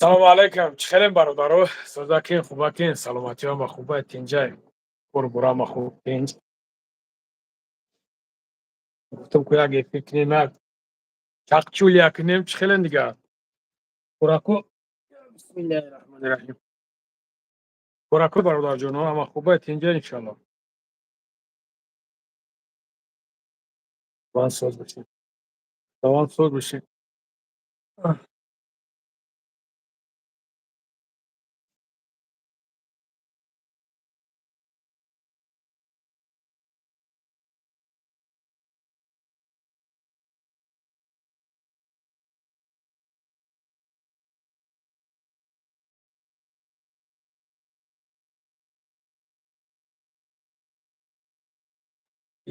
سلام علیکم چخیرین برادرو سوزاکین خوباکین سلامتی ها خوبه تینجای برو ما خوب تینج گفتم که اگه فکری نه چاقچول یکنیم چخیرین دیگه خوراکو بسم الله الرحمن الرحیم خوراکو برادر جون اما خوبه تینجای انشالله وان سوز بشین وان سوز بشین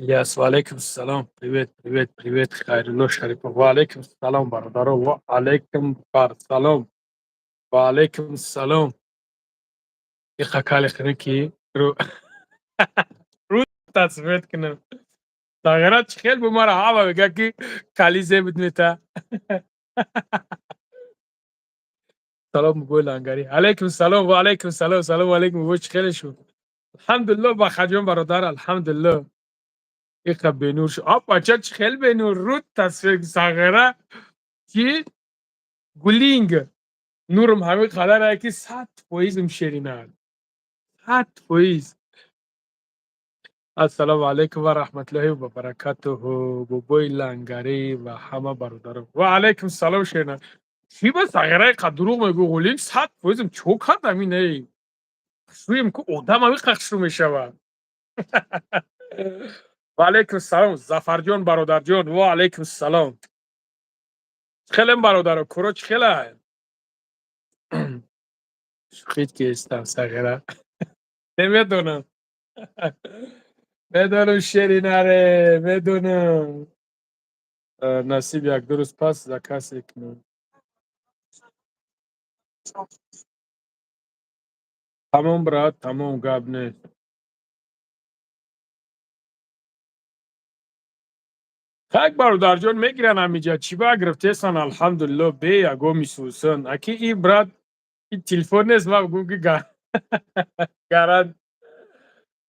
Ильяс, валейкум салам. Привет, привет, привет. Хайрулло Шарипов. Валейкум салам, бародаро. Валейкум салам. Валейкум салам. И хакали хрики. رو تصفیت کنم تغییرات خیلی به ما را هوا بگه که کلیزه بدونه تا سلام بگوی لنگری علیکم سلام و علیکم سلام سلام علیکم بگوی خیلی شو الحمدلله با خجم برادر الحمدلله ایقا بینور شو آب بچه خیلی بینور رو تصفیت سغیره کی گلینگ نورم همه قدر که 100% مشرینه 100%. السلام علیکم و رحمت الله و برکاته بوبوی لنگری و همه برادران و علیکم سلام شینا چی با سغیره قدروغ میگو غولین 100% چوک هست همینه شویم که آدم همی قخشو میشوه و علیکم سلام زفر برادر جان و علیکم سلام خیلی برادر کروچ خیلی خیلی که استم سغیره نمیدونم میدونم شیرینه ره میدونم نصیب یک درست پس در کسی کنم تمام برات تمام گاب نه خاک برادر جان میگیرن همیجا چی با گرفته سن الحمدلله به یگو میسوسن اکی ای برات این تلفن نیست ما بگو که گرد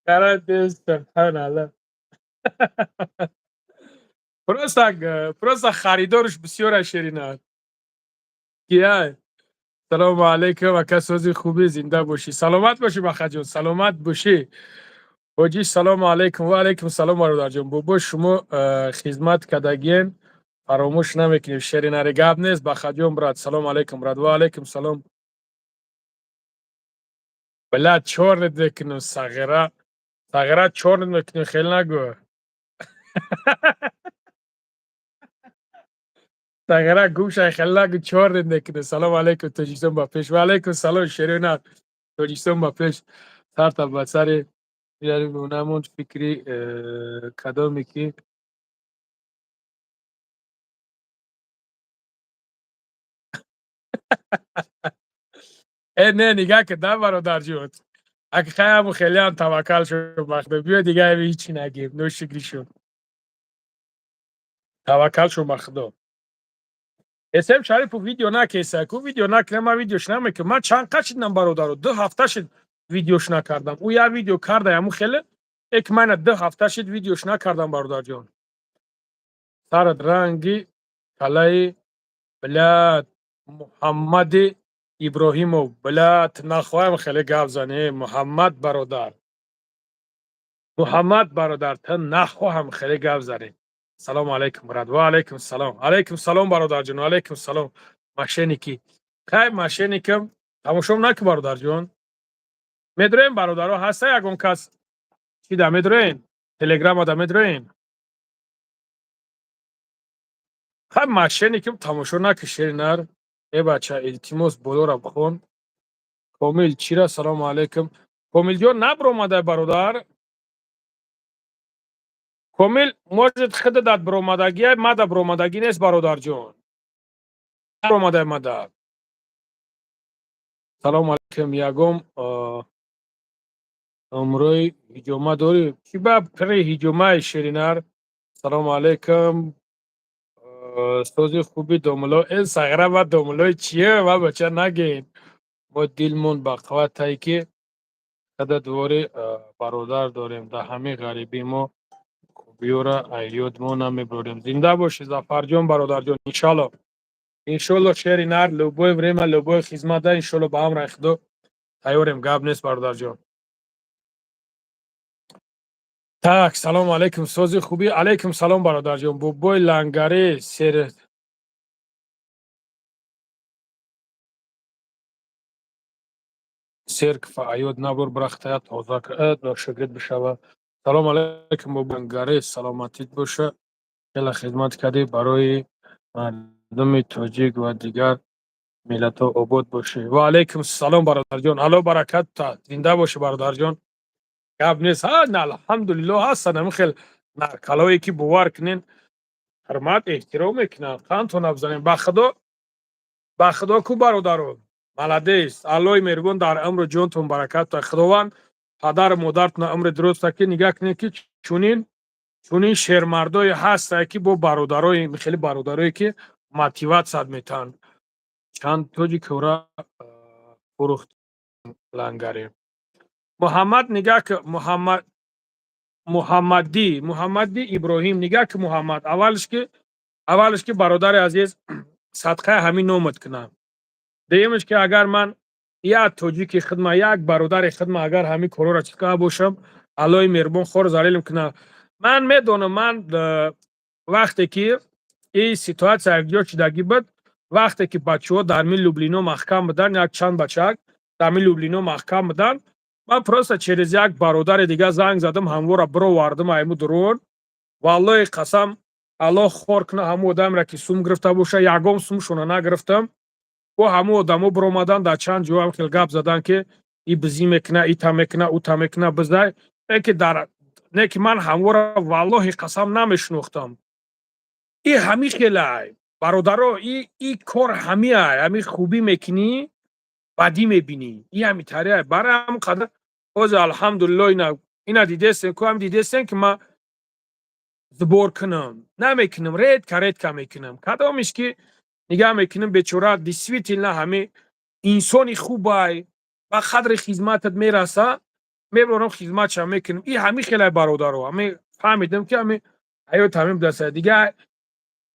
گرد نیست سبحان الله پروسا خریدارش بسیار شیرینه کیه سلام علیکم و کسازی خوبی زنده باشی سلامت باشی بخا جان سلامت باشی حاجی سلام علیکم و علیکم سلام برادر جان بابا شما خدمت کدگین فراموش نمیکنیم شیرینه ری گپ نیست بخا جان برات سلام علیکم برات و علیکم سلام بلا چور نکنم صغیره صغیره چور نکنم خیلی نگو صغیره گوش خیلی نگو چور نکنم سلام علیکم توجیسم با پیش و علیکم سلام شیرینه توجیسم با پیش سر تا بسر یعنی اونمون فکری کدامی که نه نگاه که ده برادر جون اگه خیلی خیلی هم توکل شد مخدم بیا دیگه هیچی نگیم نوشگری شد توکل شد مخدم اسم شریف ویدیو نکیسه کو ویدیو نکنه ما ویدیوش نمیکنم من چند قشیدم برادر رو 2 هفته شد ویدیوش نکردم او یا ویدیو کرده همون خیلی یک من 2 هفته شد ویدیوش نکردم برادر جان سرد رنگی کلای بلاد محمد ابراهیمو بلاد نخواهم خیلی گپ زنی محمد برادر محمد برادر تن نخواهم خیلی گپ زنی سلام علیکم براد و علیکم سلام علیکم سلام برادر جان علیکم سلام ماشینیکی خیر ماشینیکم تماشام نک برادر جان میدرین برادرها هسته یگون کس چی دا میدرین تلگرام دا میدرین خیر ماشینیکم تماشا نکشیر نر ای بچه التماس بلو را بخون کامل چیرا سلام علیکم کامل جان نبر اومده برادر کامل موجود خود داد بر اومدگی ماده بر اومدگی نیست برادر جان بر اومده ماده سلام علیکم یگم امروی هجومه داری چی با پری هجومه شیرینر سلام علیکم سوزی خوبی دوملو این سغره و دوملوی چیه و بچه نگین ما دیلمون بقوت تایی که کده دوری برادر داریم در همه غریبی ما بیوره ایود ما نمیبریم زنده باشی زفر جان برادر جان انشالله شعری نر لبوی وریم لبوی خدمت ده انشالله با هم رخدو تایوریم گاب نیست برادر جان تاک سلام علیکم سوزی خوبی علیکم سلام برادر جان بوبوی لنگری سرک فعیود نبر برخته تازه کرد شگرد بشوه سلام علیکم بوبوی لنگری سلامتیت باشه خیلی خدمت کردی برای مردم تاجیک و دیگر ملت ها عبود باشه و علیکم سلام برادر جان الله برکت تا زنده باشه برادر جان گاب نیست ها نه الحمدلله هستن خیلی کلاوی که باور کنین حرمت احترام میکنن خانتون افزانین با خدا کو برادرو ملادیس الله مهربان در امر جونتون برکت تا خداوند پدر مادرتون امر درست که نگاه کنین که چونین شیرمردای هست که با برادرای خیلی برادرایی که موتیواسیت میتن چند توجی کورا فروخت لنگری محمد نگاه که محمدی ابراهیم نگاه که محمد اولش که برادر عزیز صدقه همین نومد کنم دیمش که اگر من یا توجی که خدمت یک برادر خدمت اگر همین کورو را چکا باشم الله مهربان خور زلیلم کنم من میدونم من وقتی که این سیتواسیا یک شدگی بود وقتی که بچه‌ها در می لوبلینو محکم بودن یک چند بچه در می لوبلینو محکم بودن من پروسه چریز یک برادر دیگه زنگ زدم همواره برو واردم ایمو درون والله قسم الله خور کنه همو آدم را که سوم گرفته باشه یگام سومشون نگرفتم و همو آدمو بر اومدن در چند جو هم خیلی گپ زدن که ای بزی میکنه ای تا میکنه او تا میکنه بزای که در نه که من همواره والله قسم نمیشناختم ای همی خیلی برادرو ای کار همی خوبی میکنی بدی میبینی ای همی تریه برای هم قدر اوز الحمدلله اینا دیدستن که هم دیدستن که ما زبور کنم نمیکنم رید که میکنم کدامش که نگاه میکنم بیچاره دیسویتیلنا همه انسانی خوبه و قدر خدمتت میرسه میبرم خدمتش میکنم این همه خیلی برادرو همه فهمیدم که همه حیات همین دسته دیگه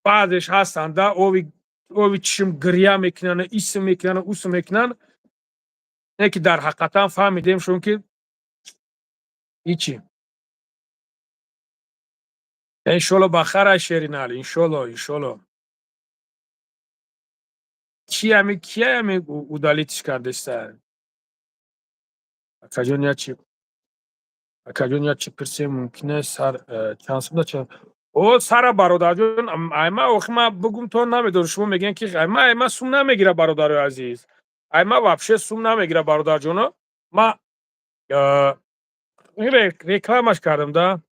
بعضش هستن ده اوی چشم گریه میکنن ایسم میکنن اوسم میکنن نه که در حقیقتا فهمیدیم شون که ایچی انشالله بخیر شیرینال انشالله کیه همی اودالیتش کردسته اکاجون یا چی پرسی ممکنه سر چانس بوده چه او سر برادر جون ایما وقت ما بگم تو نمیدون شما میگن که ایما سوم نمیگیره برادر عزیز ایما وابشه سوم نمیگیره برادر جون ما این ریکلامش کردم ده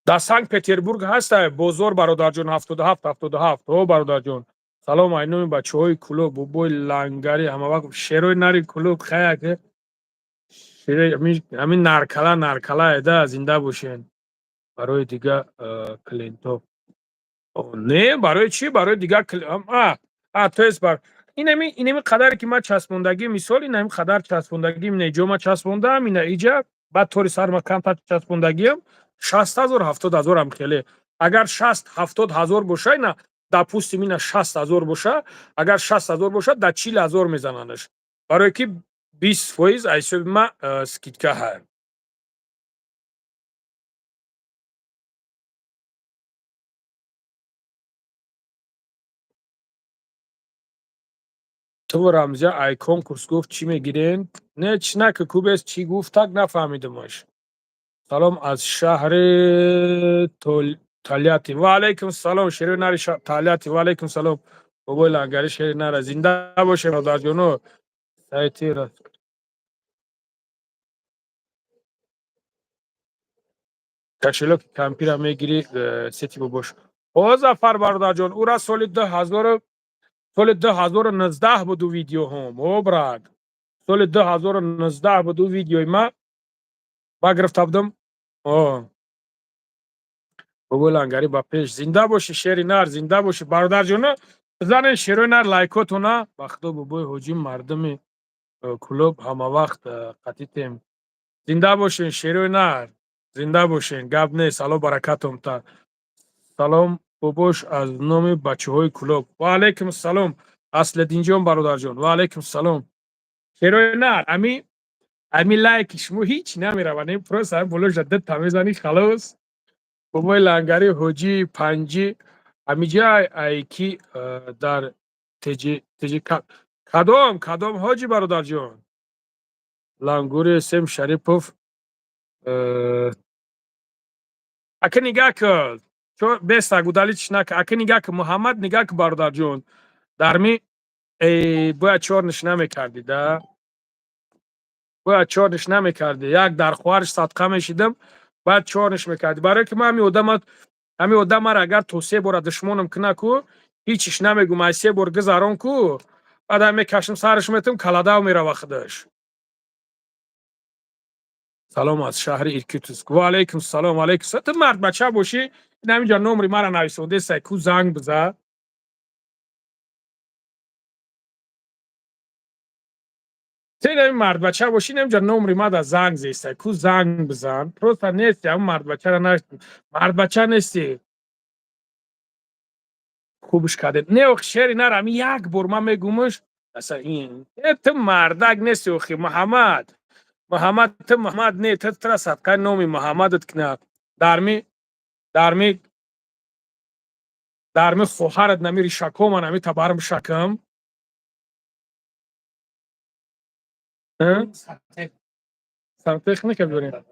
در سنت پتربورگ هست بازار برادر جون 77 او برادر جون سلام اینوی بچه های کلوب بوبوی لنگری همه وقت شیروی نری کلوب خیلی که همین نرکلا ایده زنده باشین برای دیگه کلینتو نه برای چی برای دیگه تو بر اینمی قدر که ما چسبوندگی مثال اینمی قدر چسبوندگی نجوم ما چسبوندم اینا ایجا بعد طوری سر ما کم تا چسبوندگیم 60,000 70,000 هم خیلی اگر 60-70,000 باشه نه در پوست مینا 60,000 باشه اگر 60,000 باشه در 40,000 میزننش برای که 20% ایسو ما скидка هست تو رمزی ایکون کورس گفت چی میگیرین؟ نه چی نه که کوب است چی گفت تک نفهمیدمش سلام از شهر تالیاتی و علیکم سلام شیرین نری تالیاتی و علیکم سلام بابای لنگری شیرین نر زنده باشه برادر جونو سایتی را کشلو که کمپی را میگیری سیتی بباش او زفر برادر جون او را سال 2019 بود ویدیو هم او براد سال 2019 بود ویدیو ما گرفته بودم بابا لنگری با پیش زنده باشی شیر نر زنده باشی برادر جون بزنین شیر نر لایکاتونا وقتا بابای حجی مردم کلوب همه وقت قطیتیم زنده باشین شیر نر زنده باشین گپ نیست الله برکتم تا سلام باباش از نام بچه های کلوب و علیکم السلام اصل دینجان برادر جون و علیکم السلام شیر نر امی لایکش مو هیچ نمیره و نیم پروس هم بلو جدد تمیزانی خلاص بابای لنگری حجی پنجی امیجا ایکی در تجی کدام حاجی برادر جان لنگوری سم شریپوف اکه نگاه که چون بسته گودالیچ نکه اکه نگاه که محمد نگاه که برادر جان درمی باید چهار نشنه میکردی ده باید چهار نشنه میکردی یک در خوارش صدقه میشیدم باید چهار نش میکردی برای که من همی آدم را اگر تو سه بار دشمنم کنه کو هیچیش نمیگم از سه بار گذران کو بعد همی کشم سرش میتم کلاده و میره وقتش سلام از شهر ایرکوتسک و علیکم السلام علیکم ست مرد بچه باشی نمیجا نمری مرا نویسونده سای کو زنگ بزن نمی مرد بچه باشی نمیجا نمری مرد از زنگ زیسته کو زنگ بزن پروستا نیستی هم مرد بچه را نشتی مرد بچه نیستی خوبش کرده نه اخ شعری نرم یک بار من میگومش اصلا این تو مردک نیستی اخی محمد تو محمد نه تو ترا صدقه نومی محمدت کنه درمی درمی درمی خوهرت نمیری شکم نمی تبارم شکم سرتخ نکرد بریم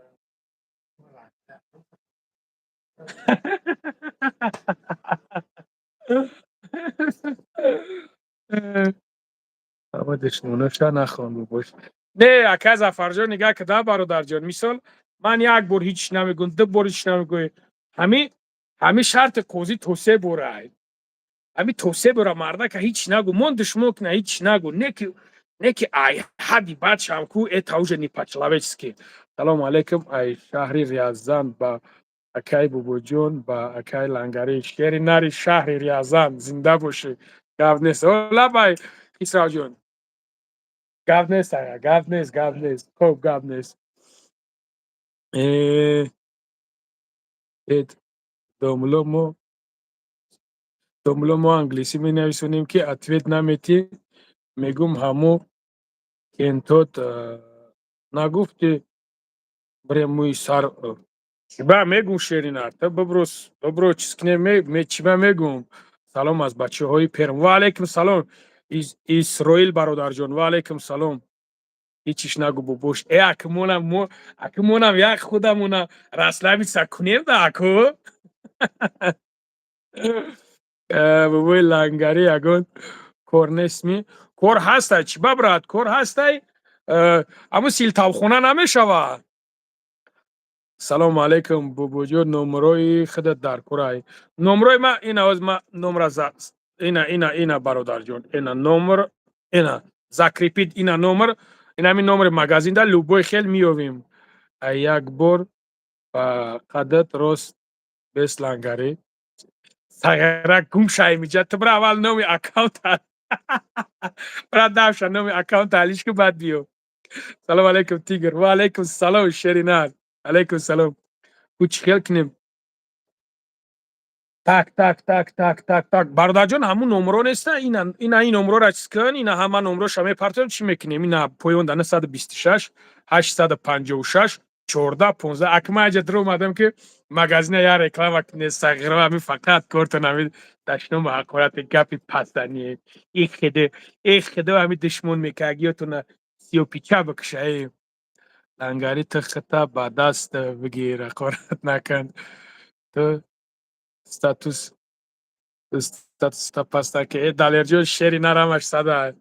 اما دشمنش نخوان باش نه اکا زفرجان نگاه که ده برادر جان مثال من یک بار هیچ نمیگم دو بار هیچ نمیگوی همی شرط کوزی توسه بوره همی توسه بوره مرده که هیچ نگو من دشمنک نه هیچ نگو نه که ای حدی بد شم کو اتاوج نیپچلاویچسکی سلام علیکم ای شهری ریاضان با اکای بوبو جون با اکای لنگری شهری نری شهری ریاضان زنده باشی گاو نیست اولا بای کسرا جون گاو نیست آیا گاو نیست خوب گاو نیست ات دوملو ما انگلیسی می نویسونیم که اتویت نمیتی میگم همو کنتوت نگفتی برای موی سر با میگم شیرین تا ببرو چیز کنه چی با میگم سلام از بچه های پیرم و علیکم سلام اسرائیل برادر جان و علیکم سلام هیچیش نگو ببوش اکمونم یک خودمونه رسلوی سکنیم ده اکو بابای لنگری یگان کور نیسمی کور هسته چی ببرد کور هسته اما سیل تابخونه نمیشوه سلام علیکم بوبوجو نمروی خودت در کورای نمروی ما این از ما نمره اینا برادر جون اینا نمر اینا زکریپید اینا نمر این همین نمر مگازین در لوبوی خیل میویم یک بار با قدرت راست بس لنگری سگرک گم شای میجد تو برا اول نومی اکاونت برا دفشا نومی اکاونت حالیش که بعد بیو سلام علیکم تیگر و علیکم سلام شرینات علیکم سلام کوچ خیل کنیم تک برادر جان همون نمرو نیست این نمرو را چیز کن این همه نمرو شما پرتون چی میکنیم این پویون دانه 126 856 14 15 اکما اجا درو اومدم که مگازین یا رکلام وقت صغیره همین فقط کورت نمید دشنو حقارت گپی پستنیه ای خده همین دشمن میکاگیو تو نه سیو پیچا بکشه لنگاری تختا با دست بگیر حقارت نکن تو status sta pasta che dall'ergio شعری نرمش صده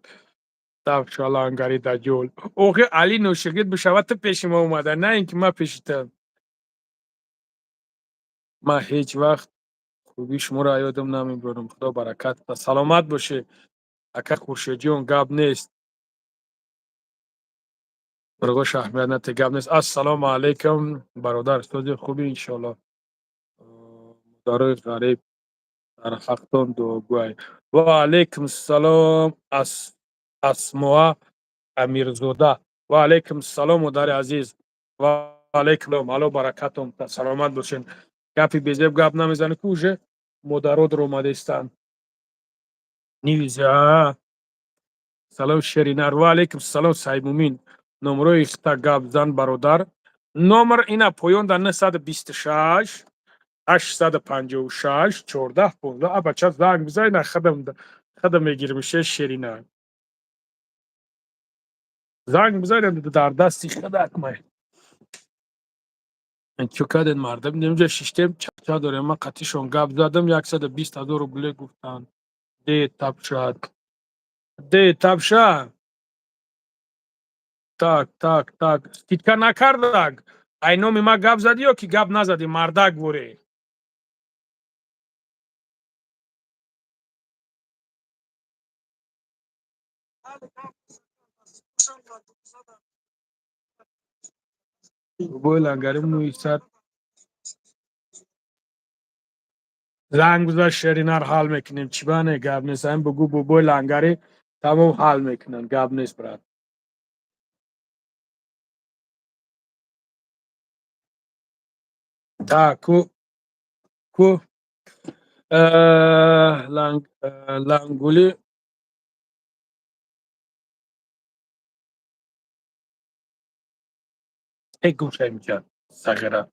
تفشال انگاری در جول اوه علی نوشگید بشود تو پیش ما اومده نه اینکه ما پیشتم ما هیچ وقت خوبی شما را یادم نمیبرم خدا برکت و سلامت باشه اکا خورشیدیون گاب نیست برگوش احمدیت گاب نیست السلام علیکم برادر استاد خوبی انشالله دارای غریب در حقتان دعاگوی. و علیکم السلام اسماء امیرزاده. و علیکم السلام مادر عزیز. و علیکم السلام. الو برکتون سلامت باشین. گپی بیزیب گپ نمیزنه کوژه مادرات رو اومده استن. نیوزا سلام شرینار. و علیکم السلام سایمومین. نمره اختا گپ زن برادر. نمر اینا پایان در 926 856 14 15. بچه زنگ بزنید خدم میگیرم میشه شیرینه. زنگ بزنید در دستی خدک مای. چوکادن مردم نمیشه شیشتم چا داره من قطیشون گپ زدم 120,000 روبله گفتن. ده تب شد. ده تب شد. تاک تیتکا نکردگ. اینو ما گپ زدی یا که گپ نزدی مردک بوری. بوی لنگریم نویسد. زنگ بزن شرینار حال میکنیم چی بانه گپ نیست هم بگو بوی لنگری تمام حال میکنن گپ نیست برات. تا کو لنگولی ای گوشه میکرد سخیره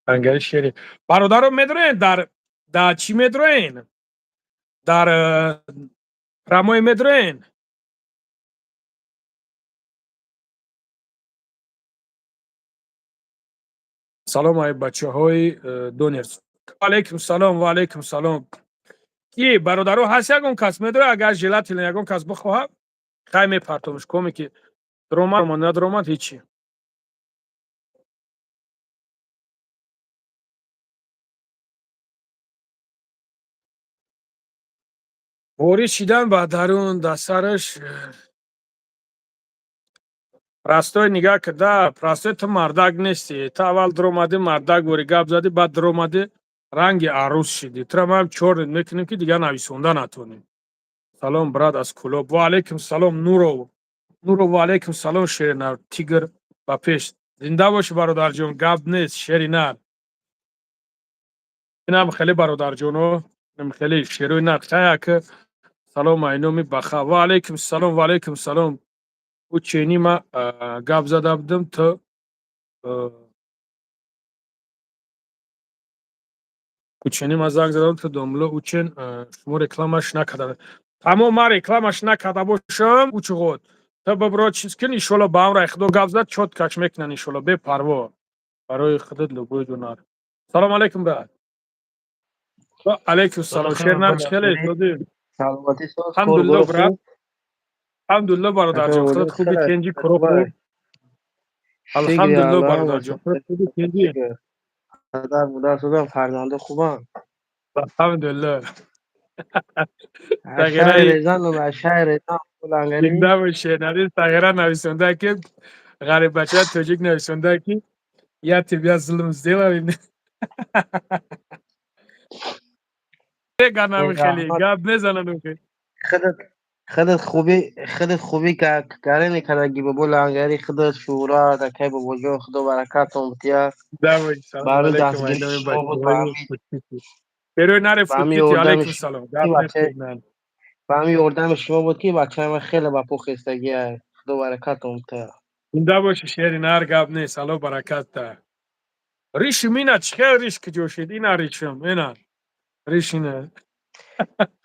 لنگری شیری برادرم میدونین در چی میدونین در رمای میدونین. سلام های بچه های دونرز. علیکم سلام و علیکم سلام. کی برادرو هست یکون کس میدونه اگر ژلات یکون کس بخواه خیلی میپرتمش کمی که درومن نه درومن هیچی. بوری چیدن با درون دسترش راستای نگاه کرده راستای تو مردک نیستی تا اول درومدی مردک بوری گپ زدی بعد درومدی رنگ عروس شدی تو ما هم چور میکنیم که دیگه نویسونده نتونیم. سلام براد از کلوب. و علیکم سلام نورو و علیکم سلام شیرینار تیگر با پیش زنده باش برادر جون گپ نیست شیرینار. اینم خیلی برادر جونو اینم خیلی شیروی نقشه که سلام اینومی بخا. و علیکم سلام و علیکم سلام. او چینی ما گپ زده بودم تو کوچنی ما زنگ زدم تو دنبال او چین شما رکلامش نکرده اما ما رکلامش نکرده باشم او چقدر تا ببرا چیز کن ایشالا با هم را خدا گپ زد چوت کش میکنن ایشالا بی پروا برای خودت لوگوی دونار. سلام علیکم برات. و علیکم حالا سلام خیلی شیرنار چخلی بلندری دادی. سلامتی ساز الحمدلله کارگاه برات. خوب الحمدلله برادر جان خودت احوالات خوبی خیر کنجی کرو خوبه خوب. شکری الحمدلله الله برادر جان ماشاءالله خودت خوبی کنجی. شکر پدر مادر شدم فرزنده خوبم الحمدلله. از شهر تغییرای ریزان و از شهر ریزان بلنگری زنده باشه نوید تغییرا نویسنده که غریب بچه توجیک نویسنده که یا تبیا ظلم زیلا گرنم خیلی احمد گاب نزنن که خودت خودت خوبی که کاری نکردگی به بلنگری خودت شورا دکی به وجود خدا برکاتون بتیا دعوی سلام برای علیکم دستگیری ایدام شما بچه بود های خوشیتی پیرو نره به همی فوتیتی علیکم اردمش سلام که گاب بچه نخوردن به همی اردم شما بود که بچه من خیلی با پخستگی خدا برکاتون بتیا زنده باشه شهری نر گاب نه سلام برکت تا ریش مینا چه ریش که جوشید اینا ریشم اینا ریش نه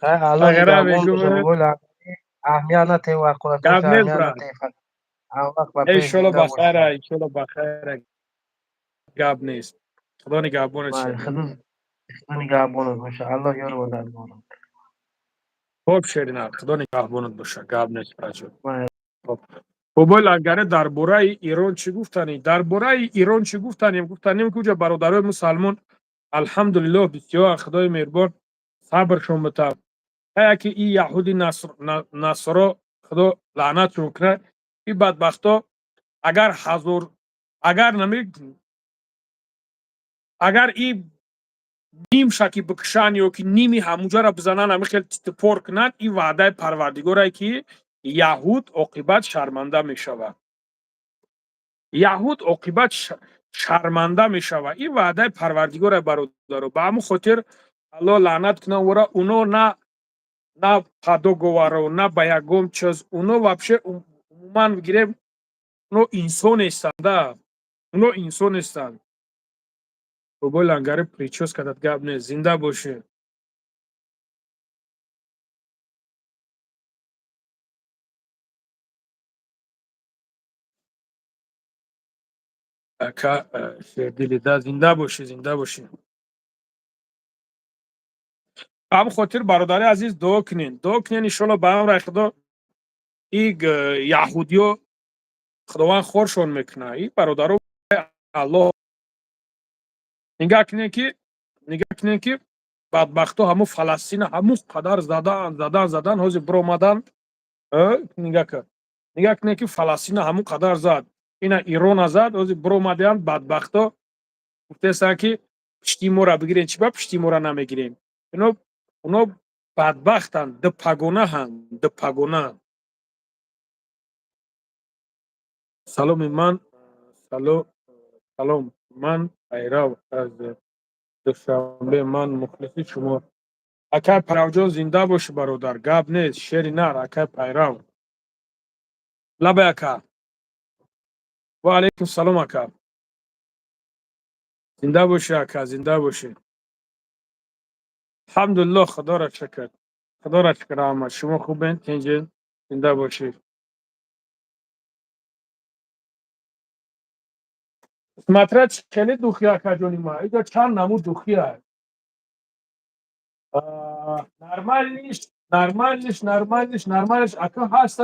الله تغییرا نگهبان باشه میگم بقول اهمیت نده وقت گاب باشه نیست اهمیت براد نده فقط هر وقت با پیش ایشالا زنده بخیر باشی ایشالا بخیر گاب نیست خدا نگهبانت ما شهری خدا خدا نگهبانت باشه الله یار و درمان خوب شیرین خدا نگهبانت باشه گاب نیست بچه. ما خب خب اگر درباره ایران چی گفتنی درباره ایران چی گفتنیم گفتنیم کجا برادرای مسلمان الحمدلله بسیار خدای مهربان صبرشون بده تا که این یهودی نصارا خدا لعنتشون کنه این بدبختا اگر حضور اگر نمی اگر این نیم شکی بکشن یا که نیمی همونجا را بزنن همه خیلی تپور کنن این وعده پروردگاره که یهود عاقبت شرمنده می شود یهود عاقبت شرمنده می شود این وعده پروردگاره برادر به همون خاطر الله لعنت کنه ورا اونو نه پادو گوارو نه به یگم چیز اونو вообще عموما بگیریم اونو انسان هستند اونو انسان هستند بابا لنگر پریچوس کدت گپ نه زنده باشه اکا شیردلی ده زنده باشه هم خاطر برادر عزیز دعا کنین انشالله به هم رای خدا این یهودیو خداوند خورشون میکنه این برادرو الله نگاه کنین که بدبختو همو فلسطین همو قدر زدن حوزی برومدن نگاه کنین که فلسطین همو قدر زد اینا ایران زد حوزی برومدن بدبختو گفتستن که پشتی مورا بگیرین چی با پشتی مورا نمیگیرین اونا بدبختن ده پگونه هم ده پگونه سلام من سلام من پیرو از دوشنبه من مخلصی شما اکای پیرو جان زنده باشه برادر گپ نیست شعری نر اکای پیرو لبه اکا و علیکم سلام اکا زنده باشه اکا زنده باشه الحمدلله خدا را شکر احمد شما خوبین تنجین زنده باشید مطرح خیلی دوخی اکا جانی ما اینجا چند نمو دوخی هست نرمالش اکا هست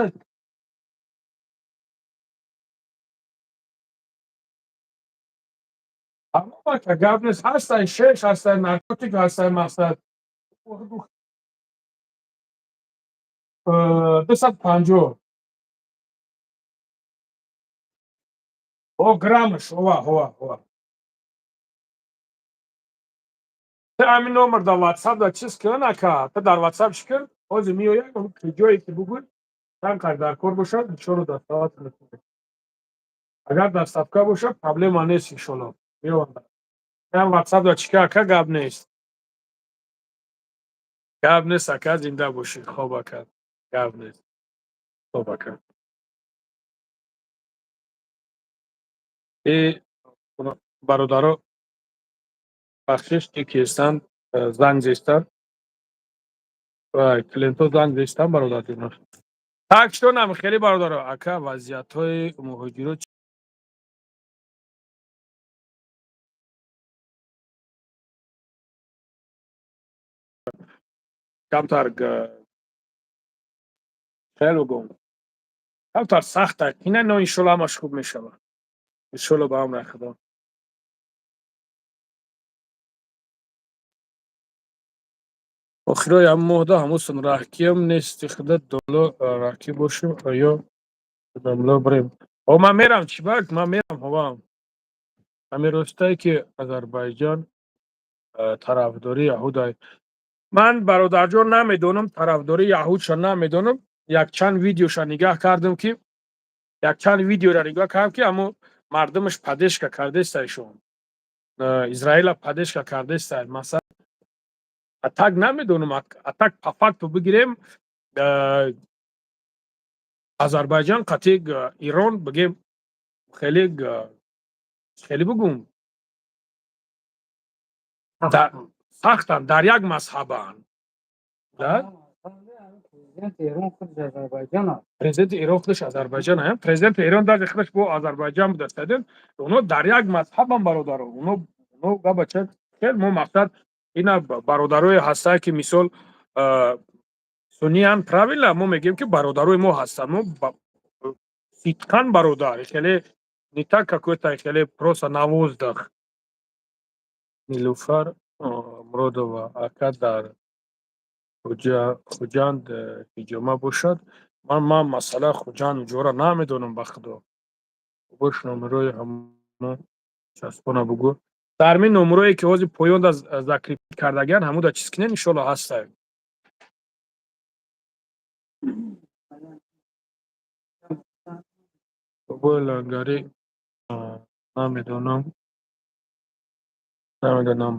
اما که گپ نیست هستن شش هستن نارکوتیک هستن مقصد 250 او گرامش هوا تو همین نمبر در واتساپ در چیز کن اکا تو در واتساپ شکر اوزی میوید اون که جایی که بگوید هم کار در کار باشد چورو در ساعت نکنه اگر در صفکه باشد پرابلم نیست انشالله میوند هم واتساپ در چیکه اکا گپ نیست اکا زنده باشید خوب اکا گپ نیست خوب اکا ای برادرها بخشش که هستند زنگ زیستند و کلینتو زنگ زیستند برادر دینا так что нам خیلی برادرها اکا وضعیت های مهاجرت کمتر خیلی گم کمتر سخته اینه نه انشالله همش خوب میشود انشالله به هم خدا آخرای هم مهده هموسن راکی هم نیست خدت دولو راکی باشیم یا دولو بریم او من میرم چی باید من میرم هوام همین روستایی که آذربایجان طرفداری یهود من برادر جان نمیدونم طرفداری یهود شو نمیدونم یک چند ویدیوش نگاه کردم که اما مردمش پدشکا کرده استایشون اسرائیل پدشکا کرده است مثلا اتاک نمیدونم اتاک پافاکتو بگیریم آذربایجان قطعی ایران بگیم خیلی بگم سختن در یک مذهبن پرزیدنت ایران خودش آذربایجان هست پرزیدنت ایران در خودش با آذربایجان بود استادن اونو در یک مذهب هم برادر اونو بچه خیلی مو مقصد اینا برادرای هسته که مثال سنی هم правильно ما میگیم که برادرای ما هستن ما فیتکان برادر خیلی не так какой-то خیلی просто навоздах نیلوفر مرودова ака در خوجند حجامه باشد من مسئله خوجند جورا نمیدونم به خدا باش نمروی همه چسبانه بگو дарми номерое ки ҳозир поёнда закрӣ кардагиян ҳамуда чиз кинен иншоалло ҳастае. бобои лангарӣ намедонам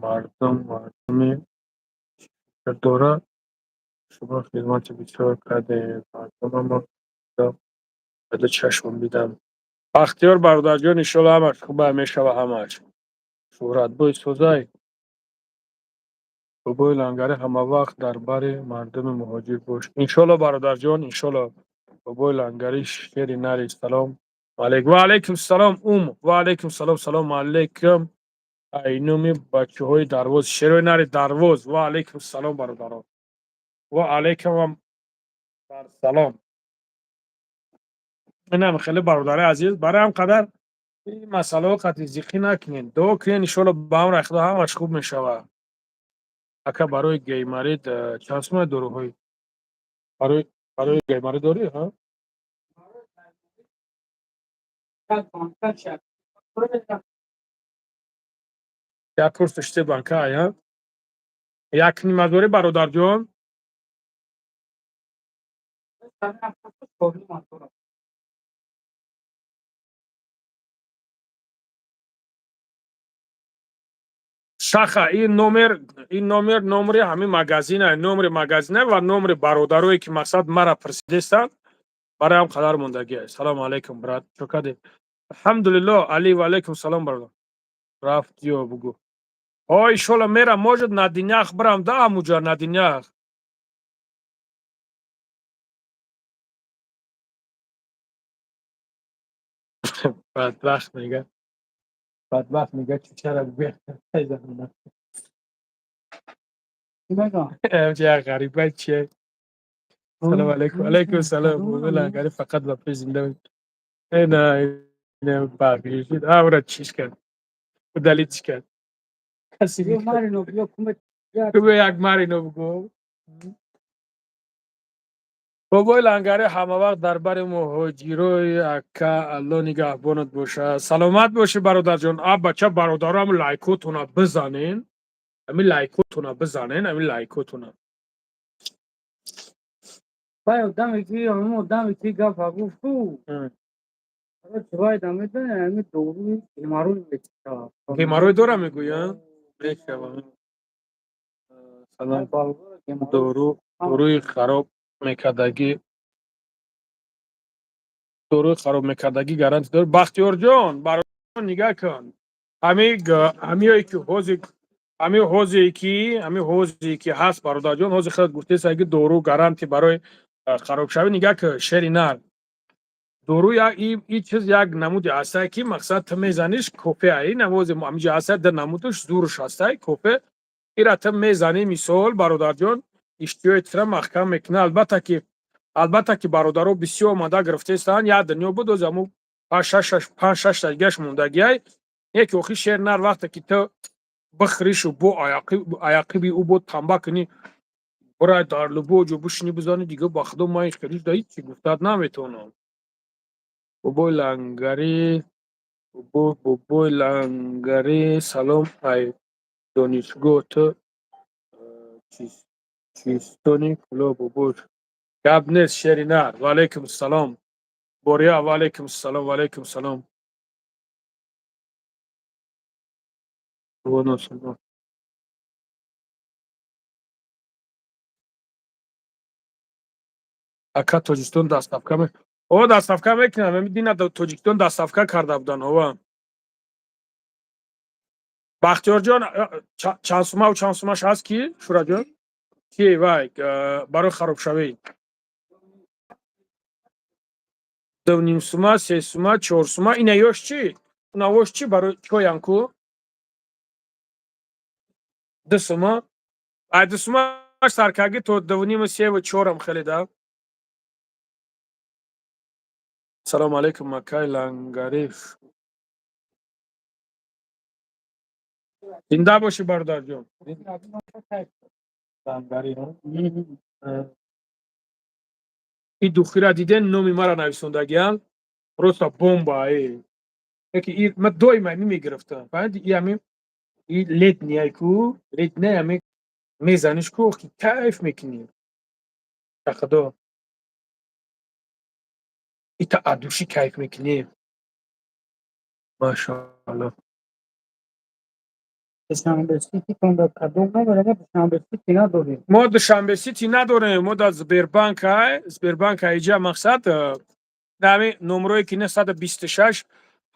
мардуми дора шумо хизмати бисёр кардем мардумаро баъда чашмон дидам. Бахтиёр бародарҷон иншоалло ҳамаш хуба мешава ҳамаш. Шӯҳратбои Сӯзай бобои лангарӣ ҳамавақт дар бари мардуми муҳоҷир бош. Иншоалло бародарҷон, иншоалло бобои лангарӣ шери нари салом алейкум. Ва алейкум салом ва алейкум салом. Салому алейкум. Айнуми бачаҳои дарвоз, шерои нари дарвоз. Ва алейкум салом бародарон. Ва алейкумам салом. Инам хеле бародари азиз, барои ҳам қадар ин масъалаҳо қатъи зиқӣ накунед. Дуо кунед иншоалло ба амри Худо ҳамаш хуб мешавад. Ака барои геймарид чанд сомаи доруҳои барои геймарӣ дорӣ, ҳа? Як курс дошти банка, я? Як нима дорӣ бародарҷон? Шаха ин номери ҳамин магазина, номери магазина ва номери бародарое ки мақсад мара пурсидестанд, барои ҳам қадар мондагӣ аст. Салому алейкум брат. Чо кардед? Алҳамдулиллоҳ. Али ва алейкум салом бародар. Рафт ё бугӯ. Иншоалло мерам, может на днях бирам да ҳамуҷа на днях. Бадбахт мега чучара бехтар мезанам. Як ғариба чиye? Салому алейкум. Алейкум салом. Бобои лангарӣ фақат ба пӯй зинда бошед. Бабишид. Авра чиш кард? Удалӣ чӣ кард? Кубе як марино бигӯ. бобои лангарӣ ҳамавақт дар бари муҳоҷирои ака алло нигаҳбонат бошад. Саломат бошӣ бародарҷон. Бача бародаро ҳамин лайкотона бизанен. Ҳамин лайкотона. Геморрой дора мегӯянд? Мешавам. Доруи хароб мекардагӣ гарантӣ дорад. Бахтиёрҷон, бародарҷон нигаҳ кун. ҳамин ҳозие ки ҳаст бародарҷон, ҳози худат гуфтеса ки дору гарантӣ барои харобшавӣ нигаҳ кун. Шери нар. Дору ин чиз як намуди ҳастае ки мақсад ту мезаниш кофеа. Ин навози ҳаминҷо ҳастае дар намудаш зурш ҳастае кофе. Ира ту мезанӣ мисол бародарҷон иштиёи тира маҳкам мекунад. Албатта ки бародаро бисёр омада гирифтестанд. Як дунё буд оз ҳамун 5-6 дақиқаш мондагиай. Яки охир шер нар вақте ки ту бихӯришу бо аяқиби ӯ бо танба кунӣ, бурай дар лубоҷо бишинӣ бизанӣ, дига ба худо ман хелида ҳичи гуфтат наметавонам. Бобои лангарӣ салом ай донишгоҳ ту чистони кӯлоҳ бобош. Гап нест шери нар. Ва алейкум салом. Боря ва алейкум салом. Ака Тоҷикистон дастафка дастафка мекунад. Дина Тоҷикистон дастафка карда буданд ҳова. Бахтиёрҷон чанд сумаш ҳаст ки Шӯраҷон? Ки вай барои харобшавӣ 2.5 сума, 3 сума, 4 сума. Ина ёш чӣ? Навош чӣ барои чоям ку? 2 сума. 2 сумаш саркаргӣ то 2.5 3 4 хеле да. Салому алейкум Макай лангарӣ. Зинда бошӣ бародарҷон. ин духира диден номи мара нависондагиам. Просто бомба. Яки ман доима мегирифтам. Фаҳмиди? این لید نیای کو لید نه همی میزنیش کو که کیف میکنی خدا ایتا ادوشی کیف میکنی ماشاءالله دوشنبه سیتی تون کدوم نداره دوشنبه سیتی نداریم ما دوشنبه سیتی نداریم ما در سبربانک اینجا مقصد نمی نمروی که 926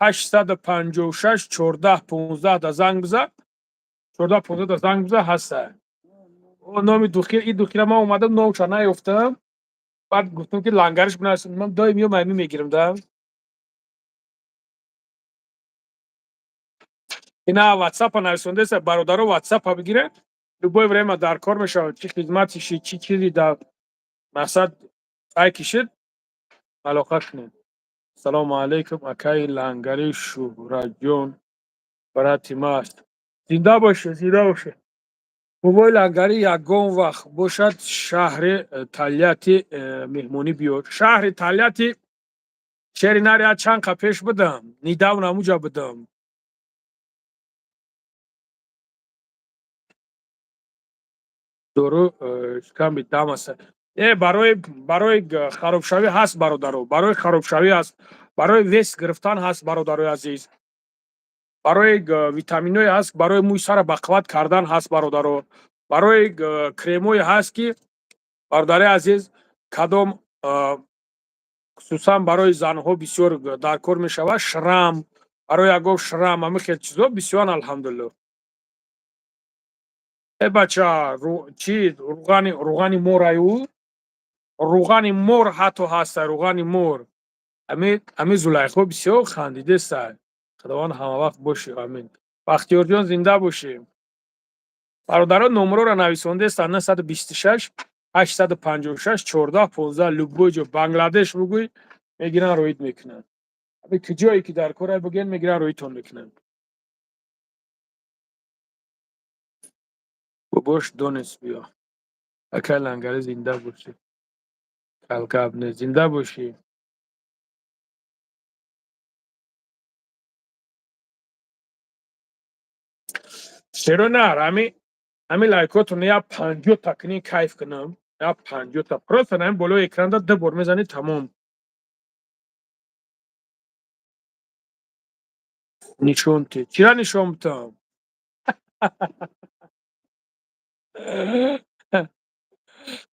856 14 15 دا زنگ بزن 14 15 دا زنگ بزن هسته او نام دخیل این دخیل ما اومدم نام چا نیفتم بعد گفتم که لنگرش بنرسیم من دای میام همی میگیرم دا اینا واتساپ نرسونده است برادر واتساپ بگیره любое время در کار میشه چی خدمتی شی چی چیزی در مقصد ای کشید علاقه کنید سلام علیکم اکای لنگری شهرت جون برات ماست زنده باشه زنده باشه موبایل لنگری یگان وقت باشد شهر تالیاتی مهمونی بیاد شهر تالیاتی شهر نری چند پیش بدم نیداو نموجا بدم دورو کم بیدم است برای خرابشوی هست برادرو برای خرابشوی هست برای ویس گرفتن هست برادرو عزیز برای ویتامینوی هست برای موی سر بقوت کردن هست برادرو برای کریموی هست که برادر عزیز کدام خصوصا برای زنها بسیار در کار می شود شرم برای اگه شرم همه خیلی چیزا بسیار الحمدلله ای بچه چی روغانی مور ایو روغانی مور حتی هست روغانی مور همه زلیخا بسیار خندیده است خداوند همه وقت باشه آمین بختیار جان زنده باشه برادران نمره را نویسنده است 926 856 14 15 لوبوی جو بنگلادش بگوی میگیرن رویت میکنن ابی کجایی که در کره بگین میگیرن رویتون میکنن باباش دونست بیا اکل لنگره زنده باشی کلکب نه زنده باشی چرا نه همی لایکاتون یا 50 تکنی کیف کنم یا 50 تا پروس نیم بالا اکران دا 10 بار میزنی تمام نشون تی چرا نشون تام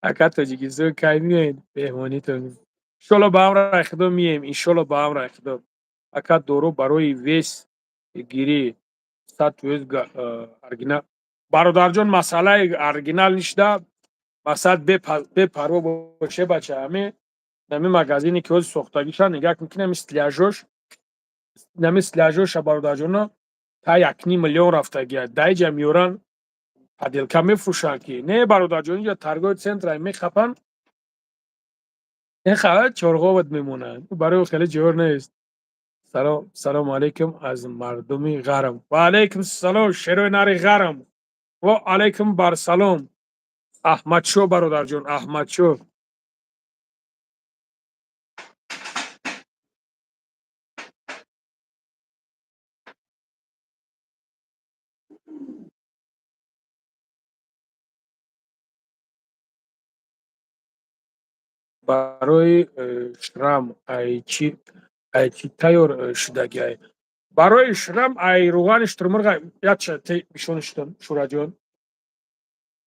اکا تاجیکستان کی میاین مهمانی تون انشالله با هم رخدا میایم انشالله با هم رخدا اکا دورو برای ویس گیری سات ویس ارگینال برادر جان مسئله ارگینال نشده مسئله به پروا باشه بچه همه نمی مگزینی که از سوختگیشان نگاه میکنم استلیاجوش نمی استلیاجوش برادر جان تا 1.5 میلیون رفتگی دای جمیوران پدیلکا میفروشن که نه برادر جان یا ترگای سنتر میخپن این خبر چرغاوت میمونن برای خیلی جور نیست سلام علیکم از مردمی غرم و علیکم سلام شروع ناری غرم و علیکم بر سلام احمد شو برادر جان احمد شو برای شرم ایچی تایور شدگی برای شرم ای روغن شترمرغ یک شتی بشونشتن شورا جان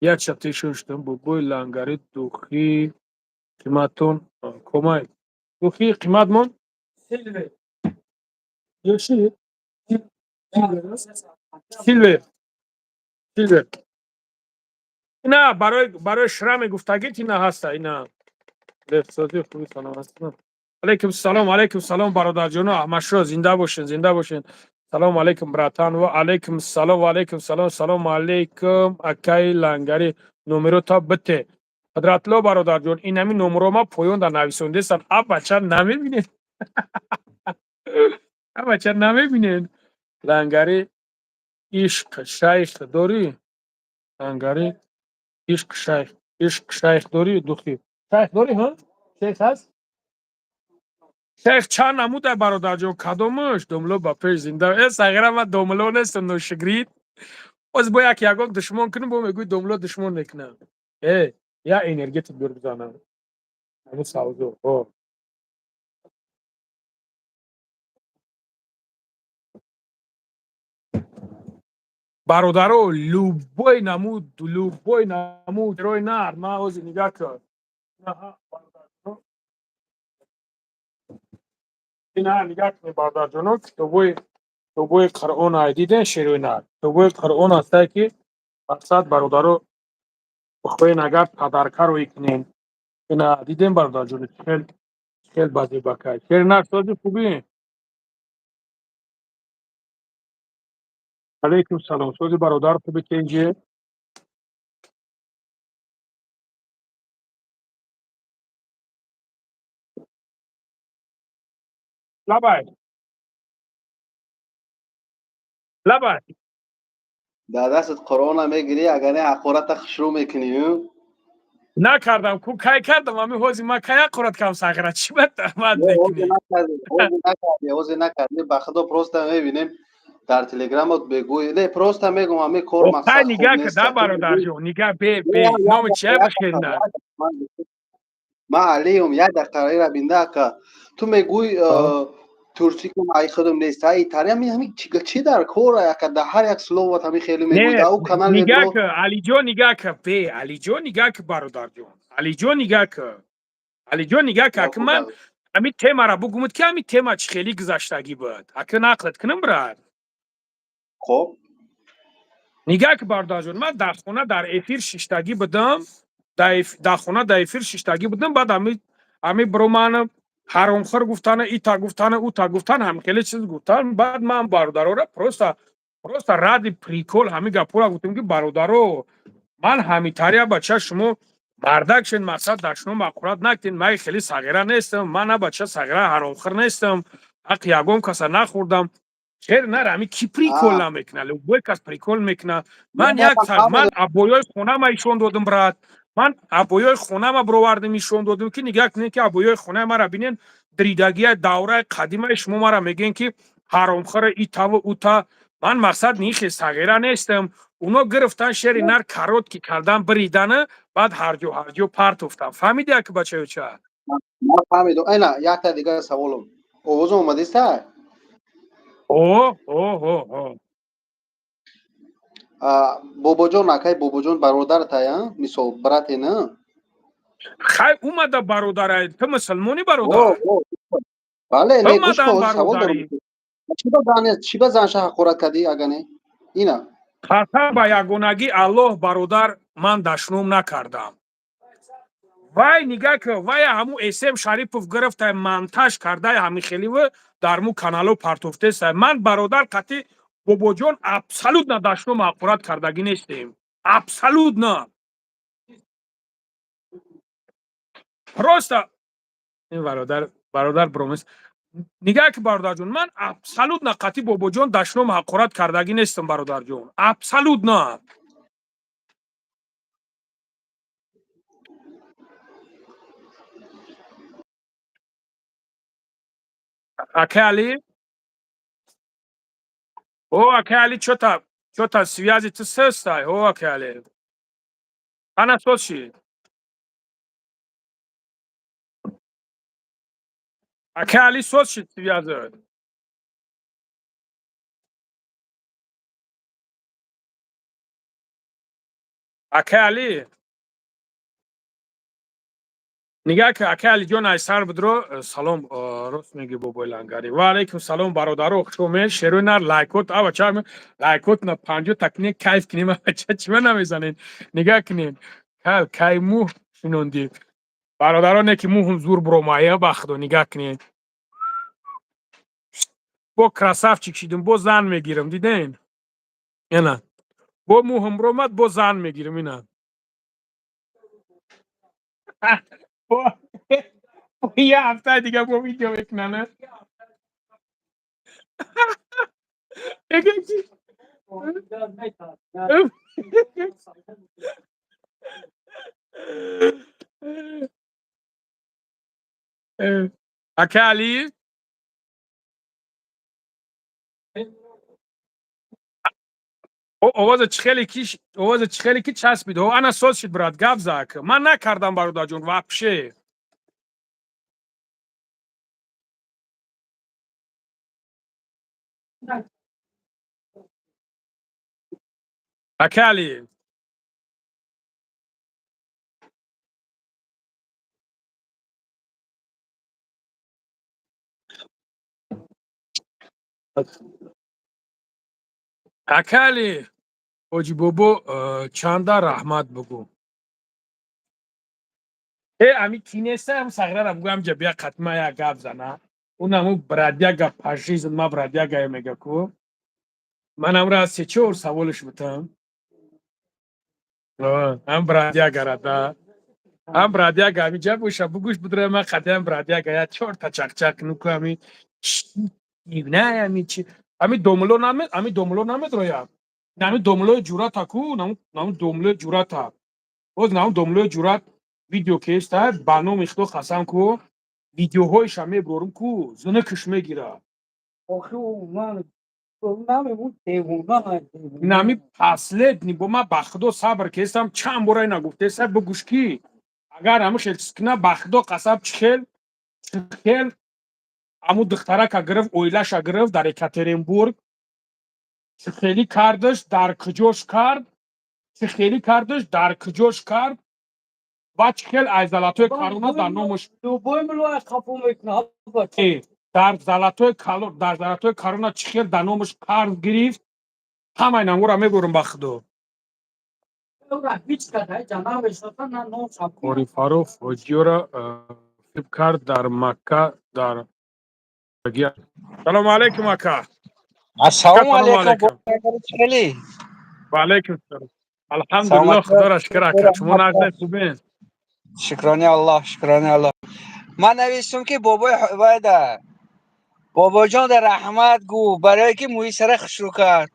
یک شتی شونشتن بوی لنگری دوخی قیمتون کمای دوخی قیمت من سیلوه یوشی سیلوه سیلوه اینا برای شرم گفتگیت اینا هسته اینا لفظاتی خوبی سلام هستن علیکم سلام برادر جان احمد شو زنده باشین زنده باشین سلام علیکم براتان و علیکم سلام سلام علیکم اکای لنگری نمرو تا بته حضرت لو برادر جان این همین نمرو ما پویون در نویسنده سن اب بچه نمیبینین اب بچه نمیبینین لنگری عشق شیخ داری لنگری عشق شیخ داری دختی شیخ داری ها شیخ هست شیخ چند نموده برادر جان کدومش دوملو با پیش زنده ای صغیره ما دوملو نیستم نوشگرید باز با یک یگان دشمن کنم با میگوی دوملا دشمن میکنم یا انرژیت دور بزنم همون سعودو برادرو لوبوی نمود روی نار ما اوزی نگاه کرد اینا نگاه کنی برادر جانو تو بوی قرآن های دیده شیروی نار تو بوی قرآن هسته که مقصد برادرو بخوی نگاه پدرکر روی کنین اینا دیدیم برادر جانو خیل بازی بکر شیر نار سازی خوبی علیکم سلام سازی برادر خوبی که اینجا لبای در دستت قرآن میگیری اگر نه اخورت شروع میکنی. نکردم کو کای کردم امی حوزی ما کای قرات کم ساغره چی بد بکنی اوزی نکردی به خدا پروست میبینیم در تلگرامت بگوی نه پروست میگم همه کار او مقصد کای خوب نگاه که نیست دا تو برادر بگوی جو نگاه به نام چه بخیر نه ما علیم یک دقیقه را بینده که تو میگوی ترکی که مای خودم نیست ای تریم همین چی در کار که در هر یک سلوات همین خیلی میگوی در نه او کانال نگاه میبرو که علی جو نگاه که به علی جو نگاه که برادر جو علی جو نگاه که من امی تیما را بگمت که امی تیما چه خیلی گذشتگی بود اکه نقلت کنم براد خب نگاه که برادر جون من در خونه در افیر ششتگی بودم در خونه در افیر ششتگی بودم بعد امی برو من حرامخور گفتن ایتا گفتن اوتا گفتن هم خیلی چیز گفتن بعد من برادرو را پروستا رد پریکول همی گپورا گفتم که برادرو من همی تاریا بچه شما مردک شین مقصد در شما مقورت نکتین من خیلی صغیره نیستم من نه بچه صغیره حرامخور نیستم حق یگم کسا نخوردم چرا نه همی کی پریکول نمیکنه لوگوی کس پریکول میکنه من من ابویای خونه ما ایشون دادم برات من ابویای خونه ما برووردم ایشون دادم که نگاه کنین که ابویای خونه ما را ببینین دریدگی دوره قدیمه شما ما را میگین که حرامخور ایتا و اوتا من مقصد نیخی صغیره نیستم اونا گرفتن شیر نر کاروت که کردن بریدن بعد هر جو پرت افتم فهمیدی که بچه چه ما فهمیدم اینا یک تا دیگه سوالم اوز اومدی سر اوه بابا جان اکای بابا جان برادر تایا مثال برات نه خیلی اومده برادر تو مسلمانی اوه برادر اوه بله تو نه گوش مدام کن سوال دارم برادری چی با زنش خورد کردی اگه نه اینا خطر با یگونگی الله برادر من دشنوم نکردم وای نگاه که وای همو اسم شریفов گرفته منتج کرده همین خیلی و در مو کانالو پرتوفته است من برادر قطعی بابا جان ابسولوت نداشتم مغفرت کردگی نیستیم ابسولوت نه پروستا این برادر برومس نگاه که برادر جون من ابسولوت نه قطعی بابا جان داشتم مغفرت کردگی نیستم برادر جون ابسولوت نه اکالی او اکالی چوتا связи ты сестай о اکالی انا سوشی اکالی سوشی связывает اکالی نگاه که اکالی جون ای سر بدرو سلام راست میگی بابا لنگاری و علیکم سلام برادرو خوشم شروع لایکوت آ بچا لایکوت نه پنجو تکنیک کیف کنیم بچا چی نمیزنین نگاه کنین کایمو شنوندی برادرو نه که مو هم زور برومایه بخدو نگاه کنین با красавчик شیدم با زن میگیرم دیدین اینا با مو هم برومد با زن میگیرم اینا با یه هفته دیگه با ویدیو بکنن اکالی آواز چخیلی کی چسبید او انا سوز شد برات گپ زاک من نکردم برادر جون واپشه اکالی اکالی اوجی بابا چنده رحمت بگو امی کینسته هم سغره را بگو همجا بیا قطمه یا گپ زنه اونمو برادیا گپ پاشیز ما برادیا گای میگه کو من امرا از سه چور سوالش بتم هم برادیا گرادا هم برادیا گامی جا بوشا بگوش بدره من قدم برادیا گایا چور تا چک چک نکو امی نه امی چی امی دوملو نامه درویا نمی دوملو جوراتا کو نمی دوملو جوراتا باز نمی دوملو جورات ویدیو کشته بانو میختو خسم کو ویدیوهایش هم میبرم کو زنه کش میگیره آخه اونم اون دیوونه نمی پسلت نی با ما بخدو صبر کستم چند برای نگفته سر بگوش کی اگر همش اسکنا بخدو قصب چخل امو دختره که گرفت اویلش گرفت در اکاترینبورگ چخیلی کردش در کجوش کرد چخیلی کردش در کجوش کرد و چخیل ایزالاتوی کارونا در نامش دوبای ملو کپو میکنه در زلاتوی کارونا چخیل در نامش کار گرفت همه اینا او را میگورم بخدو هیچ کده جناب اشتاتا نه نو کپو اوری فاروق فوجیو را فیب کرد در مکه در گیا سلام علیکم اکا السلام سلام علیکم علیکم خیلی و علیکم السلام الحمدلله سلامتی خدا را شکر اکا شما نزده خوبین شکرانی الله من نوشتم که بابا جان در رحمت گو برای که موی سر خشرو کرد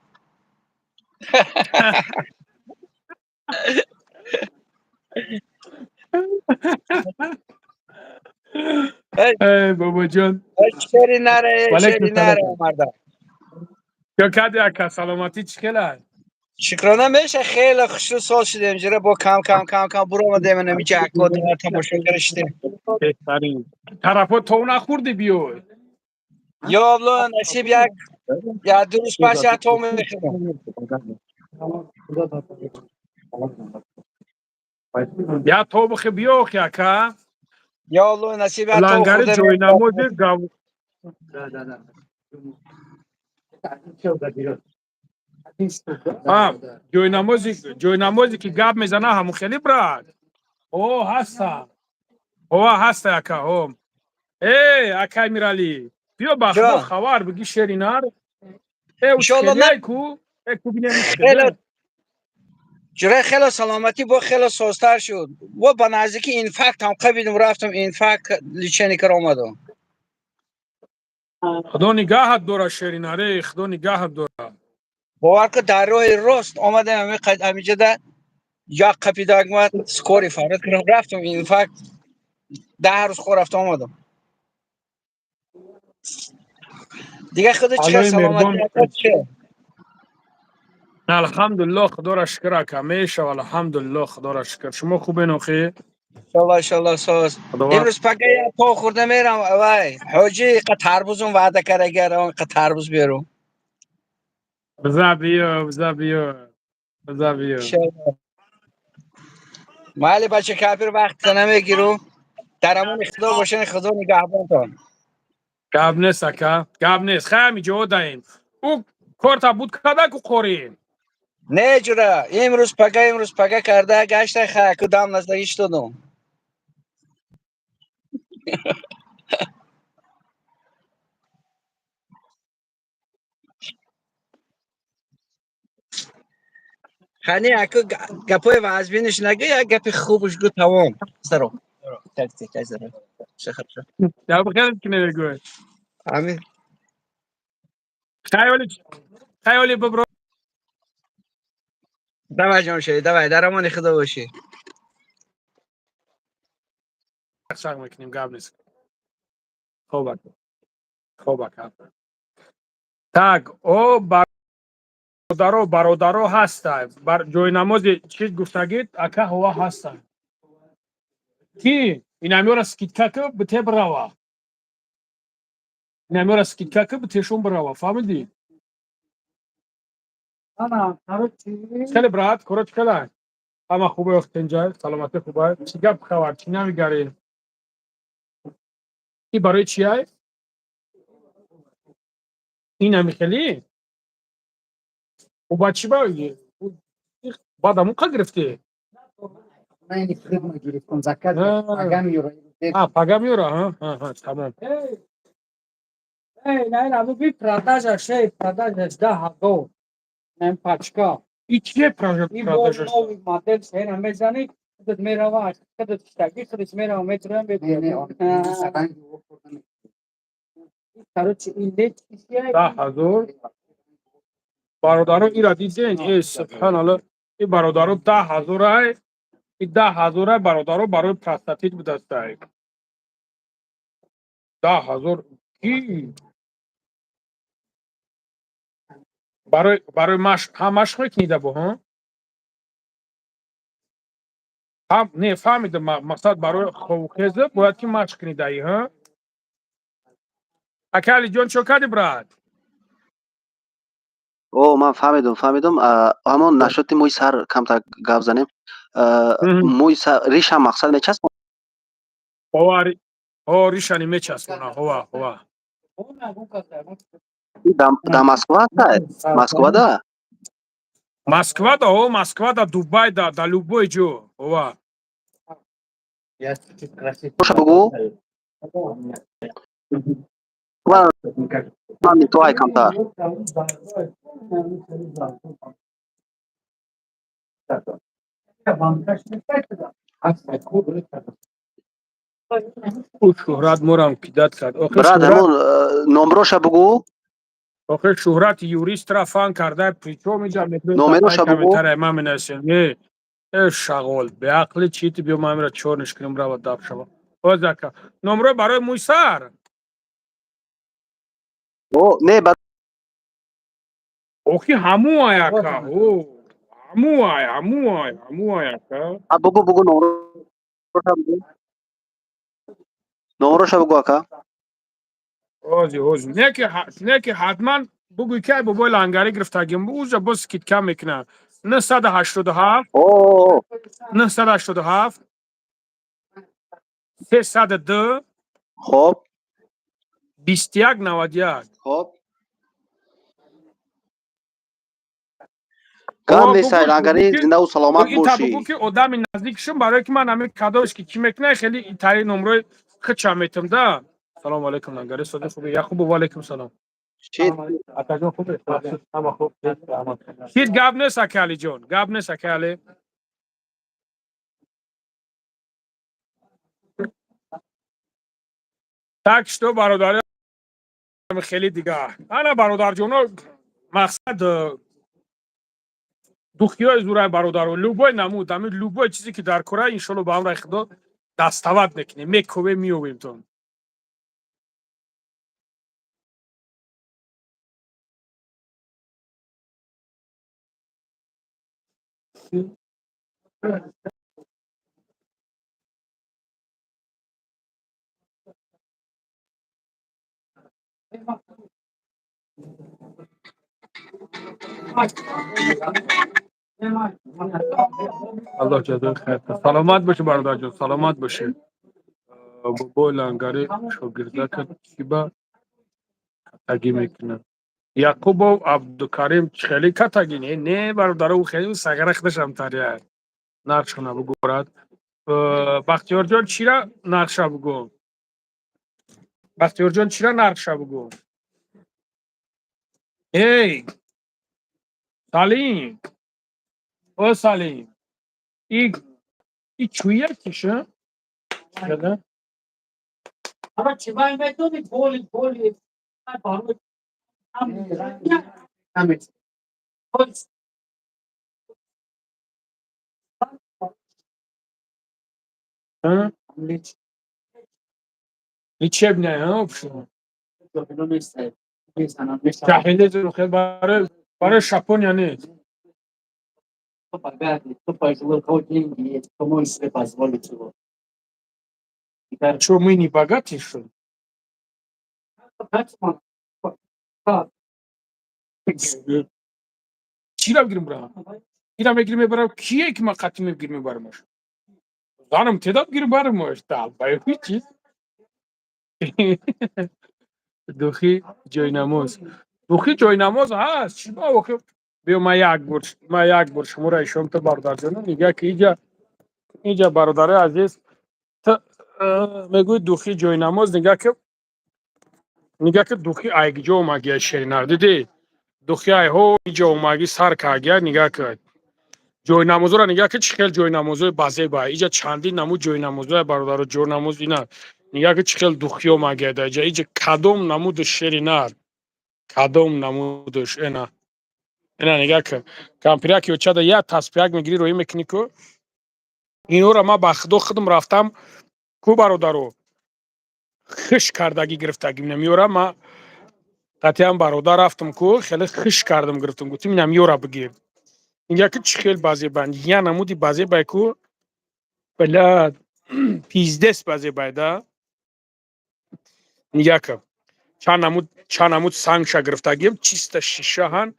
ای بابا جان شری وعلیکم نره سلام مردا یا کدی اکا سلامتی چکله شکرانه میشه خیلی خشرو سال شده اینجوره با کم برو آمده من نمی جکو در تماشا کرشتیم بهترین طرفا تو نخوردی بیو یا الله نصیب یک درست پس یک تو میخیرم یا تو بخی بیو خی اکا یا الله نصیب یک تو لنگر خورده جوی نموزی گاو جوی نموزی که گاب میزنه همون خیلی براد او هستا او هستا اکا او ای اکا امیرالی بیا بخدو جان خوار بگی شرینار ای اوچ انشالله خیلی نه ای کو ای کو بینه خیلی جوره خیلی سلامتی با خیلی سوستر شد و با نزدیکی اینفکت هم قبیدم رفتم اینفکت لیچنی کر آمدم خدا نگاهت داره شریناره خدا نگاهت داره باور که در راه راست آمدم همیجه ده یا قپیداگ مد سکوری فرد کردم رفتم اینفکت 10 روز خور رفتم آمدم دیگه خود چخیر الهی سلامتی مهربان خود چه الحمدلله خدا را شکر که همیشه الحمدلله خدا را شکر شما خوبین اخی انشالله ساز خدا امروز پگه یا پا خورده میرم وای حاجی قد تربوزم وعده کرده گرم قد تربوز بیارم بزا بیو مالی بچه کپیر وقت نمیگیرم درمون خدا باشه خدا نگهبان کن گاب نیست اکا گاب نیست خیلی جو دایم او کارتا بود کده که خوریم نه جورا امروز پگه کرده گشته خیلی کدام نزدیش دادم خانی اکو گپای وازبینش نگه یا گپی خوبش گو تمام سرو تک تک زره شخر شو یا بخیر کنه بگوی امین خیالی ببرو دم جان شدی دوای درمان خدا باشی شاق میکنیم گاب نیست خوب اکا تاگ او برادرو هستن بر جای نماز چیز گفتگید اکا هوا هستن کی این میاره سکیتکا که بته براوا این میاره سکیتکا که بتهشون براوا فهمیدی خیلی برات کارت کلا اما خوبه وقت اینجا سلامتی خوبه چی گپ خبر چی نمیگاری این برای چیه این نمیخلی و با چی باید بعد همون که گرفته من این خدمه گرفتم زکات آه. پاگم یورو پاگم یورا ها تمام نه ابو بی продажа шей продажа да хаго nem пачка این چیه и پراداش новый модель сена мезани خدت میروا خدت تاگی خدت میروا میترم به короче این لیت ده برادرو ایرا دیدین ای سبحان الله این برادرو 10,000 ای این 10,000 برادرو برای پرستاتیت به دست ای 10,000 کی برای هم مشق میکنیده با ها هم نه فهمیدم مقصد برای خوخزه باید که مشق کنیده ای ها اکالی جان چو کردی براد او من فهمیدم همون نشاطی موی سر کمتر گپ زنیم موی سر ریش هم مقصد میچست هواری ریشانی میچسبونه هوا در مسکو هست Москва да Дубай да любой джо هوا روشا بگو من تو های کمتر او شهرت مورم کیدت کرد براد همون نمروشا بگو آخه شهرت یوریست را فان کرده پریچو میجا نومروشا بگو کمیتر ما مناسیم نه شغل به عقل چیت بیو ما میرا چورنش کنیم را داب شما او زکا نمره برای مویسر او نه اوکی همو آیا که همو آیا که بگو نمروشا بگو اکا اوزی نه که حتما بگوی که بابای لنگاری گرفتگیم اوزا بس کت کم میکنه 987 او 987 302 خب 2191 خب گم نیست لنگری زنده و سلامت این تا بگو باشی که آدم نزدیکشون برای که من همین کادوش که کی میکنه خیلی این تایی نمره خچا میتم ده سلام علیکم لنگری صدق خوبه یا خوب و علیکم سلام چی اتاجون خوبه اما خوب هیچ گاب نیست اکالی جون گاب نیست اکالی تاکش تو برادر خیلی دیگه انا برادر جونو مقصد دختیای زورای برادر و لوبای نمود همین لوبای چیزی که در کره انشالله با هم را خدا دستاورد میکنیم میکوبه میوبیم تون الله جزای خیر سلامت باشه برادر جون سلامت باشه بابا لنگری شاگردک کیبا تگی میکنه یعقوب و عبدالکریم خیلی کتگی نه برادر او خیلی سگره خدشم تریه نقش کنه بگورد بختیار جان چی را نقشه بگو بختیار جان چی را نقشه بگو ای سلیم او سلیم ای چویه کشه شده اما چی باید میتونی گولی ها ای چه بینه ها بشون تحلیل رو خیلی برای برای ژاپنیا نیست. Tu pagou o dinheiro, como isso é faz vale tudo. چون مینی باگاتی شد. چی را بگیریم برام؟ اینا میگیریم برام کیه که ما قطعی میگیریم برامش. دانم تعداد بگیریم برامش. دال باید چی؟ دوخی جای نماز. دوخی جای نماز هست. چی با وقت بیا ما یک بار شما را شما تو برادر جان میگه که اینجا برادر عزیز تا میگوی دوخی جای نماز نگاه که دوخی ایگجا اومگی شیرینار دیدی دوخی ای هو اینجا اومگی سر کاگیا نگاه کرد جای نماز را نگاه که چخیل جای نماز بازی با اینجا چندی نمو جای نماز برادر جای نماز اینا نگاه که چخیل دوخی اومگی دا اینجا کدوم نمود شیرینار کدوم نمودش اینا نگاه که کامپیرا که چه دا یا تاسپیاگ میگیری روی مکانیکو اینو را ما با خودم رفتم کو برادرو خش کردگی گرفتگی نمیورا ما قطعا برادر رفتم کو خیلی خش کردم گرفتم گفتم اینم یورا بگیر اینجا که چه خیلی بازی بند یا نمودی بازی بایکو بلا 15 بازی بایدا نگاه که چند نمود سنگ شا گرفتگیم چیست شیشه هن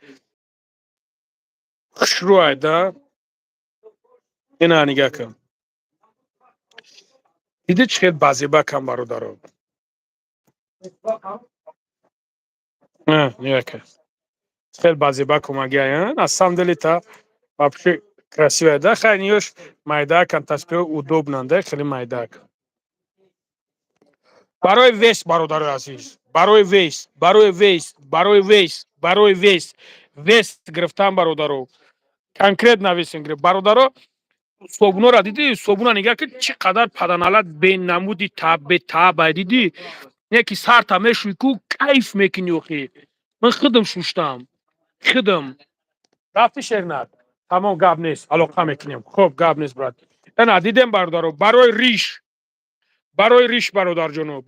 خشرو ایدا اینا نگاه که دیده چه خیلی بازی با کم برادرو نگاه که خیلی بازی با کمگیه на самом деле это вообще красивая да хранишь майдак антаспио удобно да خیلی майдак برای ویست برادر عزیز برای ویست گرفتم برادرو конкретно نویسیم گرفت برادرو صابونا را دیدی صابونا نگاه که چقدر پدنالت به نمودی تاب دیدی یکی سر تمشوی کو کیف میکنی اخی من خودم شوشتم خودم رفتی شرنت تمام گاب نیست علاقه میکنیم خب گاب نیست برات اینا دیدم برادرو برای ریش برادر جونو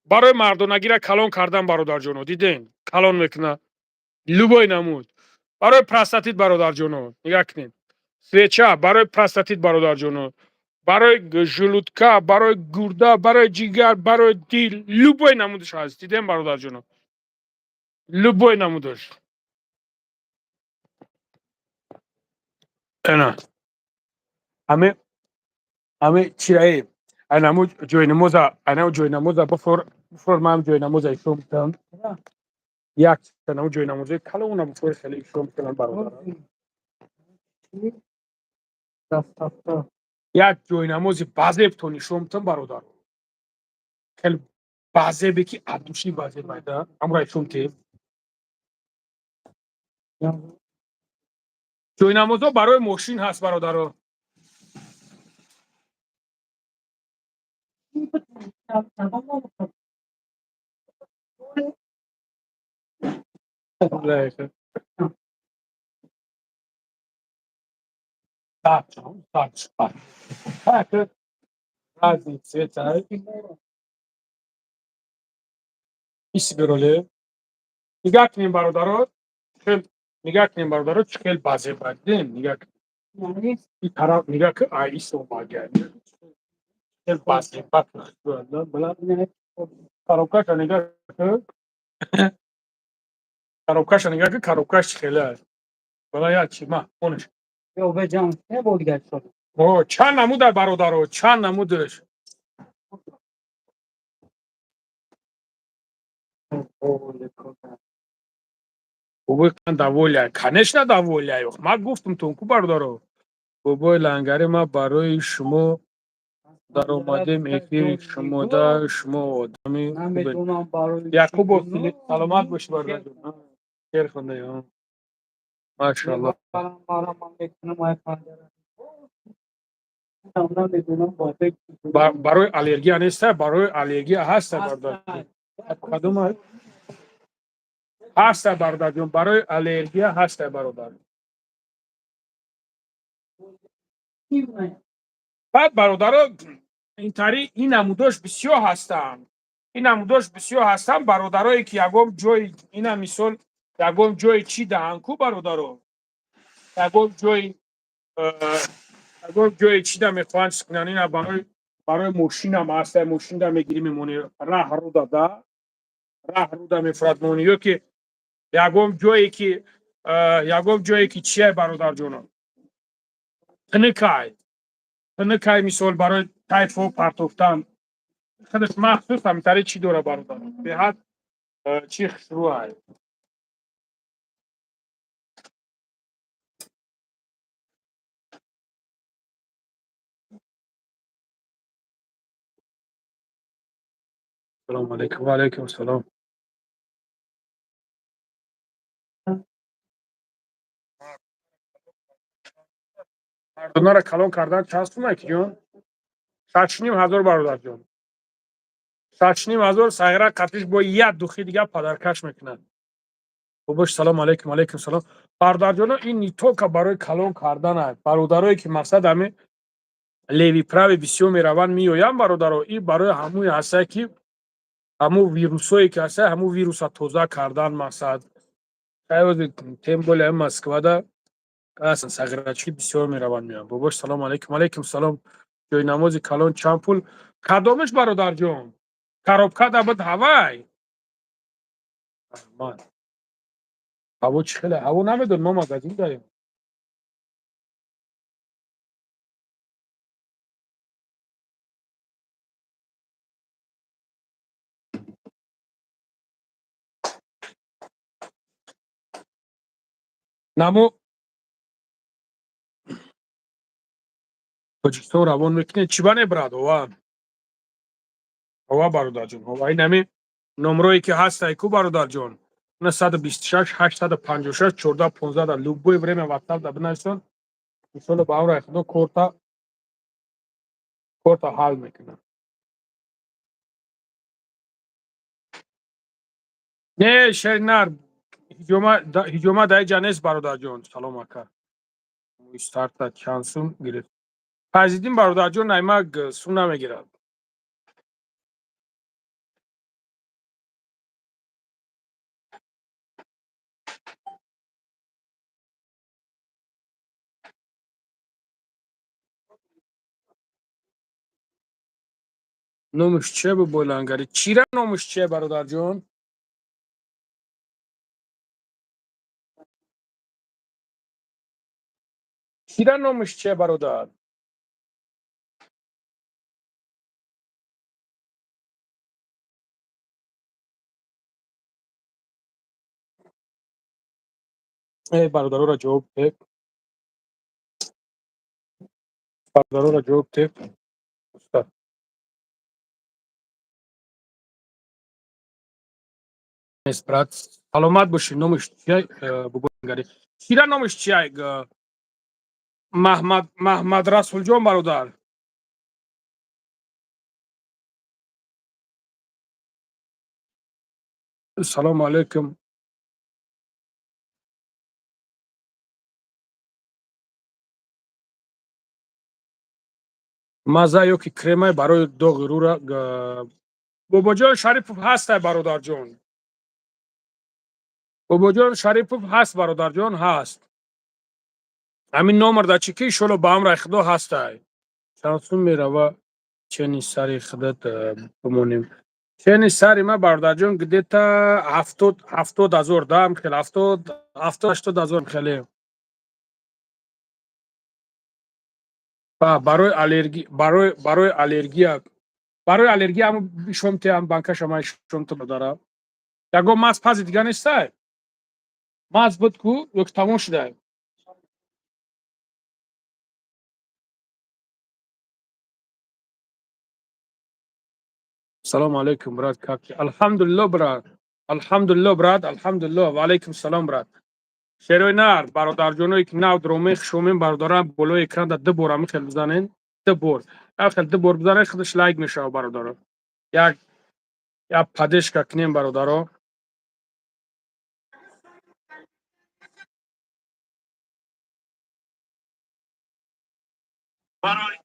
برای مردونگی را کلان کردن برادر جونو دیدین کلان میکنه لوبای نمود برای پراستاتیت برادر جونو نگاه کنین سویچه برای پراستاتیت برادر جونو برای ژلودکا برای گرده برای جیگر برای دیل لوبای نمودش هست دیدین برادر جونو لوبای نمودش اینا همه چیرایی اینمو جای نموزا بفور من جای نموزا ایشون میتونم یک تنمو جای نموزا کلونه بفور خیلی ایشون میتونم برادر یک جای نموزی بازه بتونی ایشون میتونم برادر خیلی بازه بکی عدوشی بازه بایده امرا ایشون تیم جای نموزا برای ماشین هست برادر Taç. Herkes razıysa İsbiroli. Nigah کنیم برادرو نگاه کنیم برادرو چخیل بازی بردیم نگاه این طرف نگاه که آیس اومده چخیل بازی برد بلا کاروکاش نگاه که کاروکاش چخیله بلا یا چی ما اونش Eu vejo é bom ligar só. چند نمود برادرو چند نمودش بابای من довольяю конечно довольяю ما گفتم تونکو برادرو بابای لنگری ما برای شما در اومده میگی شما در شما آدمی یعقوب سلامت باش برادر خیر خونده یا ماشاءالله برای الرژی نیست برای الرژی هست برادر کدوم هست برادر جون برای الرژی هست برادر بعد برادر این طریق این نمودش بسیار هستن برادرایی که یگام جای اینا مثال یگم جای چی دهن کو برادرو یگم جای یگم جای چی دم میخوان سکنانی نه برای ماشین هم هست ماشین دم میگیری میمونی راه رو داده راه رو دم میفرد مونیو که یگم جایی که چیه برادر جونم تنکای مثال برای تایپ و پرتوفتن خودش مخصوص هم تری چی دوره برادر به حد چی شروع های سلام علیکم و علیکم السلام مردم را کلان کردن چند سومه که جون 6,500 برادر جون 6,500 سایره قطعش با یک دوخی دیگه پدرکش میکنن باباش سلام علیکم علیکم سلام برادر جون این نیتو که برای کلان کردن های برادرایی که مقصد همه لیوی پراوی بسیار میروند میویم برادرو این برای همون هسته که همون ویروسایی که هسته همون ویروس ها توزه کردن مقصد خیلی تیم بول هم مسکو ده اصلا سگرچی بسیار میروند میان باباش سلام علیکم علیکم سلام جای نماز کلان چند پول کدامش برادر جون کاروبکا دابد هوای من هوا چخله هوا نمیدون ما مگزین داریم نمو تاجیکستان روان میکنه چی بانه براد هوا برادر جون هوا این نمی نمروی که هست ایکو برادر جون 926 856 14 15 در لوبوی بریم واتساپ دا بنویسون مثلا با اون خدا کورتا حل میکنه نه شرنر هجوما دای جانس برادر جون سلام اکا استارت چانسون گرفت پازیدین برادر جون نایماگ سونا میگیرد نومش چه به بولانگاری چیرا نومش چه برادر جون چیرا نومش چه برادر ای برادر را جواب ده برادر را جواب ده استاد اسپرات سلامت باشی نومش چه بولانگاری چیرا نومش چه محمد رسول جون برادر سلام علیکم مزه یو که کرمه برای داغ رو را بابا جان شریفوف هست برادر جون بابا جان شریفوف هست برادر جان هست همین نمبر در چکی شلو با هم را خدا هست چانسون میره چنین سری خدت بمونیم چنین سری ما برادر جون گدیتا 70,000 دام خیلی 80,000 خیلی برای الرژی هم شمته هم بانک شما شمته داره یگو ماس پاز دیگه نیسته ماس بود کو یک تموم شده سلام علیکم براد کاکی الحمدلله براد الحمدلله براد الحمدلله و علیکم سلام براد شیروی نار برادر جونایی که ناو درومیخ شومین برادران بلوی اکران ده بور هم خیلی بزنین ده بور اخل ده بور بزنین خودش لایک میشه برادر یک یا پدش که کنیم برادر برای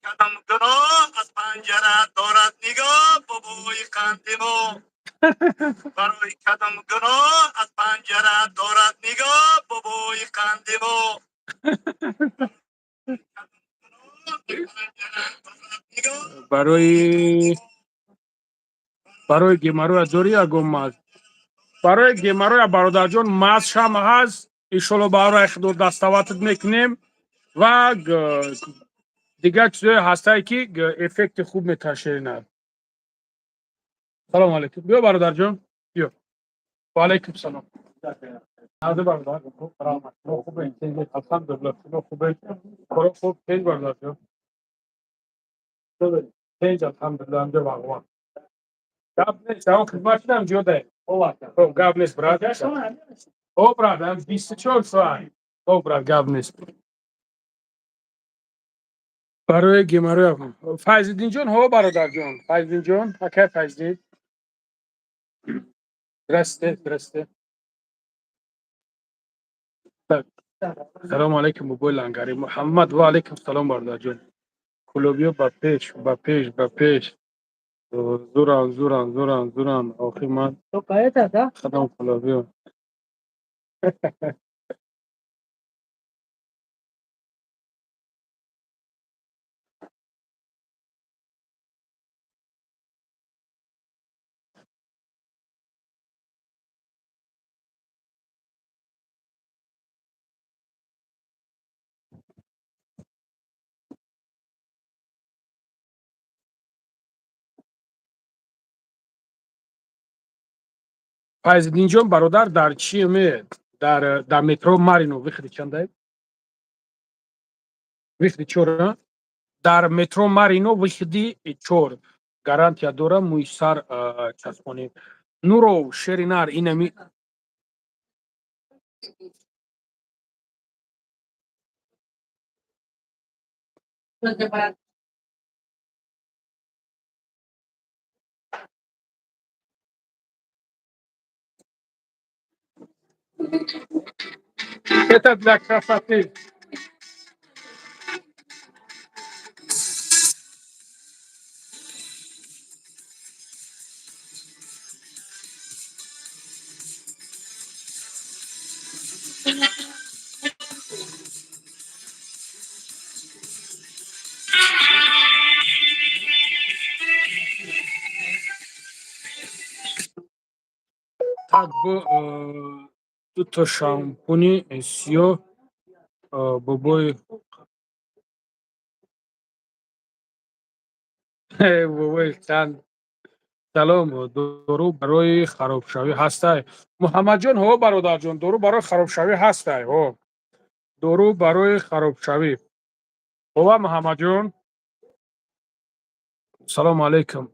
قدم گناه از پنجره دارد نگاه بابوی قندیمو برای کدام گناه از پنجره دارد نگاه بابای قندیلو. برای گیمارو دوری یگم ماز برای گیمارو برادر جان ماز شام هست ایشالا برای خود دستاوات میکنیم و دیگه چیزای هسته که افکت خوب میتشه. سلام علیکم. بیا برادر جان بیا. و علیکم سلام. نازه برادر خوب سلامت. خوبه الحمدلله خوبه. خوب تیز برادر جان. تیز الحمدلله انجا باقوان. قبلش اون خدمت نم جوده. او قبلش برادر. او برادر 24 ساعت. او برادر قبلش. برای گیمارو فایزالدین جان ها برادر جان. فایزالدین جان اکه فایزالدین. درسته. سلام علیکم بابای لنگری محمد و علیکم سلام برادر جان. کلوبیو با پیش زوران آخی من تو قایت هستا؟ خدام کلوبیو فایزالدین جان برادر در چی می در مترو مارینو ویختی چنده ویختی چورا در مترو مارینو ویختی چور گارانتیا داره مویسر چسبونی نورو شرینار اینمی کتت لکرفتی так бо ду то шампуни сиёҳ бобои бобои чанд салом дору барои харобшавӣ ҳастай муҳаммадҷон ҳо бародарҷон дору барои харобшавӣ ҳастай ҳо дору барои харобшавӣ ҳова муҳаммадҷон салому алайкум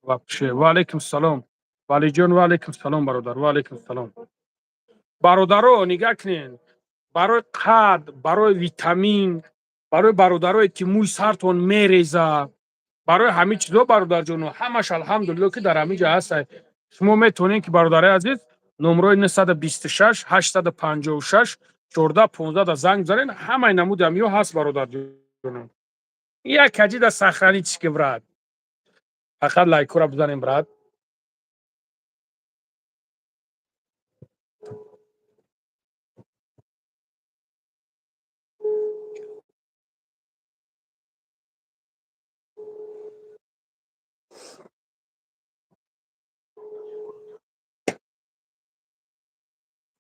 вапше ва алайкум салом валиҷон ва алайкум салом бародар ва алайкум салом бародаро нигоҳ кунед барои қад барои витамин барои бародарое ки мӯи сартон мереза барои ҳамин чизо бародарҷоно ҳамаш алҳамдулилло ки дар ҳамин ҷо ҳастад шумо метавонед ки бародари азиз номрои 926 856 1415 занг бизанед ҳамаи намуди ҳамиҳо ҳаст бародарҷонам як каҷида сахранӣ чӣ ки брат фақат лайкура бизанем брат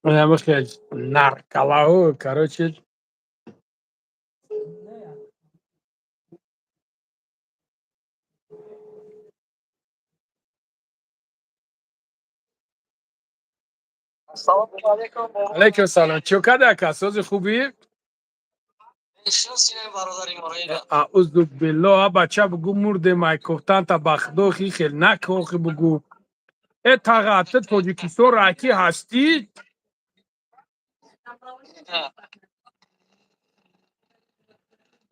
ҳама хел наркалаҳо короче алейкум салом чӯкад ака сози хубӣ аъузу биллоҳ а бача бугӯ мурде майкофтанта бахдохи хел накохи бугӯ э таға ты тоҷикистон раки ҳастӣ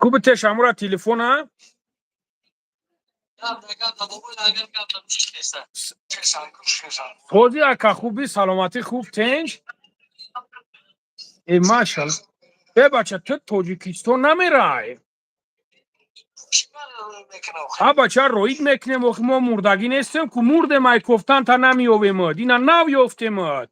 куби тешамура телефона сози ака хубӣ саломатӣ хуб тенҷ машал э бача ты тоҷикистон намерай ابا چرا روید میکنیم وقت ما مردگی نیستیم که مرد مای کفتن تا نمیویم اینا نو یافتیم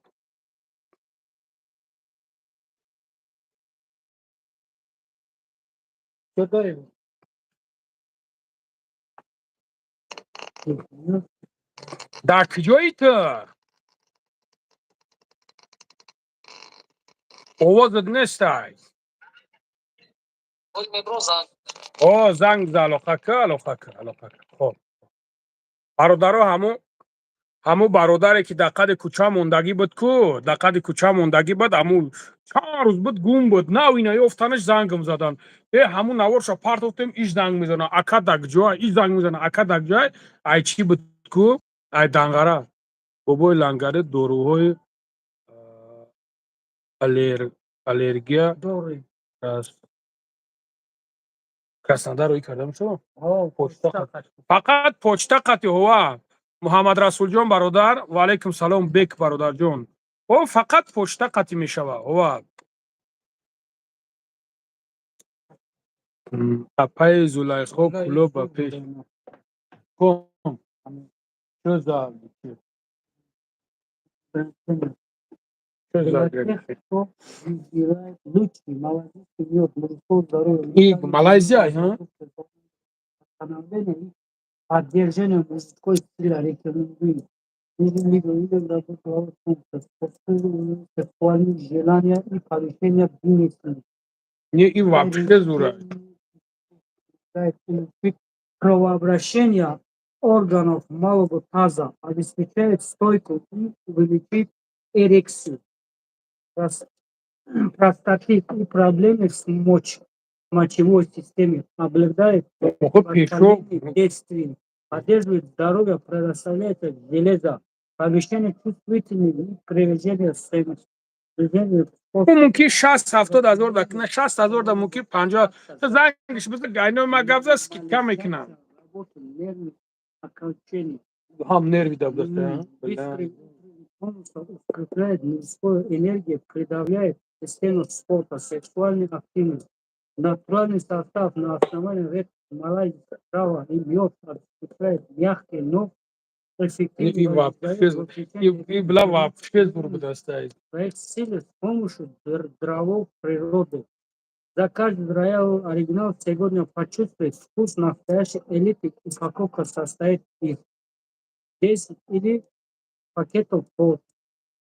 چه داریم؟ در کجایی تو آوازت نیستای آه زنگ زد الافک خب برادرها همو برادری که در قد کوچه موندگی بود کو در قد کوچه موندگی بود همو 4 روز بود گم بود نه اینا یافتنش زنگم زدن همو نوارشو پرت گفتم ایش زنگ میزنه اکا دک جای ایش زنگ میزنه اکا دک جای ای چی بود کو ای دنگره بابای لنگره داروهای الرژی دوری کسنده روی کردم شو پشتا فقط پوچتا قطع هوا محمد رسول جان برادر و علیکم سلام بک برادر جان او فقط پوچتا قطع می شود هوا اپای زلیخا کلو با پیش کم چه زردی چه زردی این مالایزیا ها Поддержание мужской стиля рекомендую. Или работу сексуальных желания и повышение бдительности. не и вообще зура Кровообращение органов малого таза обеспечивает стойку и увеличит эрекцию. Простатит и проблемы с мочевой системой облегчает действие, поддерживает здоровье, предоставляет железо, повышение чувствительности и приведение семечек. ممکن 60-70 دک نه 60,000 دا ممکن 50 زنگش مثل گاینو ما گفت است که کم میکنم هم نروی دبسته укрепляет мужскую энергию, придавляет систему спорта, сексуальной активности. Натуральный состав на основании редких малайзии, трава и мед обеспечивает мягкие, но и бла вообще зур буде стоять проект силы с помощью дровов природы. За каждый роял оригинал сегодня почувствует вкус настоящей элиты. Упаковка состоит из 10 или пакетов по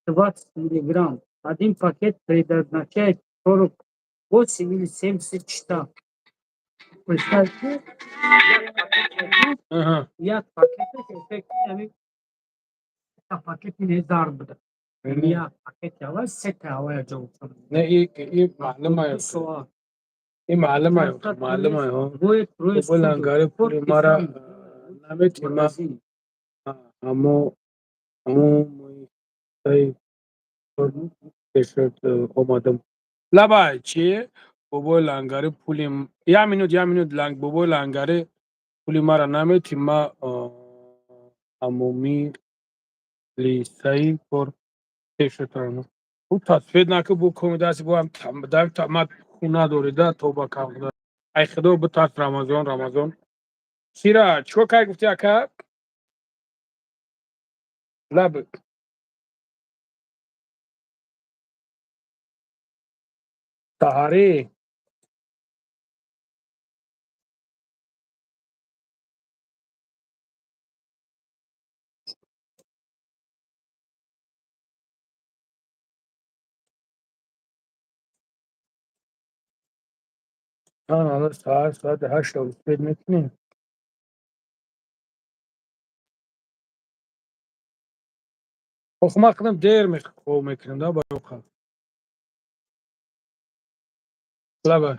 20 миллиграмм. Один пакет предназначает 48 или 70 штамм. Представьте, я пакеты эффективными пакеты не зарбуда. Я пакет я сете авая джоуцам. نه ای معلم ها بلنگاره پول مرا نمیتیم همو تشرت آمادم لبای چیه بابا لنگاره پولیم یا مینود لنگ بابا لنگاره پولی مرا نمیتیم ما همومی لیسایی پر تشرت او تصفید نکه بو کمیداسی بو هم در تمت خونه دوریده توبه کنده ای خدا بو تاس رمضان سیرا چو که گفتی اکا لب تهاری الان ساعت 8 اسپید میکنیم خب کنم دیر میکنیم دا برای خواهم لبه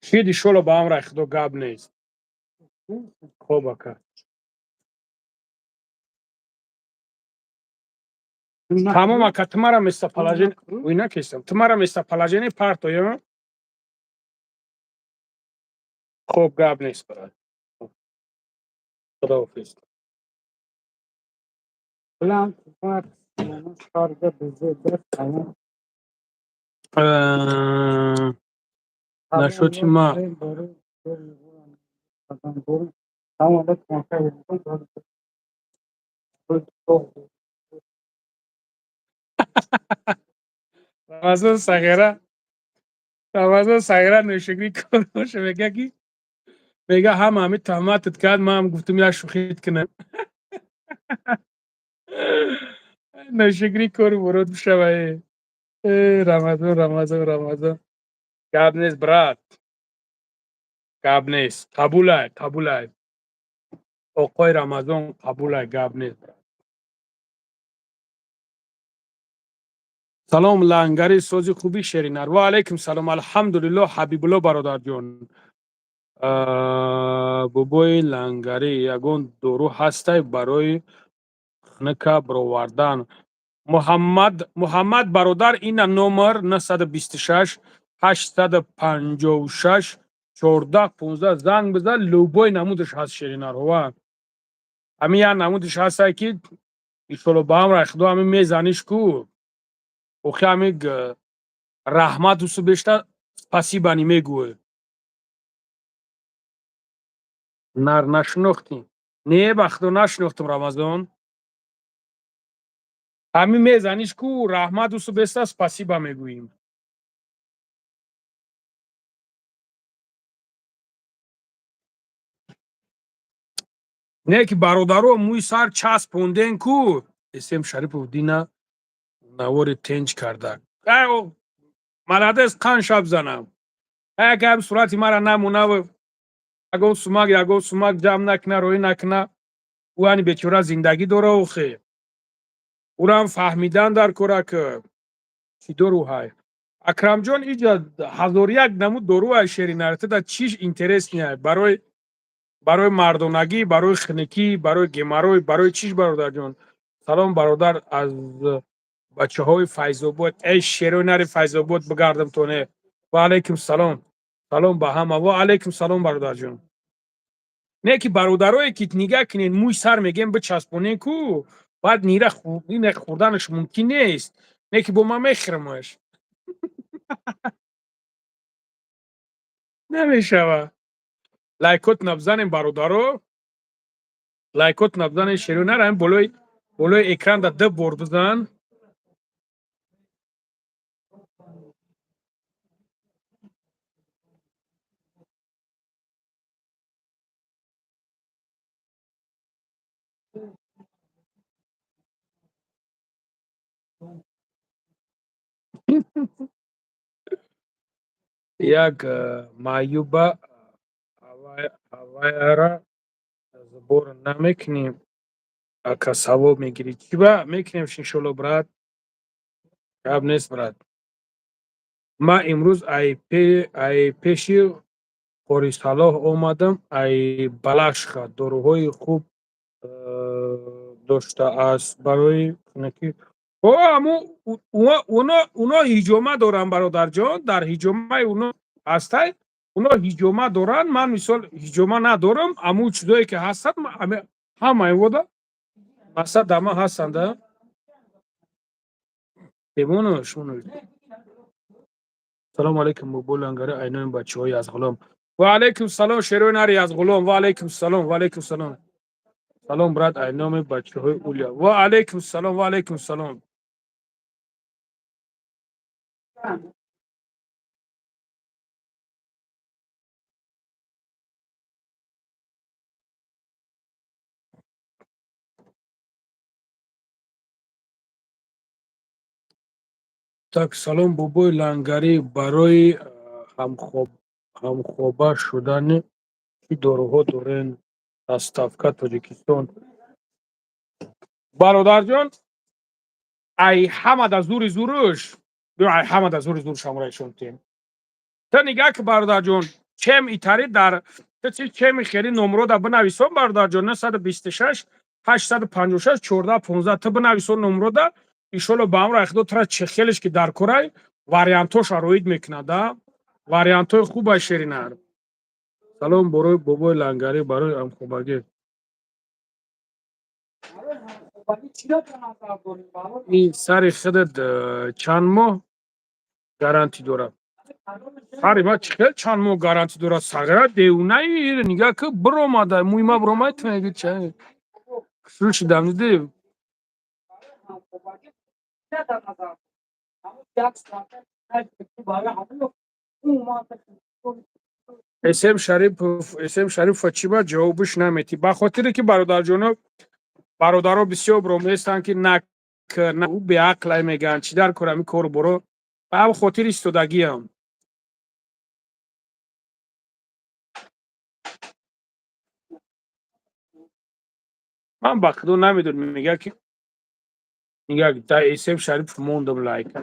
شیدی شلو با هم رای خدا گاب نیست خوب اکا تمام اکا تمارا میستا پلاجین وینا کشتم تمارا میستا پلاجینی پارتو یا خوب گاب نیست برای خدا حافظ Plan şarjda bize 4 tane نشوتی ما رمضان صغیره نوشگری کنوشه میگه کی میگه همه تهمتت کرد ما هم گفتم یا شوخیت کنم نوشگری کن ورود بشوه رمضان گاب نیست برات گاب نیست قبولای آقای رمضان قبولای گاب نیست سلام لنگری سوزی خوبی شرینر و علیکم سلام الحمدلله حبیب الله برادر جون بابای لنگری یگون درو هسته برای خنکه برآوردن محمد برادر این نمبر 926 856 14 15 زنگ بزن لوبای نمودش هست شرینر و همین یا نمودش هست که ایشالله با هم رخدو همین میزنیش کو اوخی همین رحمت دوستو بیشتر спасибо نمیگوه نشناختیم نه بختو نشناختم رمضان همین میزنیش کو رحمت دوستو بیشتر спасибо میگوییم نه که برادرو موی سر چسبوندن کو اسم شریف دینا نوار تنج کرده او ملادس قان شب زنم اگه صورتی مرا نمونه و اگه سوماگ جمع نکنه روی نکنه او هنی بیچاره زندگی داره و خیر او را هم فهمیدن در کوره که چی دارو های اکرم جان اینجا هزار یک نمود دارو های شیری نرته در چیش اینترس نیه برای مردونگی برای خنکی برای گمروی برای چیش برادر جان سلام برادر از بچه های فیض‌آباد ای شیرو نری فیض‌آباد بگردم تونه و علیکم سلام سلام به همه و علیکم سلام برادر جان نه که برادرایی که نگاه کنین موی سر میگیم بچسبونین کو بعد نیره این خوردنش ممکن نیست نه که با ما میخرمش نمیشوه لایکوت نبزنین برادرو لایکوت نبزنین شیرو نرم بلوی اکران دا ده بار بزن یک معیوبه هوایره زبور نمیکنیم اکا ثواب میگیری چی با میکنیم شنشولو برات کاب نیست برات ما امروز ای پیشی قوری صلاح اومدم ای بلشخه داروهای خوب داشته است برای خنکی او امو اونا هیجومه دارن برادر جان در هیجومه اونا هسته اونا هیجومه دارن من مثال هیجومه ندارم امو چیزایی که هستن همه ودا مثلا دمه هستند بمونو شونو سلام علیکم بابول انگاره اینان بچه های از غلام و علیکم سلام شیرو نری از غلام و علیکم سلام سلام برات اینام بچه های اولیا و علیکم سلام так салом бобои лангарӣ барои ҳамхоба шудани чӣ доруҳо дорен доставка тоҷикистон бародарҷон ай ҳамада зури зуруш ай ҳамада зури зуруш ҳамраишонтем та нигаҳ ки бародарҷон чем итари дар чеми хели номрода бинависон бародарҷон 926 856 14 15 та бинависон номрода иншолло ба ҳамра ихдо тра чехелиш ки дар курай вариантоша роид мекунада вариантои хуба ширинар салом борои бобои лангарӣ барои ҳамхобагӣ ин сари худат чанд моҳ гарантӣ дорад Sari ma çıkıyor çan mu garanti dura sagara devuna yeri niga ki bromada muyma bromay tne geçe. Suç damdı de. اسم شریف فچیبا جوابش نمیتی با خاطر که برادرها بسیار برومستن که نه او به عقل میگن چی در کنم این کار برو به خاطر ایستادگی هم من با خدا نمیدونم میگه تا اسم شریف موندم لایک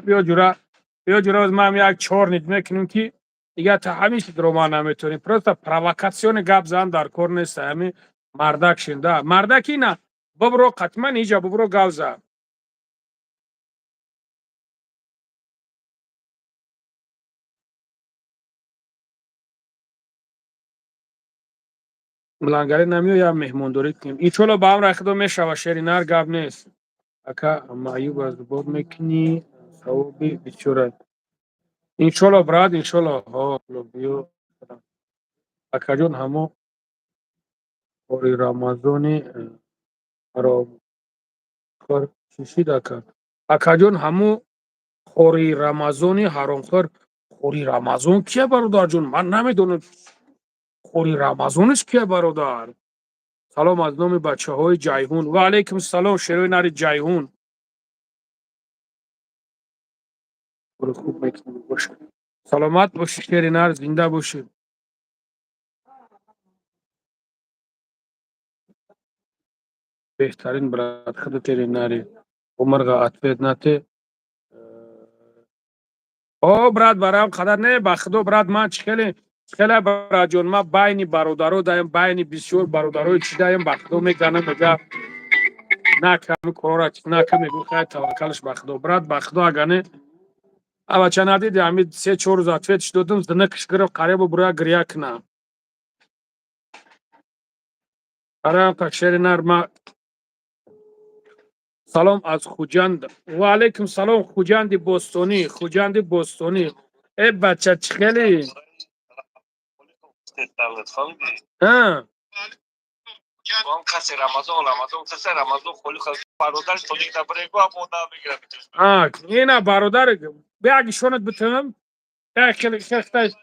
بیا جورا از ما هم یک 4 نیت میکنیم که دیگه تا همیشه درما نمیتونیم پروستا پرووکاسیون گپ زدن در کار نیست همین مردک شنده مردکی نه ببرو قطما اینجا ببرو گپ زد ملنگری نمیو یا مهمونداری کنیم این چولو با هم رخدو میشه شرینار گپ نیست اکا معیوب از بود میکنی ثوابی بیچاره انشالله براد انشالله ها بیو اکا جون همو اوری رمضانی حرام خور چیشی دکن اکا جون همو خوری رمضانی حرام خور خوری رمضان کیه برادر جون من نمیدونم خوری رمضانش کیه برادر سلام از نام بچه های جایهون و علیکم السلام شروع نری جایهون برو خوب میکنی باشه سلامت باشی شیری نر زنده باشی بهترین برات خود تیری نری عمر عطفت نته او برات برام قدر نه بخدو برات من خیلی برات جون ما باینی برادرو دایم باینی بسیار برادرو چی دایم بخدو میگنم میگه نکم کورا نکم میگو خیلی توکلش بخدو برات بخدو اگه اما چه ندیدی همین 3-4 روز اتفیتش دادم زنکش گرفت قریب برای گریه کنم برای تکشیر نرمه سلام از خوجند و علیکم سلام خوجند بوستونی ای بچه چخیلی ها اینه برادر بیاگی شونت بتونم خیلی خیلی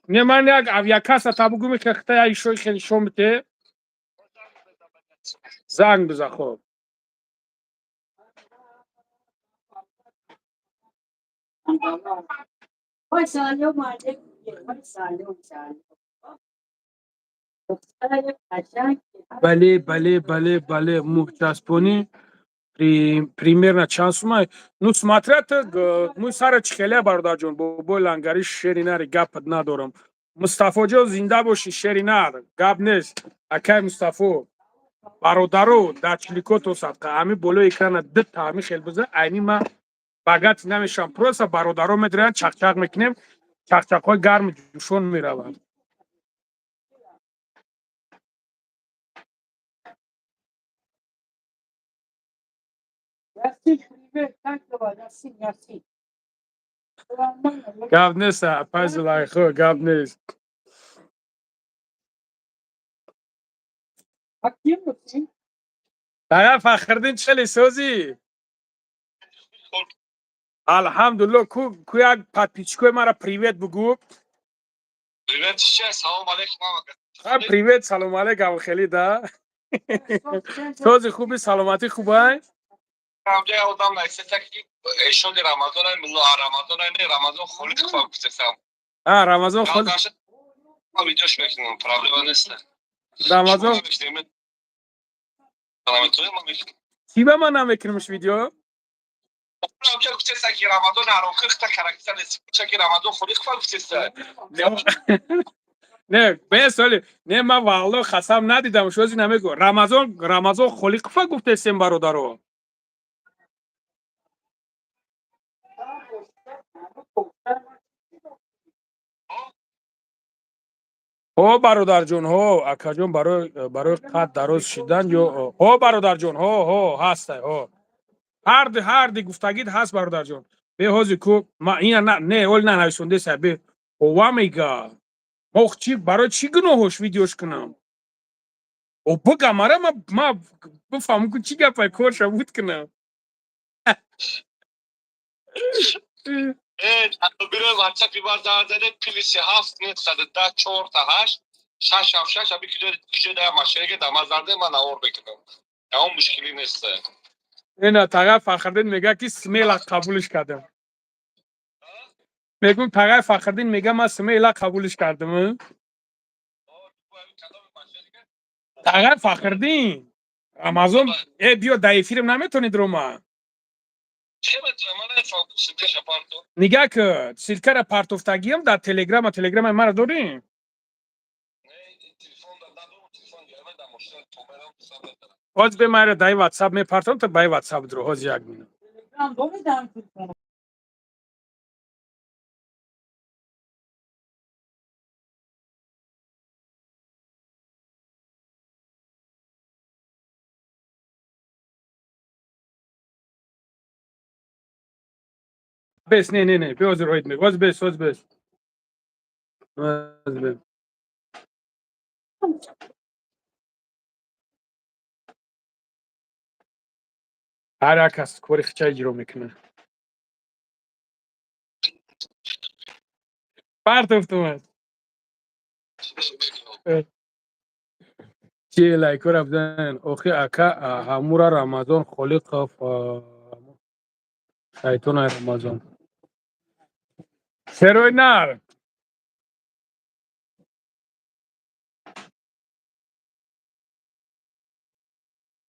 نه من یک اویاکاسا تابگو می خیلی ایشوی خیلی شون بته زنگ بزن خوب بله محتسبونی примерно часумай ну смотрят мы сара чихеле бародар ҷон бо лангари шеринари гапат надорам мустафо ҷон зинда боши шеринар гап нест акай мустафо бародару дачлико садқа ами болои экрана дитта ами хелбуза айни ма багат намешам просто бародаро медиранд чақчақ мекунем чақчақҳои гарми ҷӯшон мераванд гап нест файзуллаи хуб гап нест дага фахриддин чили сӯзи алҳамдулилло ку як подписчикои мара привет бугӯ привет салом алейкум хеле да сӯзи хуби саломатӣ хубай рамазон холи рамазон чӣ ба ман намекунумш видео не бесоли не ман валло қасам надидам шӯзи намегӯ рамазон холиқова гуфтесем бародаро ҳо бародарҷонҳо акаҷон барои қад дароз шидан ё ҳо бародарҷон ҳо ҳастай ҳо ҳарди гуфтагит ҳаст бародарҷон бе ҳози ку ма ина не оли нанависондеса бе ова мега ох чӣ барои чӣ гуноҳош видеош кунам о бигамара ма бифаҳмам ки чӣ гапай корша буд кунам Бирои WhatsApp-и бар зade +7 нет 110 4 та 8 676 аби киҷо да машинаге да мазарде ман авор бекунам. Яон мушкилӣ нест. ина тағай Фахриддин мега ки смела қабулиш кардам. Мегум тағай Фахриддин мега ма смела қабулиш кардам. Тағай Фахриддин Амазон биё да эфирим наметонид рома. Чӣ метавонам ман нефаҳмам сидеша парто. Нига ки силкара партофтагиам да телеграма мара дорем. Телефон дадам, телефон гирам да машина томерам сабад. Ҳоз бемара дай WhatsApp мепартам та бай WhatsApp дро ҳоз як минут. Бес не бёз роид ме воз бес ҳар як кас кори хича иҷро мекунад. Партов тумад. Чӣ лайко рафтан охи ака ҳамура Рамазон холиқов шайтонай Рамазон. Серой нар.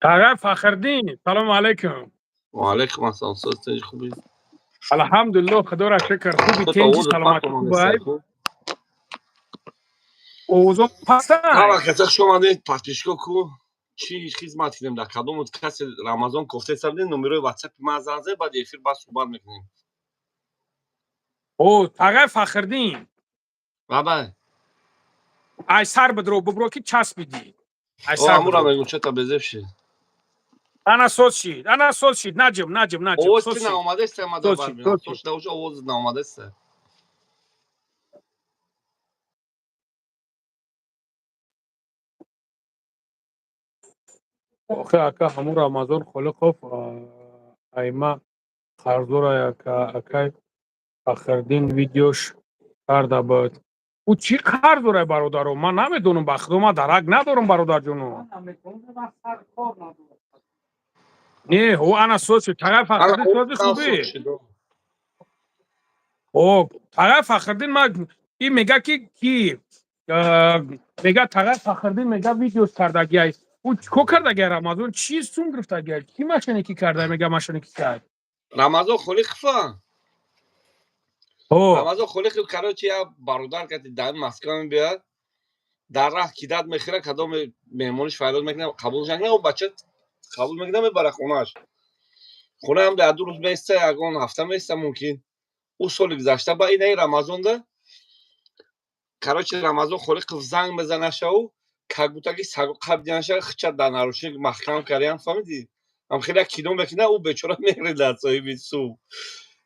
Тағай Фахриддин салом алейкум. ва алейкум ассалом. Соцтеж хубӣ? Алҳамдулиллоҳ худоро шукр. Хуби тенҷи саломатӣ хубай? Овозон пастан. Ҳаваката шомадед подписчикҳо ку чӣ хизмат кунем дар кадом касе Рамазон кофте сардем номерои WhatsApp ма занзед баъд эфир бас суҳбат мекунем. О Тағай Фахриддин. Бабай. Ай сар бидро бубро ки часпиди. Ай О сар амура бидро. мегум чета безеф шид. Ана соц шид. Наҷм. Овоз Соц ти шид. наомадест ма Соц дар шид, барбинам. соц шид. Соч давоҷа овоз наомадест. охи ака ҳамун Рамазон Холиқов айма қарзора яка акай Фахриддин видеош карда буд. Ӯ чӣ қарз дорад бародаро? Ман намедонам ба худо ман дарак надорам бародарҷоно. Не ҳо ана соц шид. Тағай Фахриддин сози хубӣ. О Тағай Фахриддин ман ин мега ки мега Тағай Фахриддин мега видеош кардагиай. ӯ чӣ кор кардагиай Рамазон? Чӣ сум гирифтагиай? Чӣ машинакӣ карда мега машинакӣ кард? Рамазон Холиқова? О Рамазон Холиқов карочи як бародар кати дар Москва мебиёяд. Дар раҳ кидат мехӯрад, кадом меҳмониш фариёд мекунад, қабулш накунад, ӯ бача қабул мекунад мебарад хонааш. Хонаам дар 2 рӯз меиста, ягон ҳафта меиста мумкин. ӯ соли гузашта ба инаи Рамазонда карочи Рамазон Холиқов занг мезанашаву как будто сагу қабдинаша хича дар нарушник маҳкам кардаям, фаҳмидӣ? Ам хеле кино мекунад, ӯ бечора меридад соҳиби сум.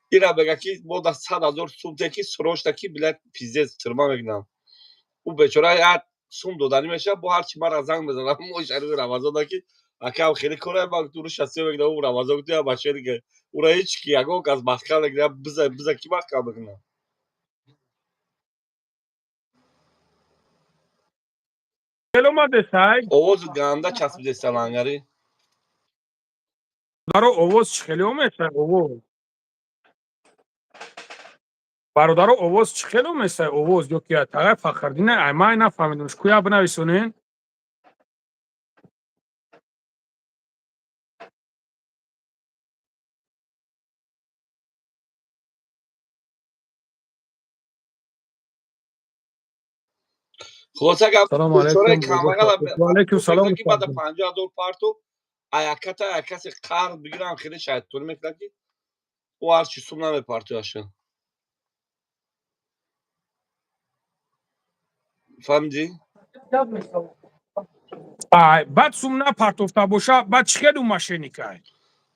Ира мега ки мо дар 100,000 сум те ки срочно ки билет пиздец тирма мекунам. ӯ бечора як сум доданӣ мешавад, бо ҳарчи мара занг мезанад мо шариби Рамазонда ки акам хеле кора ман ту шасё мекунам, ӯ Рамазон гуфт я машинике. Ура ҳеч ки ягон кас маҳкам мекунад, биза ки маҳкам мекунад. омадесай овози ганда часпидеста лангари. бародаро овоз чӣ хеле омесай овоз? Бародаро овоз чӣ хеле омесай овоз ё ки Тағай Фахриддин ай ман нафаҳмидам. Шкуя бинависонен? Хулоса гап Салом бечораи алейкум. камбағал Ва алейкум салом. ки баъд 50,000 парту аяката каси қарз бигирам хеле шайтонӣ мекунад ки ӯ ҳарчи сум намепартояша. фаҳмидӣ? Ай баъд сум напартофта боша баъд чӣ хеле машиникай?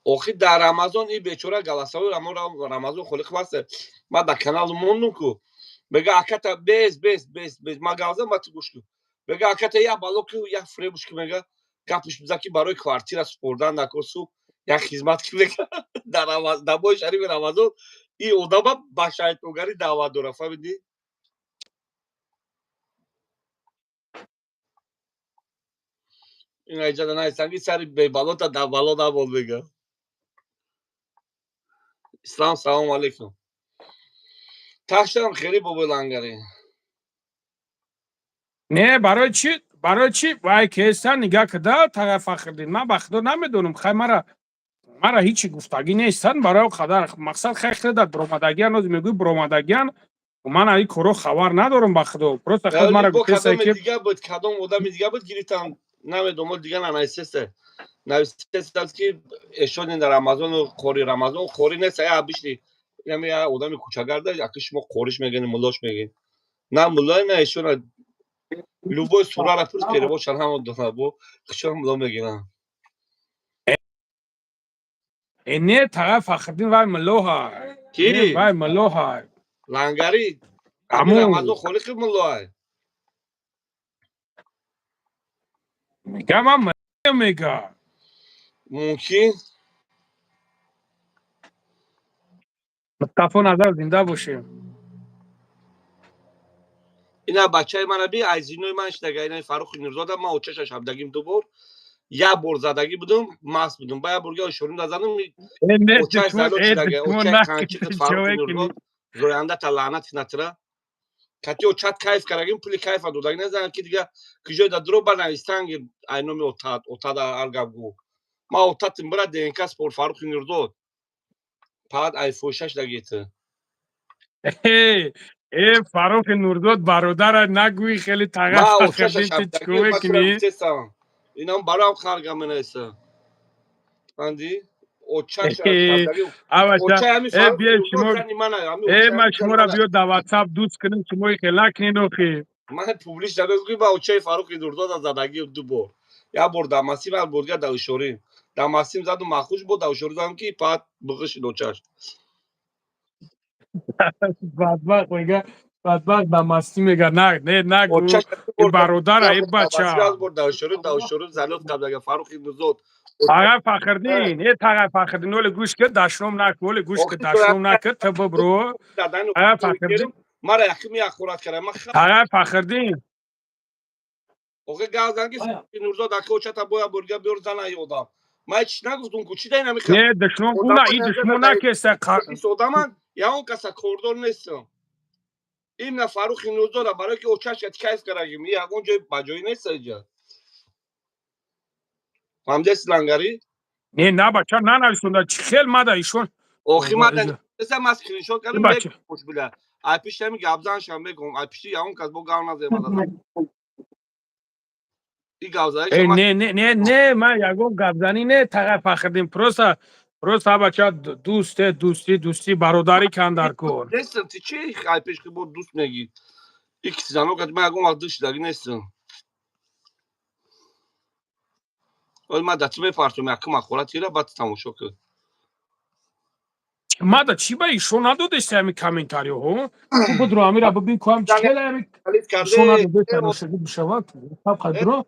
охи дар Рамазон ин бечора галасаои Рамазон Холиқов аст. Ман дар канал мондум ку بگه аката без магазин ма ту гӯш кун. بگه аката як бало ки як фребуш ки мега гапш биза ки барои квартира супурдан накосу як хизмат ки мега дар бои шариби Рамазон ин одама ба шайтонгарӣ даъват дора фаҳмидӣ. ин айҷада наисанги сари бебалота дар бало набол мега. ислам салому алейкум. тахшам хеле бобои лангари. نه برای چی وای کیسان نگاه کده طرف فخردین من به خدا نمیدونم خیلی مرا هیچی گفتگی نیستن برای خدا مقصد خیلی در برآمدگیان از میگوی برآمدگیان و من این کارو خبر ندارم به خدا پروست خود مرا با گفته کدام که دیگه بود کدام آدم دیگه بود گریتم نمیدونم دیگه ننوشته است که اشون در رمضان و خوری رمضان خوری نیست یا بیشتر یعنی آدم کوچگرده یکیش ما خورش میگن ملاش میگن نه ملای نه اشون любой сура ра пурс перевод шан ҳамон дона бо хишон муло мегирам. نه طرف فخردین وای ملوها کی وای ملوها لنگری همین امو رمضان خوری که ملوه میگم من میگم ممکن متفق نظر زنده باشه اینا بچه من بی از اینوی من اشتگاه اینا فاروق نورزاده من اوچهش شبدگیم دو بار یا بار زدگی بودم ماست بودم باید برگه شوریم دزدم نه اوچه سالو چیدگه اوچه نه کانچی که فاروق نورزاد زوینده تا لعنت نتره کتی اوچت کیف کردگیم پولی کیف دادگی نزدن که دیگه کجای درو بنویسن اینومی اوتاد ارگابگو ما اوتاتم برای دینکاس پر فاروق نورزاد پاد ایفوشش دگیته فاروق نورزاد برادر نگوی خیلی ما طرف اوچهش فخردین تو شبدگی چیکوه ما چرا کنی گفتم اینا برام خرگم منیسه اندی اوچهش شبدگی بچه اوچه همی فاروق بیا نورزاد شما زنی منه همی اوچه من همی زن شما را منه بیا در واتساپ دوست کنیم شما خیلی کنین اوخی من پوبلیش داده بگوی با اوچه فاروق نورزاد از زدگی دو بار یا بار دماسیم از برگه دوشوریم دماسیم زد و مخوش بود دوشوری زدم که پاد بغش اوچهش بدبخت میگه بدبخت به مستی میگه نه نگو اوچهش این برد برادر ای بچه دماسیم از برد دوشوری زلوت کب دیگه فاروق نورزاد آقا فخردین یه طرف فخردین ولی گوش که دشنم نکن ولی گوش که دشنم نکن تا برو دادن آقا فخردین مرا یکی می اخورات کرده من آقا فخردین اوه گازنگی نورزاد اکوچه تا باید برگه بیار زن ای آدم من هیچ نگفتم که چی دینا میخوام نه دشنم گونه این دشنم نکسته این آدم یا اون کسا کوردور نیستم این نه فاروق نورزاد برای که اوچهش کیف کردگیم یه اونجا بجایی نیست اینجا فهمیدی لنگری نه بچه نه نویسونده چی خیل مده ایشون اوخی مدن مثلا ما اسکرین شات کردم بچه خوش بله ای پیش نمی گابزان شم بگم ای پیش یا اون کس با گاو نزدم دادم این گاوزایی که من نه من یکم گبزنی نه طرف فخردین پروسا بچه دوستی برادری کن در کن نیستم تی چی ای پیش که بود دوست میگی ایکس زنو که من اگه وقت دوست داری نیستم ولی من دست میپرتم یکم اخورات یه را بعد تماشا کن مادا چی با ایشون ندادشتی همی کامنتاریو ها بود رو همی را ببین که هم چی خیلی همی ایشون ندادشتی همی شدید بشود تب خدرو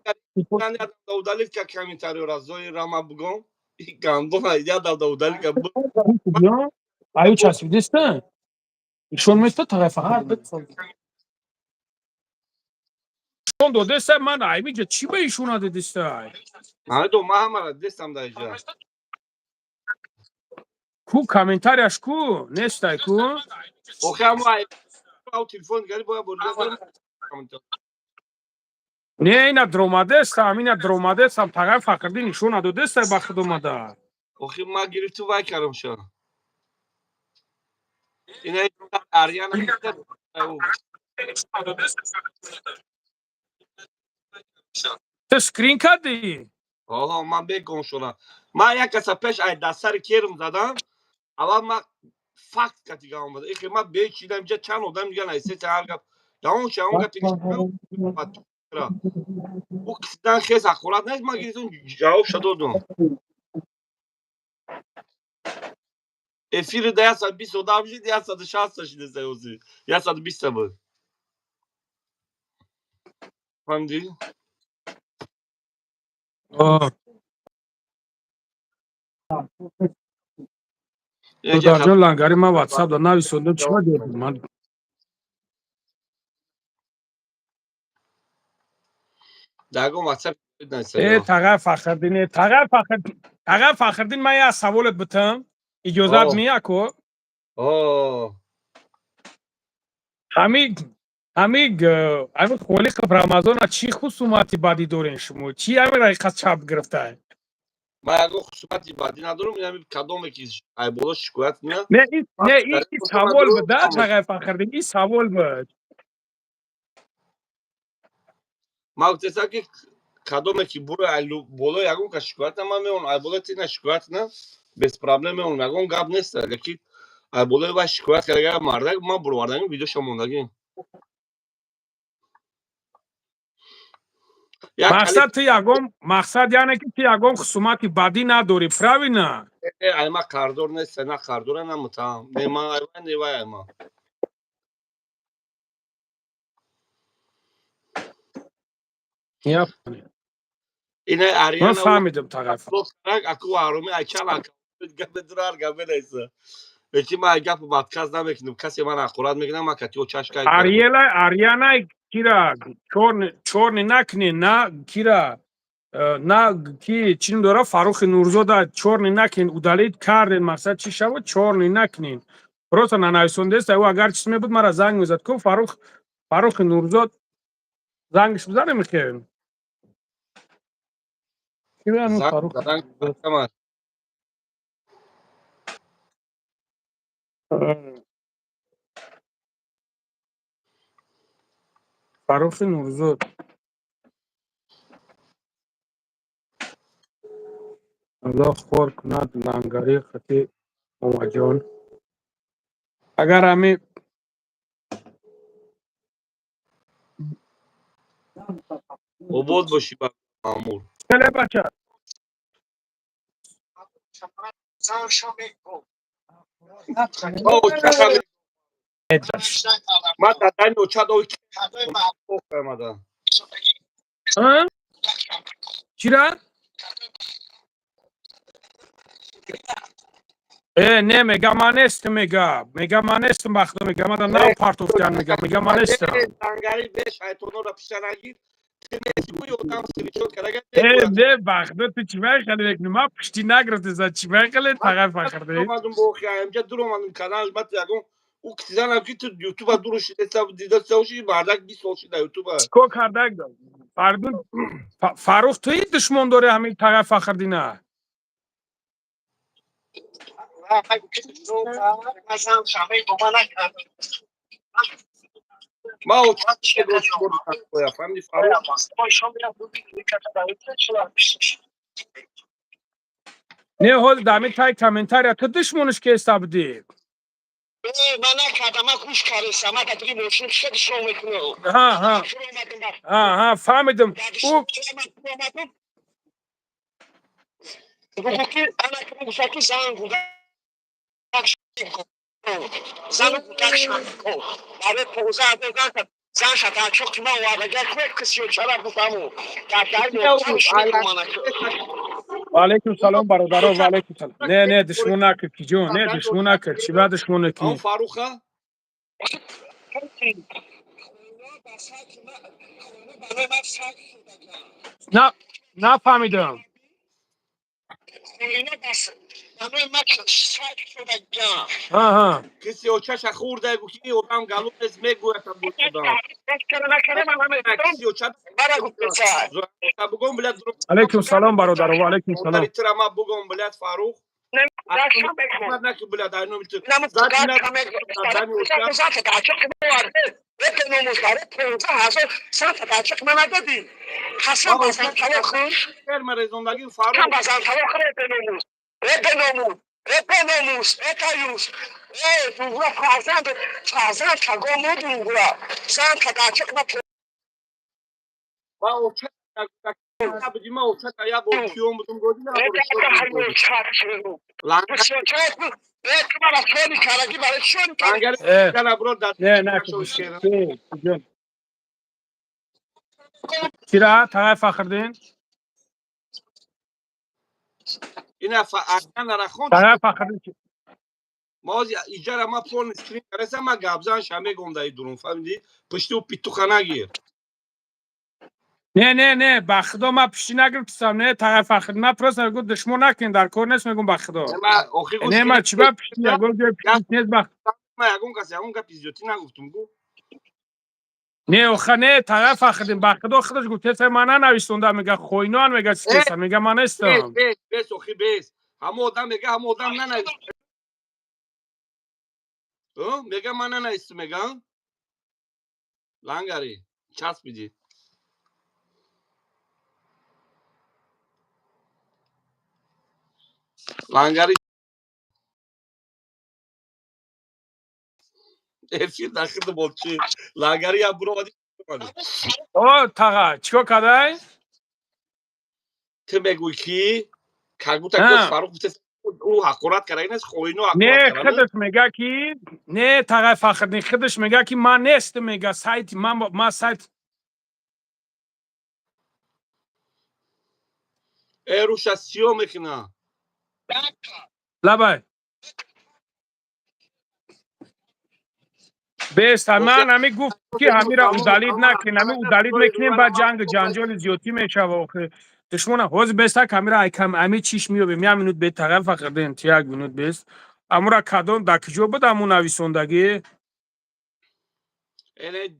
من یادم دودالی که کامنتاریو را زوی را من بگم این گندم یادم دودالی که بود آیو چسبیدسته ایشون میسته طرف فقط ایشون دادسته من همی جا چی با ایشون ندادسته همه دو ماه هم را دستم در اینجا کو کامنتاریش کو نسته کو اوخی همه او تلفون گری باید برگه برم نه اینا درومادست اینا درومادست هم طرف فقردین ایشون ندادسته با خود اومده اوخی ما گرفتو وای کردم شا اینا اریان تو سکرین کردی آها من بگم شدم من یک کسا پیش ای دستر کرم زدم اول من فکت کتیگه آمده ای که من به چیدم اینجا چند آدم میگن ایسه چه هر گفت یا اون چه اون گفت او کسیدن خیز اخورات نیست من گیریتون جواب شده دادم Efiri de 120 odamcıydı, 160 taşıydı Zeus'u. 120 bu. Hamdi. Darjon Langari ma WhatsApp da navi sondum chima dedim man. Dago WhatsApp neyse. تاغر فخردین من یه سوالت بتم اجازت میه کو همین خالی که رمضان چی خصوماتی بعدی دارین شما چی همین رایقت چپ گرفته من اگه خصوصاتی بعدی ندارم اینم کدوم که ای بالا شکایت میاد نه این سوال بده تاغر فخردین این سوال بده ما گفتم که کدوم که برو بالا یگون که شکایت نمیون ای بالا تی شکایت نه بس پرابلم میون یگون گاب نیست لیکن ای بالا با شکایت کرده مرد ما برو وردن ویدیو شموندگی مقصد یعنی که تی یگون خصوماتی بعدی نداری پراوی نه ای ما کاردور نیست نه کاردور نه متام نه ما ای ما اینه من آریانا فهمیدم طرف اکو آرومی اکل گپ درار گپ نیست وقتی ما گپ پادکست نمیکنیم کسی من اخورات میگم ما کتیو چشکای آریانا کیرا چورن نکنی نه کیرا نه کی چین داره فاروق نورزاده چورن نکن удалить کردن مقصد چی شود چورن نکنین просто ننویسنده است او اگر چیز میبود مرا زنگ میزد کو فاروق نورزاد زنگش بزنه میخوین کی بیان زنگ فاروق زدن نورزاد فاروق نورزاد الله خور کند لنگری خطی اومجان اگر همی عبود باشی با مامور چله بچه او چقدر ما دادن او چا دو اومدن ها چرا نه میگم من نیستم میگم من نیستم بخدا میگم من نه پارتوفکن میگم من نیستم لنگری به شیطانو را پیش نگیر تنیسی کوی ادام سریچون کرده نه بخدا تو چی میخوای بکنی ما پشتی نگرفتی زد چی میخوای تقریب فکردی اومدم با خیام جا دور اومدم کانال بعد یگون او کسیدن هم که تو یوتیوب دورش حساب دیده سوشی بردک 20 سالشی در یوتیوب چیکار کردک پردون فاروق توی دشمن داره همین تقریب فکردی نه ما او چه گوش بردم کویا فهمیدی فاروق نه حال دمی تای کامنتاری تو دشمنش که استابدی من نکردم من گوش کردم من دیگه موشون شد شو میکنم ها فهمیدم او انا که موشکی زن بودم زن بودش برای پوزه دادن زن شد çok kime var gerçek kısıyor çara bu kamu و علیکم سلام برادران و علیکم سلام نه دشمن نکرد کی جون نه دشمن نکرد چی بعد دشمن اون کی فاروقه نه فهمیدم ها کسی او چش خورده گوشی او هم گالو از میگوید تا بود خدا کسی او چش زور بگم بلاد درو علیکم سلام برادران و علیکم در سلام تر ما بگم بلاد فاروق ما نک بلاد اینو میت زاد نه زدن او ما او چش کر مرزوندگی فاروق ما او چش بدی ما او چش یا با کیوم بودم گودی نه برو شد گودی لعنت تو من خیلی کارگی برای چون لنگری اه. جان برو در نه نه شوش کردن جان چرا تای فخردین اینا اصلا رخون تای فخردین ما ایجار ما پول سکرین کرسه ما گابزان شامه گونده درون فهمیدی پشت و پیتو خانه گیر نه بخدا ما پیشی نگرفتم نه تای فخردین ما پرست نگو دشمن نکن در کار نیست میگم بخدا ما اخی گوش نه ما چی با پیشی گیر نگو پیشی نیست بخ ما یگون کسی یگون که پیزیوتی نگفتم گو نه خنه تای فخردین بخدا خودش گفت سه من ننوشتونده میگه خوینان میگه چیست میگه من نیستم بس اخی بس همه آدم میگه همه آدم نه میگه من نه است میگم لنگری چسب بیدی لنگری افشین داخل بولچی لنگری یا برو ودی او تاغا چیکار کردی تو بگوی کی کارگو تا گوش ها فاروق گفت او حقارت کرده اینش خوینو حقارت نه کرده خودش میگه کی نه تاغا فخردین خودش میگه کی من نیست میگه سایت ما سایت روش از سیو میکنه لبای بیست اخی من همی گفت که همی را اودالید نکن همی اودالید میکنیم بعد جنگ جنجال زیادی میشه و آخه دشمن حوز بیستا کامیرا ایکم همی چیش میو بیم منوت به طرف فقط انت یک منوت بیست امورا کدوم دکجو بدم اون نویسندگی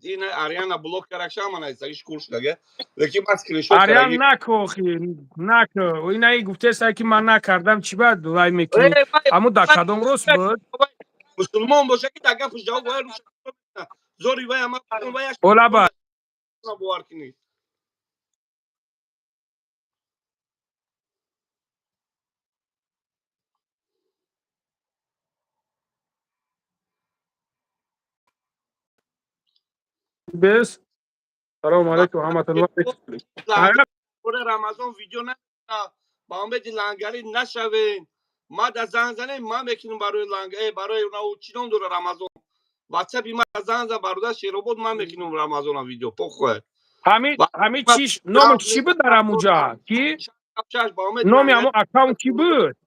این آریانا بلوک کرده شما نیستش کورس لگه لیکن من اسکرین شات آریان کردم نکو خی نکو و اینایی گفته سا که من نکردم چی بعد وای میکنی امو دکادم روست بود مسلمان باشه که دگه پش جواب وای روش زوری وای اما وای اولا با باور کنی بیست سلام علیکم و رحمت الله لنگری پر رمضان ویدیو نه با هم بدی لنگری نشوین ما در زنگ زنه ما میکنیم برای لنگری برای اون چیزون دور رمضان واتساپ ما زنگ زن برادر شیرو بود ما میکنیم رمضان ویدیو پخوه همی چیش نامش چی بود در اموجا کی شش با هم نامی لنگری امو اکاونت کی بود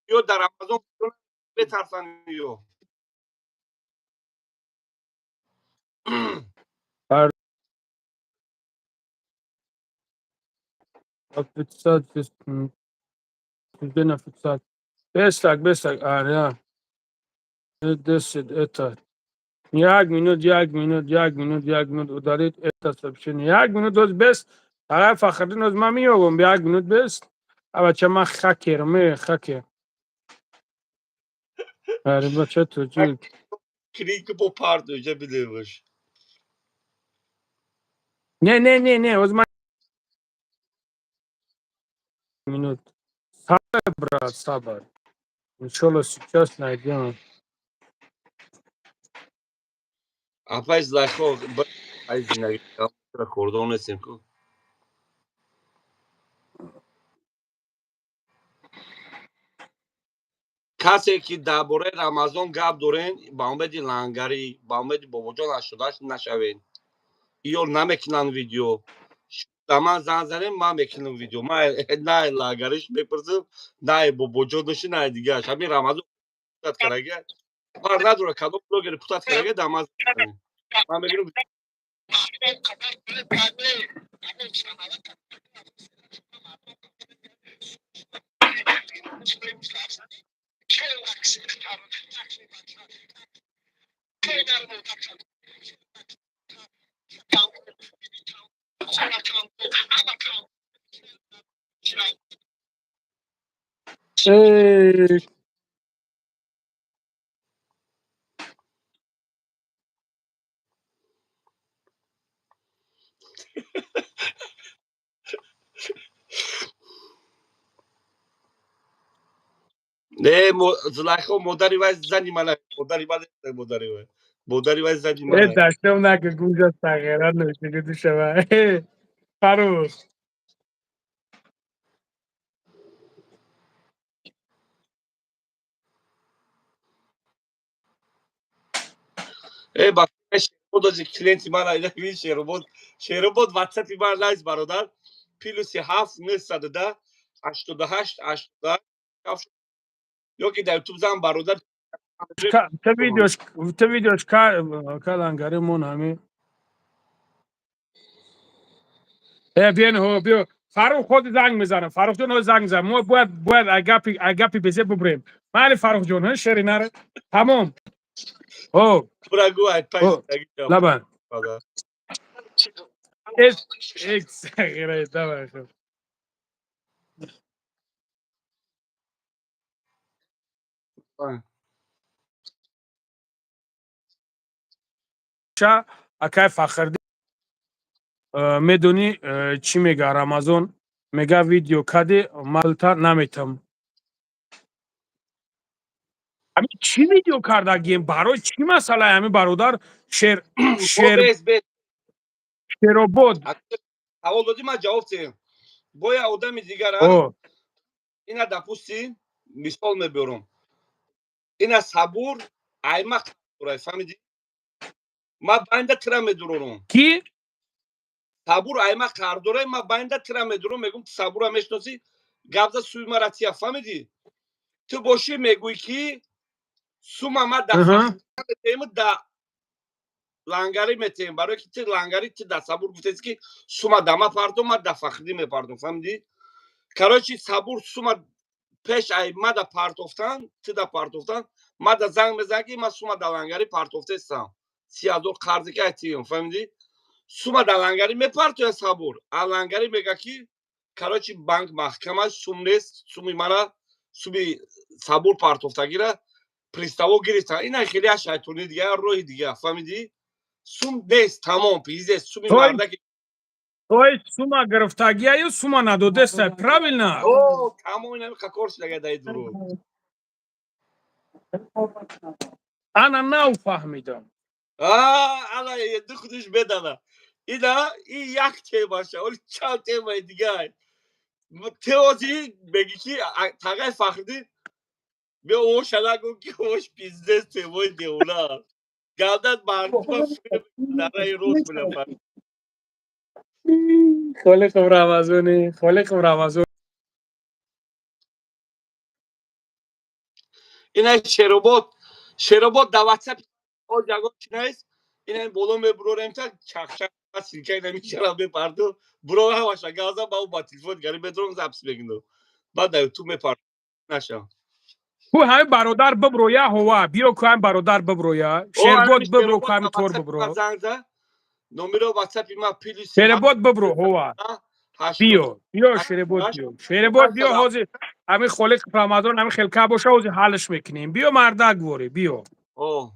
یا در رمضان بترسن یو Futsal, Futsal, Futsal. Beştak, Arya. Deset, etat. یک minut udalit etat sabşin. یک minut doz best. Taraf fakhrin az ma miyogum. یک minut best. Ama çama hacker. Arı bacha çocuk. کلیک با پارت önce biliyormuş. Ne. O zaman minut. Sabır brat, sabır. İnşallah сейчас найдем. Apaj zlaho ay zinagi kordon esim ko. کسی که درباره رمضان گپ دارین با اومد لنگری با اومد باباجان اشوداش نشوین یا نمیکنن ویدیو در من زنگ زنیم من میکنم ویدیو من نه لنگریش میپرسم نه باباجانش نه دیگه همین رمضان پوتت کرده کار نداره کدوم بلوگر پوتت کرده در من زنگ زنیم من میگم نه زلاخو مداری وای زنی منه مداری وای زنی منه داشتم که گوجه تغییرات نمیشه تو شما. فرو. با شیربود از کلینتی من اینا ببین شیربود واتساپی من لایز برادر +7 910 88 88 یا که در یوتیوب زن برادر تا ویدیوش کلانگاری مون همی بیان هو بیو فاروق خود زنگ میزنه فاروق جون زنگ میزنه ما باید اگپی بزه ببریم مالی فاروق جون ها شری نره تمام او برگو های او لبن ایکس غیره داره شا اکای فخردی میدونی چی میگه رمضان میگه ویدیو کدی مالتا نمیتم همین چی ویدیو کردگیم برای چی مسئله همین برادر شیر رو بود حوال دادی من جواب تیم باید آدم دیگر او اینا دپوستی مثال میبرم اینا صبور ایمق برای فهمیدی ما باینده ترا میدورم کی صبور ایمق کاردوره ما باینده ترا میدورم میگم صبور هم میشناسی گابزا سوی مراتیا فهمیدی تو باشی میگویی کی سوما ما دفع تیم دا لانگاری میتیم برای که تی لانگاری تی دا صبور گفته که سوما دما پاردو ما دفخدی میپاردم فهمیدی کاروچی صبور سوما پیش ای ما دا پارتوفتن تی دا پارتوفتن ما دا زنگ میزنگی ما سوما دا لانگاری پارتوفته استم سیادور قرضی که تیم فهمیدی سوما دا لانگاری میپارتو صبور لانگاری میگه کی کاروچی بانک محکمه سوم نیست سومی مرا سومی صبور پارتوفتگی را پریستاو گرفتن اینا خیلی شیطونی دیگه روی دیگه فهمیدی سوم نیست تمام پیزه سومی مرده توی سوما گرفتگی یا سوما نداده است правильно او تمام اینا کارش لگه دای درو انا نو فهمیدم الا یه خودش بدانه اینا این یک تی باشه اول چند تی دیگه تئوری بگی کی تاگای فخردی به او شلاگو کی خوش پیزه تی دیولا گالدت مردم فیلم داره روز بله خالق رمضانی خالق رمضان اینا شروبات دا واتساپ او جاگو چنایس اینا بولو میبرورم تا چاخچا سیرکای نمیشرم بپردو برو هواشا گازا با تلفن گاری بدرم زپس بگیرم بعد در تو میپرد نشم کو های برادر ببرویا هوا بیو کو هم برادر ببرویا او شیربوت الان ببرو کو شروبات هم دا تور واتساپ ما ببرو زنگ نمبر واتساپ ما پلیسی شیربوت ببرو هوا 80 بیو شیربوت بیو شیربوت بیو حوزی همین خالق رمضان همین خلکه باشه حوزی حالش میکنیم بیو مردک گوری بیو او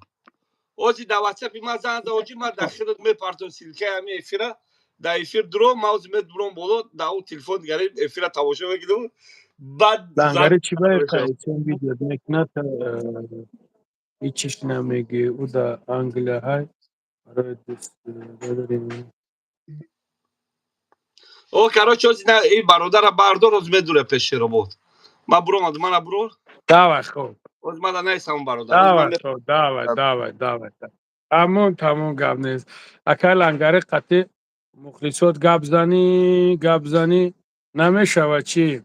اوزی دا واتساپ ما زنگ اوجی ما داخل میپردم سیلکای همی افیرا دا افیر درو ماوز میبرم بولو دا او تلفن گاری افیرا تماشا بگیرم بعد زنگ لنگره چی باید تایتون ویدیو نکنه تا هیچیش نمیگه او دا انگله های برای دست داریم او короче نه این برادر باردار از میدونه پیش رو بود ما برو من برو دعوت خوب از من نیستم برادر از من دعوت تمون گب نیست اکا لنگره قطع مخلصات گب زنی نمیشه چی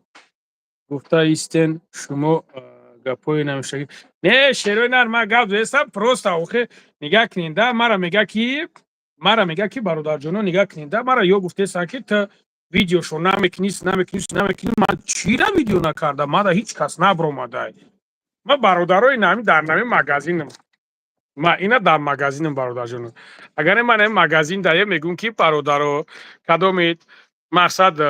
گفته ایستین شما گپوی نمیشه نه شیروی نر ما گب زیستم پروست آخه نگاه کنینده مرا میگه کی برادر جانو نگاه کنینده مرا یا گفته ساکی تا ویدیو شو نمیکنیست من چی را ویدیو نکردم ما دا هیچ کس نبرومده ما برادرای نمی در نمی مگازینم ما اینا در مگازینم برادر جانو اگر من این مگازین دایه میگم کی برادرو کدومید مقصد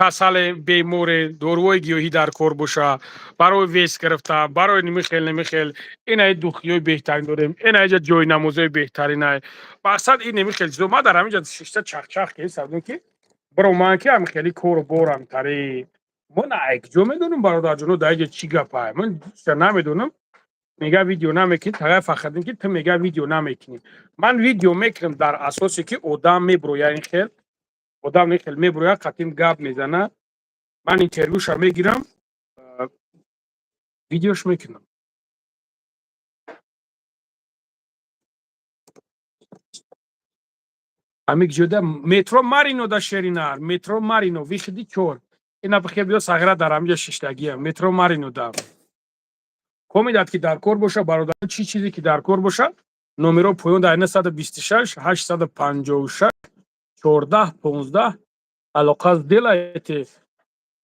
کسل بیمور دوروی گیاهی در کار باشه برای ویس گرفته برای نمیخیل اینا دوخیای بهترین داریم اینا اینجا جای نمازای بهترین های مقصد این نمیخیل چیزو ما در همینجا ششتا چخ که سردون که برو من که هم خیلی کور بورم تری من ایک جو میدونم برادر جانو دایجا چی گپه من دوست نمیدونم میگه ویدیو نمیکنی تا فقط اینکه تو میگه ویدیو نمیکنی من ویدیو میکنم در اساسی که آدم میبرویا این خیل آدم خیلی میبرویا قطیم گپ میزنه من اینترویوش رو میگیرم ویدیوش میکنم Амик ҷода метро Марино да Шеринар, метро Марино виходи 4. Ина бихебиё сагра дар амҷа шиштагия. Метро Марино да. Комидад ки дар кор боша бародарон чӣ чизе ки дар кор боша? Номеро поён дар 926 856 14 15 алоқа сделаете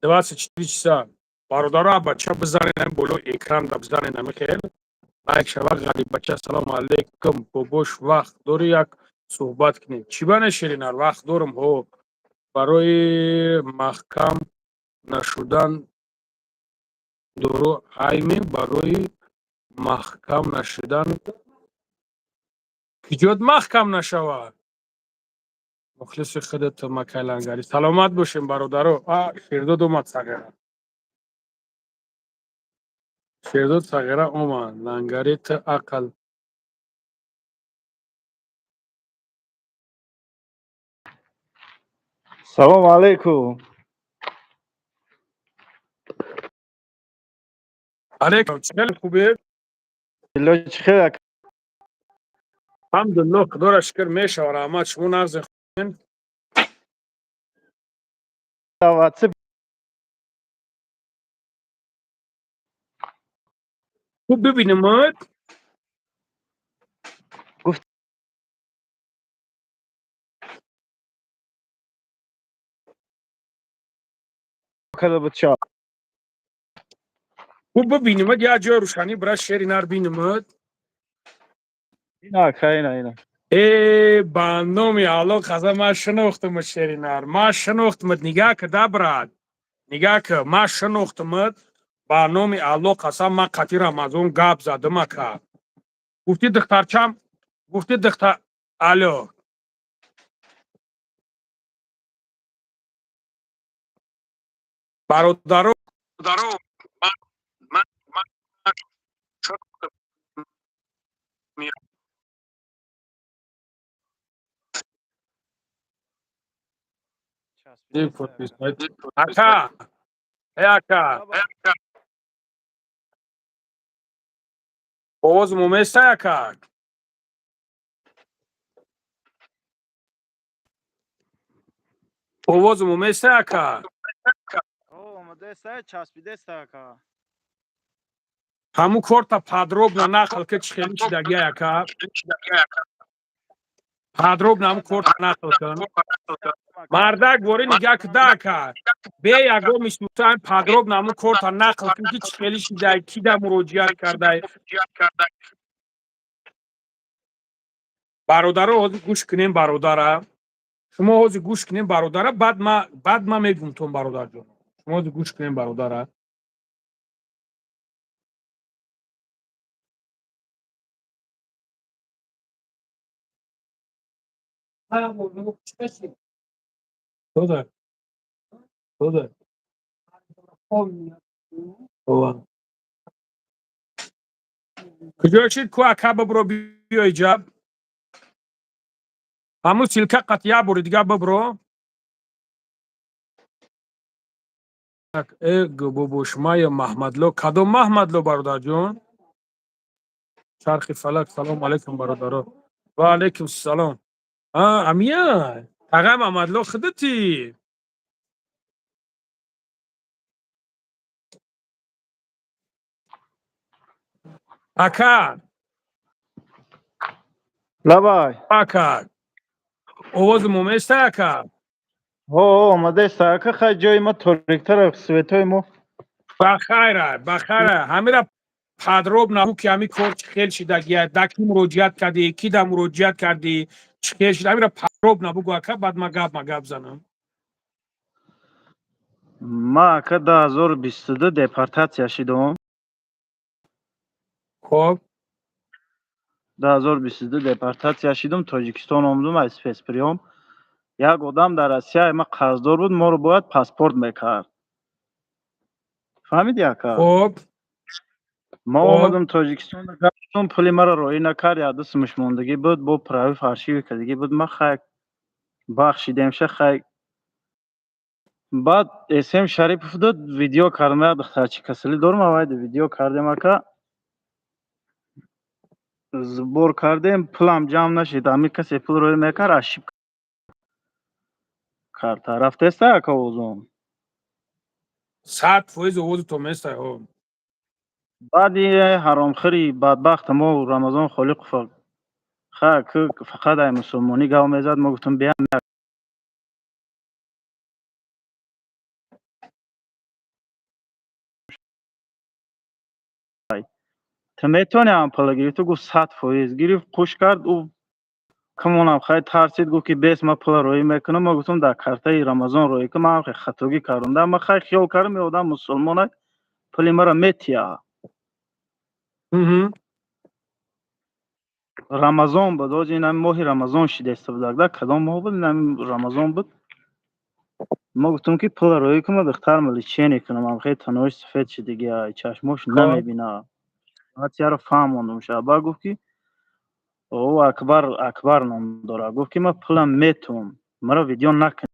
24 часа. Бародаро бача бизанед боло экран да бизанед Михаил. Лайк шава ғали бача салому алейкум бобош вақт дори як суҳбат кунем. Чӣ бане Ширинар вақт дорам ҳо барои маҳкам нашудан дору айми барои маҳкам нашудан киҷод маҳкам нашавад. мухлиси худат Макай Лангари. Саломат бошем бародаро. Шердод омад сагара. Шердод сагара омад. Лангарит ақл. Салом алейкум. Алейкум. Чхел хубе? Илоҷи хелак. Алҳамдулиллоҳ, худоро шукр мешава раҳмат. Шумо нағзи хубен? Ватсап Хуб бибинемад? гуфт када буд чо. Хуб бибинемад як ҷои рӯшанӣ бира Шеринар бинемад? Ина. Ба номи Аллоҳ қаза ман шинохтумад Шеринар. Ман шинохтумад. Нигах да брат. Нигах ман шинохтумад. Ба номи Аллоҳ қасам ман қатъи Рамазон гап задам ака. Гуфти духтарчам, гуфти духтар алло. Бародаро ман ака, ака. Овозуму местай ака? Овозуму местай ака? Ҳаму корта подробно нақл ки чӣ хели шидагия ака? Подробно ҳаму корта нақл кун. Мардак бори нигах да ака. Бе ягон мисусан подробно ҳаму корта нақл кун ки чӣ хели шидай, ки да муроҷиат кардай. Бародаро ҳозир гӯш кунем бародара. Шумо ҳозир гӯш кунем бародара, баъд ман мегӯм тон бародарҷон. Шумо ҳозир гӯш кунем бародара. Toda. Куҷо шид ку ака бибро биё иҷаб. Ҳамун силка қатъия бори дига бибро. Бобошмая Маҳмадло. Кадом Маҳмадло бародарҷон? Чархи фалак. Салому алейкум бародаро. Ва алейкум салом. Амия. Тағай Маҳмадло худати? Ака. Лабай. Ака. Овозуму местай ака? Омадеста ака хай ҷои ма ториктара светои мо. Бахайра. Ҳамира подробно ҳу ки ҳами кор чӣ хел шидагия, да ки муроҷиат кардӣ, ки да муроҷиат кардӣ, чӣ хел шида. Ҳамира подробно бугӯ ака, баъд ман гап занам. Ма ака 2022 депортатсия шидам. Хоб. 2022 депортатсия шидам, Тоҷикистон омадам аз спецприём. Як одам дар Россия ма қарздор буд, моро бояд паспорт мекард. фаҳмидӣ ака? Хоб. ма омадам Тоҷикистон, гардидам, пули маро роӣ накард, яду сумушмондагӣ буд, бо правӣ фаршиви кадагӣ буд. Ма хай бахшидемша хай. Баъд СМ Шарипов дод видео кардем, як духтарчи касалӣ дорам, авайда видео кардем ака. Збор кардем, пулам ҷамъ нашид. Ҳамин касе пул роӣ мекард, ошибка карта. Рафтеста ака озум. 100% اوض تو место ها. баъди ҳаромхӯри бадбахт мо рамазон холиқов фақат ай мусулмонӣ гав мезад. мо гуфтем биям تو میتونی هم پول گیری؟ تو گفت 100% گرفت خوش کرد. او کمونم خیلی ترسید گفت که بیس ما پول روی میکنم. ما گفتم در کارتای رمضان روی که من خیلی خطاگی کردم. من خیلی خیال کردم این آدم مسلمانه پول مرا میتیه. رمضان بود آج این ماه رمضان شده استفاده کدام ماه بود؟ این رمضان بود. ما گفتم که پول روی که ما دختر ملی چینی کنم. من خیلی تنهاش سفید شد دیگه چشماش نمیبینه. حتی رو فهموندم شب گفت که او اکبر نام داره. گفت که من پولم میتونم مرا ویدیو نکن.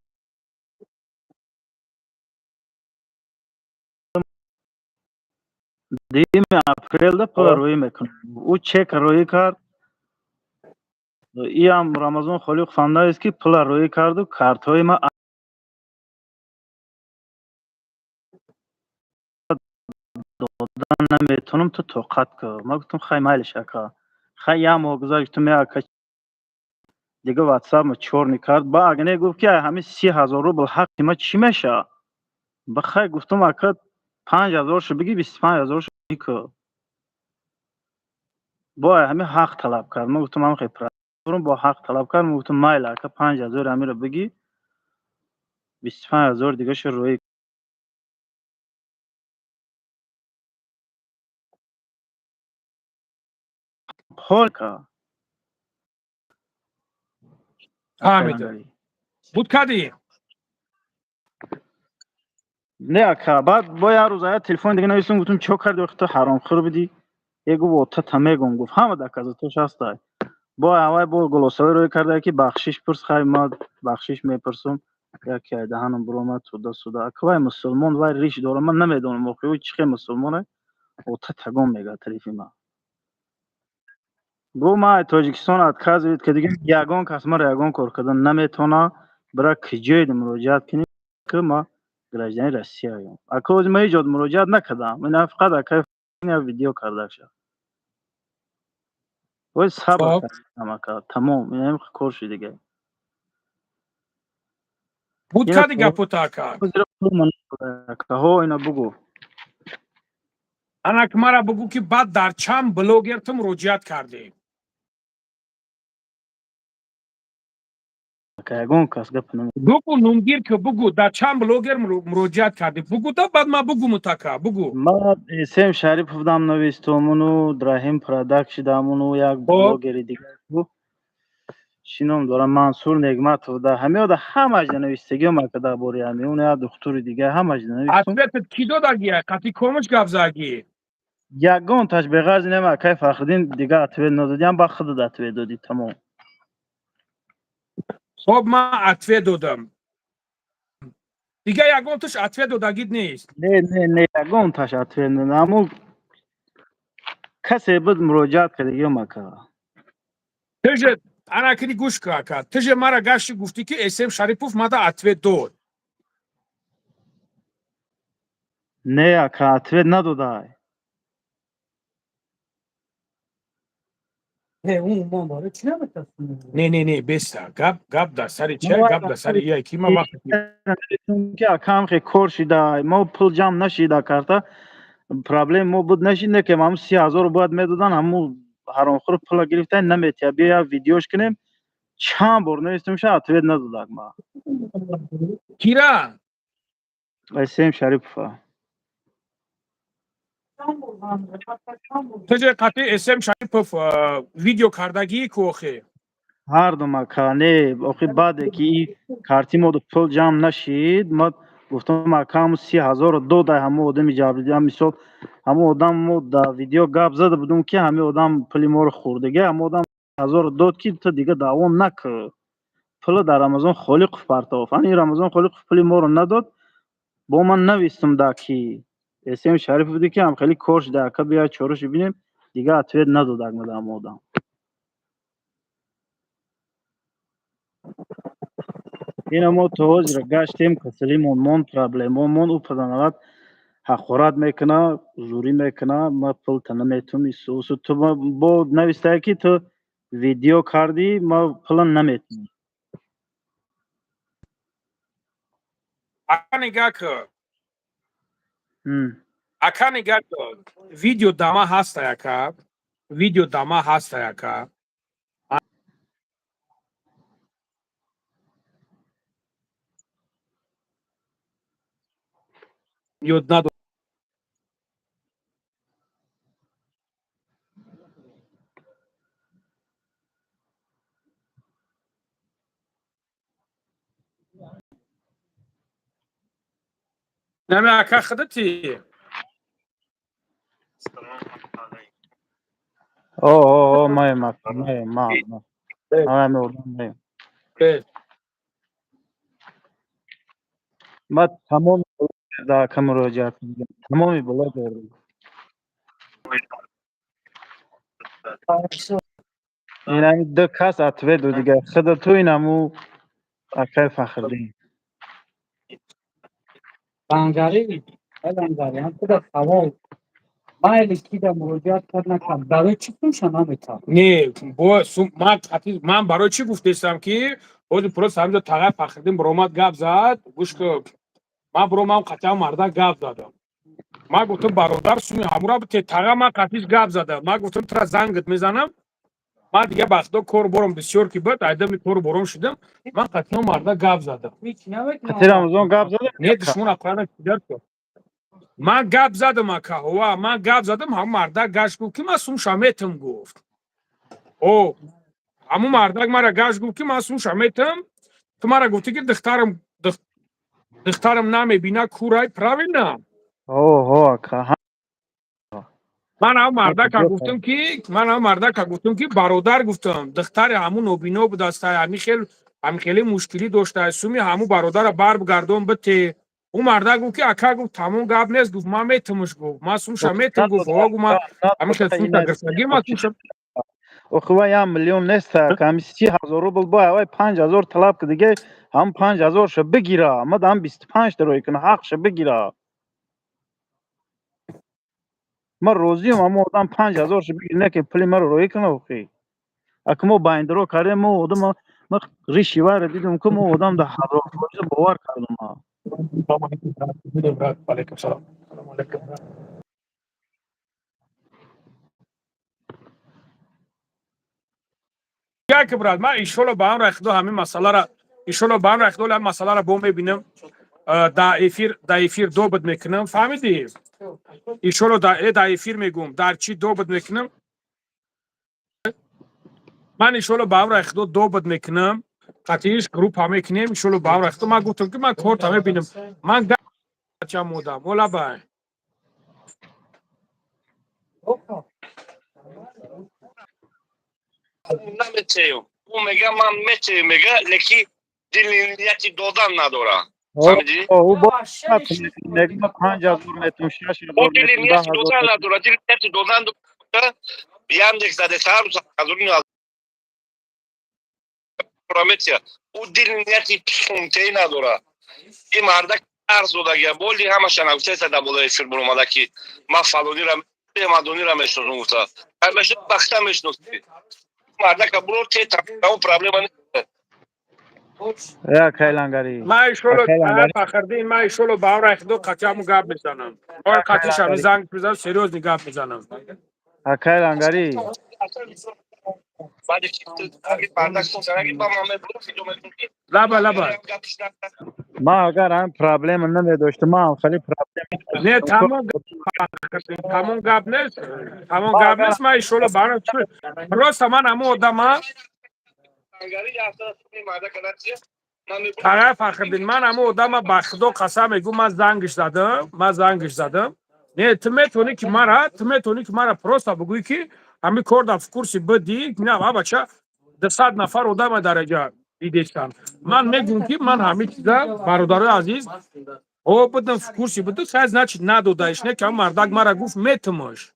دیم اپریل ده پول روی میکنم. او چک روی کرد. ای هم رمضان خالیق فهمده است که پول روی کرد و کارت های ما دادن نمیتونم تو طاقت که. ما گفتم خیلی مایلش اکا خیلی هم گذاشت تو میاکا دیگه واتساپ ما چور نکرد. با اگه گفت که همه 30,000 روبل حق ما چی میشه؟ بخیر گفتم اکا 5,000 شو بگی 25,000 شو بگی که با همه حق طلب کرد. ما گفتم من خیلی پرستورم با حق طلب کرد. ما گفتم مایل اکا 5,000 همه رو بگی 25,000 دیگه شو روی حال که فهمیده بود کدی نه اکا بعد با یه روز تلفن دیگه نوشتم گفتم چه کردی وقتی حرام خور بودی؟ یگو با تا تمیگم گفت همه دک از توش هسته. با هوای با گلوسوی روی کرده که بخشش پرس خیلی ما بخشش میپرسم یکی دهنم برومد سودا سودا اکوای مسلمان وای ریش داره من نمیدونم موقعی او چه مسلمانه او تا تگم میگه طرفی ما گو ما تاجیکستان اتکاز بود که دیگه یگان کس ما یگان کار کردن نمیتونه برای کجای مراجعت کنیم که ما گراجدانی روسیه ایم اکوز ما ایجاد مراجعت نکردم من فقط اکای ویدیو کرده شد وای صبر کردم اکا تمام این کار شد دیگه بود کدی گپو تاکا ها اینا بگو انا که مرا بگو که بعد در چند بلوگر تو مراجعت کردی یگان کس گپ نمی بگو نمگیر که بگو در چند بلوگر مراجعت کردی بگو تا بعد ما بگو متاکا بگو ما اسم شریف بودم نویستمونو دراهم پروداکشن دامونو یک بلوگری دیگه بود شینم دارم منصور نعمت بوده همه همه نویستگی ما که در بوری همه اون یا دکتر دیگه همه نویستم اصلت کی دو داگیه قطی کومش گفزاگی یگان تاش به غرض نما کای فخردین دیگه اتوی ندادیم با خود اتوی دادی تمام خب ما اتوی دادم دیگه یگان توش اتوی دادگید نیست نه یگان تاش اتوی ندادم کسی بود مراجعت کرده یا مکا تجه انا کنی گوش که تجه مرا گشتی گفتی که اسم شریپوف مادا اتوی داد نه اکا اتوی نداده نه بسته گپ در سری چه گپ در سری یا کی ما وقت که اکام خیلی کور شده ما پول جمع نشیده کرده پرابلم ما بود نشینه که ما 30,000 باید میدادن همو هران خور پول گرفتن نمیتیا بیا ویدیوش کنیم چند بار نوشتم شد اتوید ندادم ما کیرا اسم شریف تجه قطعی اسم شریپوف ویدیو کردگی کوخه هر دو مکانه آخی بعد که این کارتی ما دو پول جمع نشید ما گفتم اکام 30,000 داده همو آدم جابردی هم مثال همو آدم ما دا ویدیو گپ زده بودم که همه آدم پلی ما رو خوردگه همو آدم 1000 داد که تا دیگه دعوام نکرد پول در رمضان خالق پرتاف این رمضان خالق پلی ما رو نداد با من نویستم دا کی اسم شریف بودی که هم خیلی کورش دا که بیا چورش بینیم دیگه اتوید نداد اگه آدم اینا ما توج را گشتیم کسلیمون مون پرابلممون او پدانات حقورات میکنه زوری میکنه ما پول نمیتونم ایسو تو با نویسته که تو ویدیو کردی ما پول نمیتونم اکا نگاه که ویدیو داما هست یکا ویدیو داما هست یکا یود ندو نمی اکا خدتی اوه ما ما تمام دا کم مراجعه کردم تمامی بلا دارم این همی دو کس اتوه دو دیگه خدا تو این همو اکای فخردین بنگاری بنگاری هم خدا سوال مایلی کی دا مراجعت کردن که برای چی کنشن نمیتونم نه من برای چی گفتستم که خود پروس همجا تغییر فخردین برامد گپ زد گوش که من برو من قطعا مرده گپ زدم من گفتم برادر سومی همورا بته تغییر من قطعیش گپ زدم من گفتم ترا زنگت میزنم من دیگه بخدا کور برم بسیار که بود ایدم کور برم شدم من قطعا مرده گپ زدم خطیر رمضان گپ زده نه دشمن اقرانه کدر که من گپ زدم اکا هوا من گپ زدم هم مرده گشت گفت که من سوم شامیتم گفت او همون مرده مرا گشت گفت که من سوم شامیتم تو مرا گفتی که دخترم نمیبینه کورای پراوینه اوه اکا من هم مرده که گفتم که برادر گفتم دختر همون نوبینو بود است همین خیلی مشکلی داشته سومی همون برادر بر بگردم بته اون مرده گفت که اکا گفت تمام گپ نیست گفت من میتمش گفت من سوم شمیتم گفت وا گفت من همین خیلی تگرسگی من سوم خواه 1 میلیون نیست که همی 30,000 روبل باید وای 5,000 طلب که دیگه هم 5,000 شو بگیره اما هم 25 روی کنه حق شو بگیره ما روزی هم اما آدم 5,000 شو بگیره نه که پلی ما رو روی کنه بخی اکه ما بایندرو کرده ما آدم ما ریشی وار دیدم که ما آدم ده هزار فروش باور کردم ما علیکم سلام علیکم یا که براد من ایشالا با هم رخدو همین مسئله را ایشالا با هم رخدو هم مسئله را با میبینم در افیر دو بد میکنم فهمیدی ایشالا در افیر میگم در چی دو بد میکنم من ایشالا با هم رخدو دو بد میکنم قطعیش گروپ همه کنیم ایشالا با هم رخدو من گفتم که من کورت همه بینم من گچم مودم مولا بای نمیتونم اون میگه من میتونم میگه لکی دلیلیتی دادن نداره فهمیدی؟ او با نگم 5,000 میتون 6,000 او میتون دلیلیتی 10,000 دادن نداره دلیلیتی دادن داره یندک زده سر از اون پرامیتیا او دلیلیتی پونتی نداره این مردک ارز داده بولی همه شنوچه زده بوده فیلم اومده که من فلانی را مدونی را میشناسم گفته همیشه بخته میشناسی مردک برو که تمام پرابلم نیست یا کایلانگاری ما ایشالا فخردین ما ایشالا با هم رخدو قطعمو گپ میزنم اور قطعش هم زنگ میزنم سریوز گپ میزنم کایلانگاری بعد که مردک سنگی با ما برو فیلم لبا ما اگر هم پرابلم نداشتم ما خیلی پرابلم نه تمام گپ نیست تمام گپ نیست ما ایشالا با هم راست من همو آدم طرف فخردین من همو آدم با خدا قسم میگم من زنگش زدم نه تو میتونی که مرا پروستا بگویی که همین کار در کورسی بدی نه بابا چه 200 نفر آدم درجه دیدیشن من میگم که من همین چیزا برادر عزیز او بدم کورسی بده ساز نچ ندودایش نه که مردک مرا گفت میتمش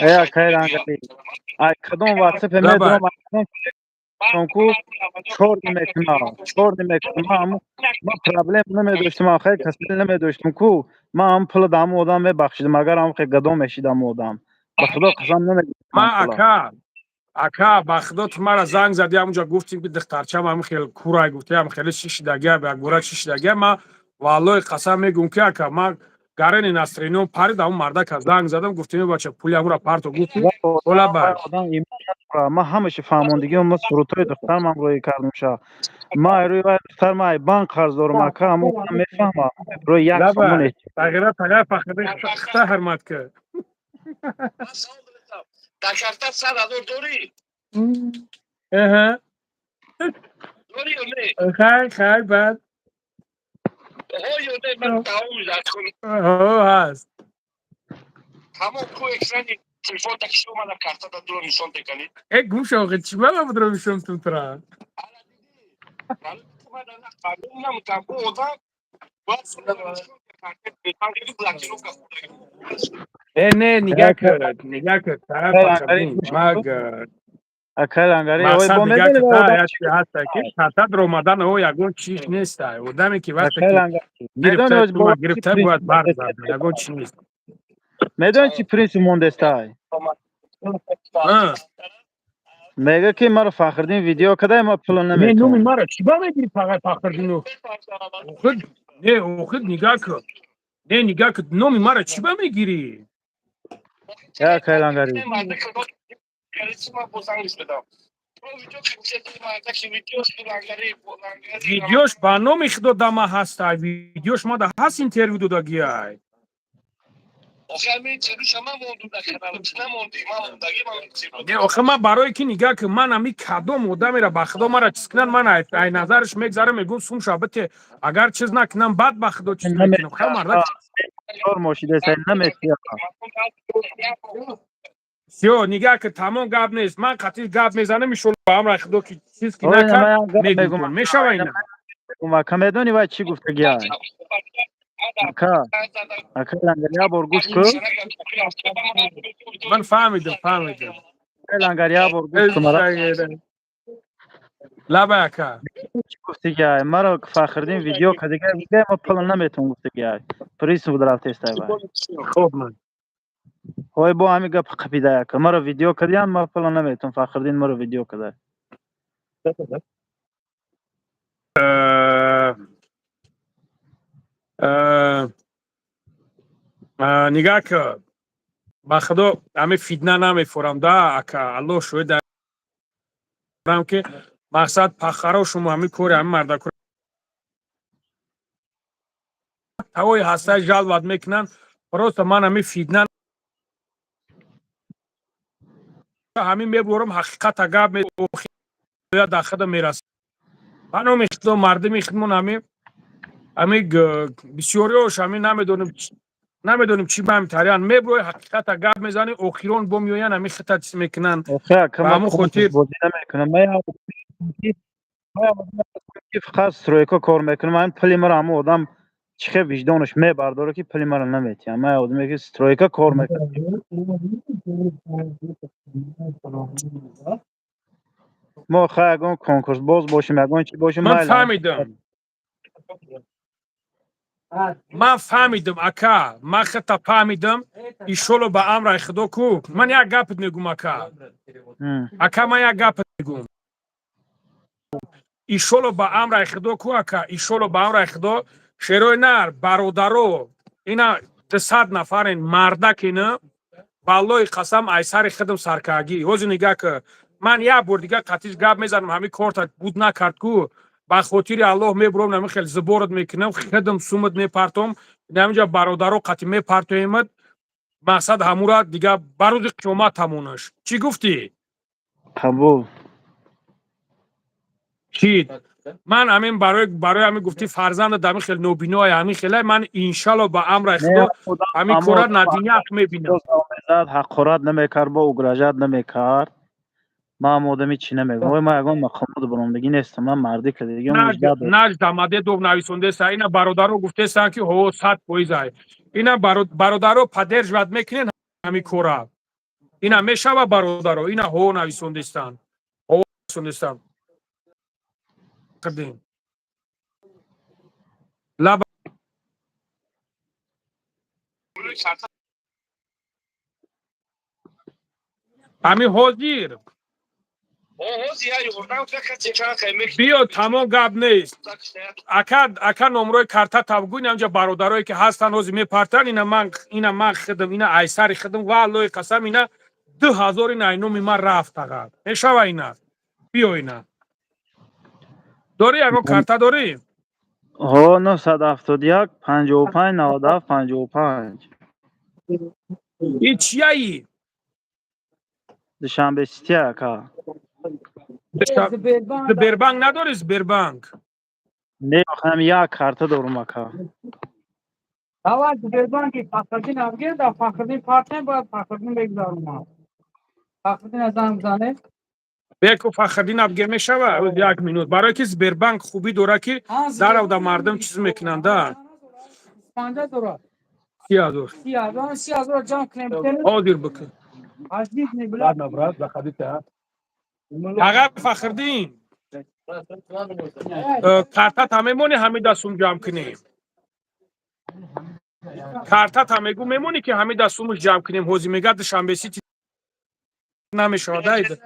ای خیر انگاری ای کدوم واتساپ لبک میدونم کو چور نمیکنم ما پرابلم نمیداشتم آخر کسی نمیداشتم کو ما هم پول دام آدم میبخشیدم اگر هم خیلی گدام میشیدم آدم به خدا قسم ما نمیداشتم پولا اکا بخدا تو مرا زنگ زدی همونجا گفتیم که دخترچم هم خیلی کورای گفتی هم خیلی شش دگه به گورا شش دگه ما والله قسم میگم که اکا ما گارن نصرینو پرید اون مردا که زنگ زدم گفتیم بچه پولی همون پارتو گفتی ولا باش آدم ایمان نداره. ما همش فهموندگی ما سروتای دخترم هم روی کردم شا ما روی دختر ما بانک قرض دارم اکا هم میفهمم روی یک لبک سومون تغییرات تغییر فخری خطا حرمت که دکتر $100 داری؟ اه داری یا نه؟ خیر بعد یا نه من تمام میزد کنم هست همون کو اکسانی تلفن تکشی اومدم کارتا دا دور نشان تکنی گوش آقا چی من بدرم میشم تو ترا حالا من انا قانون نمیتونم بودم باید نه نگاه کرد طرف فخردین اکر انگاری اوی مقصد با نگاه میدونی که با تا آدم هستی که خطر رومدن او یگون چیز نیست آدمی که وقتی اکر که انگاری میدونی گرفته تو با ما چی گرفته پرینس باید برگردن یگون چیز نیست میدونی چی پرینس موندستای میگه که مرا فخردین ویدیو کده ما پول نه نومی نمیتون مرا چی با میگیری فقط فخردینو خود نگاه کن نه نگاه کن نومی مرا چی با میگیری یا اکر انگاری ویدیوش با نومی خدا دما هست ویدیوش ما دا هست اینترویو دو دا گیای نه آخه من برای که نگاه که من همی کدام آدم میره به خدا مرا چیز کنن من ای نظرش میگذاره میگم سوم شابته اگر چیز نکنم بعد به خدا چیز میکنم خیلی مردا چهار ماشیده سای نمیتیا سیو نگاه که تمام گاب نیست من قطعی گاب میزنم میشول با هم رای خدا که چیز که اوی نکرد نمایم گم میگم میگم کن میشه و اینا اکا میدونی وای چی گفته گیای اکا اکر انگاری یا بار گوش کو من فهمیدم اکر انگاری یا بار گوش کو مرا لبکه چی گفته گیای مرا فخردین ویدیو کده گیای ما پول نمیتون گفته گیای پریس بود رفت استای وای خوب من اوی با همی گپ قپیده که مرا ویدیو کدیان ما پول نمیتون فخردین مرا ویدیو کده نگاه که با خدا همه فیدنه نمیفورم دا اکا الله شوی دارم که مقصد پخرا شما همه کوری همه مرده کوری هوای هسته جال واد میکنن پروست من همه فیدنه همه میبورم حقیقت اگه یا داخل میرسه بانو میخدم مرده میخدمون همه بسیاریوش همه نمیدونیم چی به هم تریان میبروی حقیقت اگه میزنی اخیرون بمیوین همه خطا چیز میکنن اوخه که و ما همون کنکوس خاطر بازی نمیکنم ما که فقط سرویکا کار میکنم من پلی مرا همه آدم چخه وجدانش میبرداره که پلی مرا نمیتیم من آدمی که سترویکا کار میکنم ما خواهی اگه کنکورس باز باشیم اگه چی باشیم من مایل هم فهمیدم اکا من خطا فهمیدم ایشولو به امر خدا کو من یک گپ نگم اکا من یک گپ نگم ایشولو به امر خدا کو اکا ایشولو به امر خدا شروع نر برادرو اینا 100 نفرین مردک اینا بالای قسم ایسر خدم سرکاگی اوز نگاه که من یک بار دیگه قطعی گپ میزنم همین کارت بود نکرد کو با خاطر الله میبرم نمی خیلی زبورت میکنم خدم سومت میپرتم نمیجا برادرو قطعی میپرتویمت مقصد همورا دیگه برود قیامت تمونش چی گفتی؟ قبول چی؟ من همین برای همین گفتی فرزند دمی خیلی نوبینای همین خیلی من انشالله با امر نه خدا همین کارا ندینه حق میبینم حقارت نمیکرد با اگراجت نمیکرد من آدمی چی نمیگم وای من یگان مخمود برامدگی نیستم من مردی که دیگه مجده دارم نجد آمده دو نویسنده سا اینا برادرو گفته سان که هو 100% ای اینا برادرو поддерживать میکنن همین کورا اینا میشوا برادرو اینا هو نویسنده استان هو نویسنده استان کردیم لب امی حاضر بیا تمام گپ نیست اکا نمره کارتا تابگوین همجا برادرایی که هستن روزی میپرتن اینا من خدم اینا ایساری خدم والله قسم اینا 2000 اینا اینومی من رفت فقط میشوا اینا بیا اینا داری اگه کارتا داری ها 971 55 97 55 این چیه ای دوشنبه سیتی اکا زبربانک نداری زبربانک نه هم یک کارت دارم اکا اول زبربانکی فخردین افگیر در فخردین پارتن باید فخردین بگذارم فخردین از هم زنه بکو فخردین ابگه میشوا یک مینوت برای که زبربانک خوبی داره که در او در مردم چیز میکنن ده 50 دلار 30,000 30,000 جان کنیم حاضر بکن عزیز نبلا اگر فخردین کارتا همه مونی همه دستون جمع کنیم کارتا همه گو میمونی که همه دستونش جمع کنیم حوزی میگه دوشنبه سیتی نمیشه داید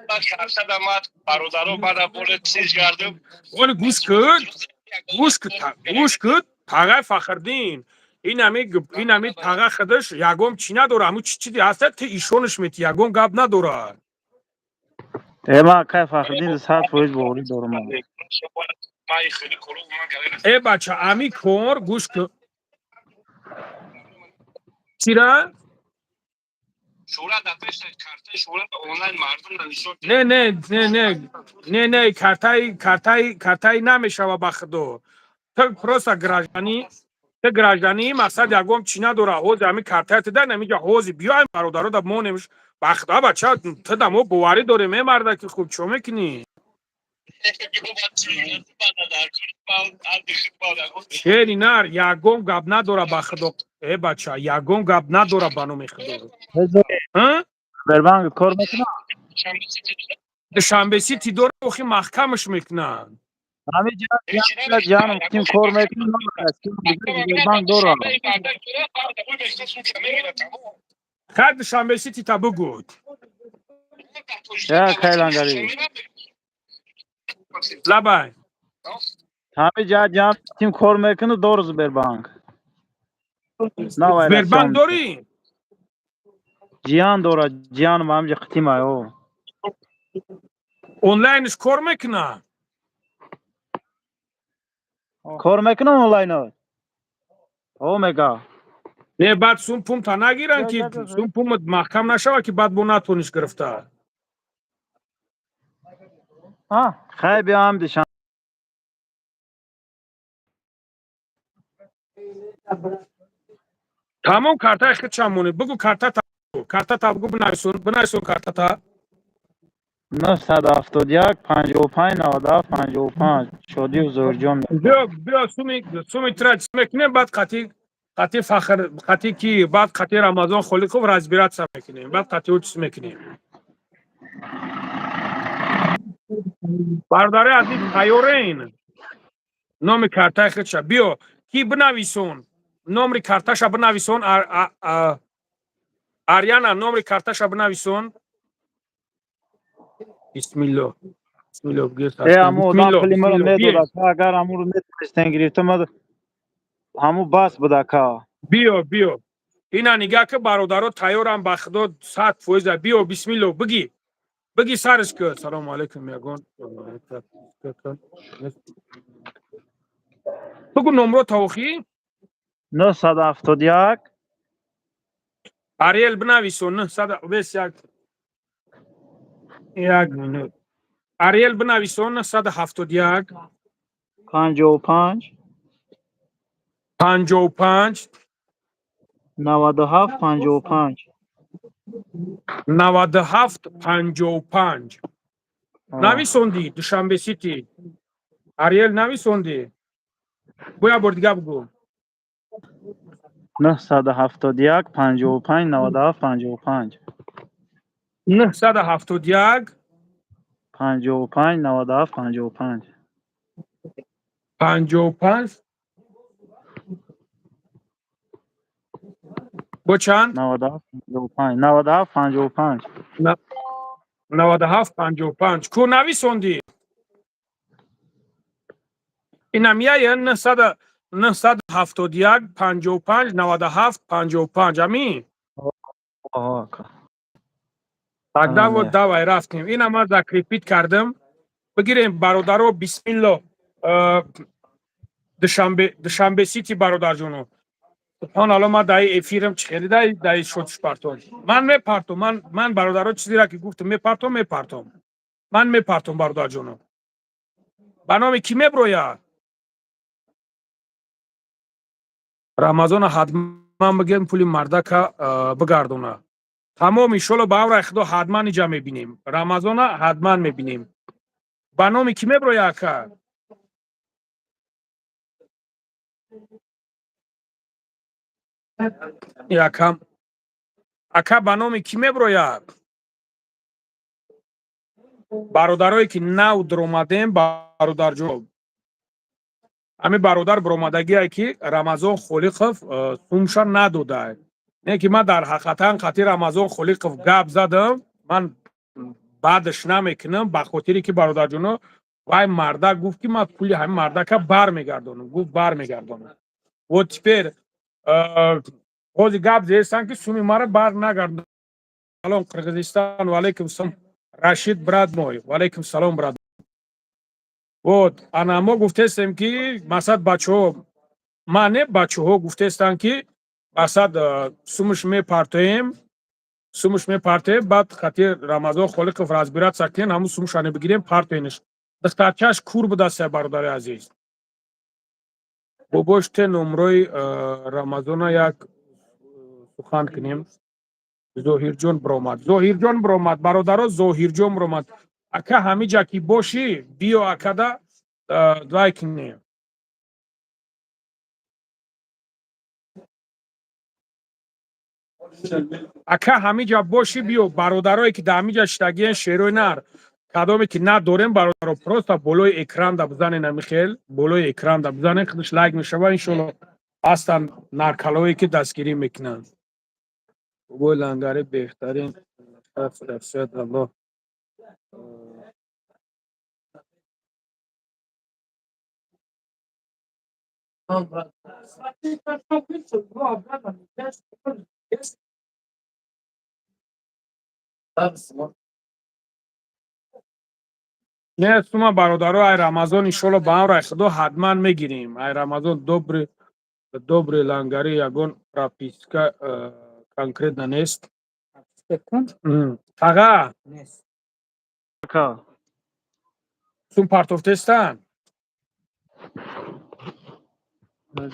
برادرو بعد بوله چیز کردم اون گوش کد تاگه فخردین این همی تاگه خودش یگم چی نداره همون چیزی هست که ایشونش میتی یگم گپ نداره اما که فخردین 100% بوری دارم ای بچه امی کور گوش کن چیرا؟ شورا دفترش کارت شورا آنلاین مردم نشون نه کارتای نمیشه و بخدو تو پروسا گراجانی مقصد یگم چی نداره حوز همین کارتای تده نمیگه حوزی بیایم برادرو دا مو نمیشه بخدا بچه تو دمو بواری داره میمرده که خوب چو میکنی چه نار یگم گپ نداره بخدو ای بچه یگم گپ نداره بانو میخدو ها؟ بربنگ کار میکنه دوشنبه سیتی داره اخی محکمش میکنن همه جانم تیم کار میکنه بربنگ دارم خد دوشنبه سیتی تا بگود یا کیلانگاری لبای همه جان تیم کار میکنه دارز بربنگ بربنگ داری؟ جیان داره جیان ما همجا ختیم آیو اونلاینش کار میکنه کار میکنه اونلاین ها او میگه نه بعد سون پوم تا نگیرن که سون پوم محکم نشوه که بعد بو نتونیش گرفته خیلی بیا هم دیشن تمام کارتا خود چمونه بگو کارتا تا بگو بنایسون کارتا تا 971 55 97 55 شادی و زورجان بیا سومی ترچ میکنه بعد قطعی فخر قطعی کی بعد قطعی رمضان خالی خوب رزبیرات سم میکنیم بعد قطعی اوچ میکنیم برداره از این تیورین نام کارتا خودش بیا کی بنویسون نمر کارتاش بنویسون آریانا نمر کارتاش بنویسون بسم الله امو دام پلی مرا میدودا که اگر امو رو میتونستن گرفته ما همو باس بودا که بیا اینا نگاه که برادرو تیارم بخدا 100% بیا بسم الله بگی سرش که سلام علیکم یگان بگو نمره توخی 971 آریل بنویسون 921 یک مینوت آریل بنویسون 971 55 55 97 55 97 55 нависонди душанбе сити ариел нависонди боя бор дига бугу 971 55 97 55 971 55 97 55 55 бо чанд 97 55 97 55 ку нависонди инам яя 971 55 97 55 амин тогда вот давай рафтем ина ман закрепит кардам бигирем бародаро бисмилло душанбе сити бародарҷоно ҳон ҳало ман даи эфирам чхелидай даи шотиш партом ман мепартом ман бародаро чизеро ки гуфтам мепартом ман мепартом бародарҷоно ба номи кӣ меброяд рамазона ҳатман бигем пули мардака бигардона тамом иншолло ба амраи худо ҳатман иҷа мебинем рамазона ҳатман мебинем ба номи кӣ меброяд ака якам ака ба номи кӣ меброяд бародарое ки нав дуромадем бародарҷон ҳамин бародар биромадагие ки рамазон холиқов сумша надода не ки ман дар ҳақиқатан хати рамазон холиқов гап задам ман баъдаш намекунам ба хотире ки бародарҷоно вай мардак гуфт ки ман пули ҳамин мардака бармегардонам гуфт бармегардонам вот тепер ҳозир гап зестан ки суми мара бар нагардон салом қирғизистон валайкум салом рашид брат мой валайкум салом брат вот ана мо гуфтестем ки масад бачаҳо ман не бачаҳо гуфтестан ки масад сумуш мепартоем баъд хати рамазон холиқов разбираться кунем ҳамун сумушане бигирем партоенаш духтарчааш кур будастая бародари азиз бобош те номрои рамазона як сухан кунем зоҳирҷон биромад бародаро зоҳирҷон биромад ака ҳамиҷа ки бошӣ биё акада дувай кунем ака ҳамиҷа бошӣ биё бародарое ки да ҳамиҷа шитагиен шерои нар кадоме ки надорем бародаро просто болои экран да бизанен амихел болои экран да бизанен худаш лайк мешава иншолло ҳастанд наркалое ки дастгирӣ мекунанд бобои лангари беҳтарин шахсият аллоҳ не сума бародаро ай рамазон иншолло ба амраи худо ҳатман мегирем ай рамазон добри лангари ягон прописка конкретно нест тага сум партофтестан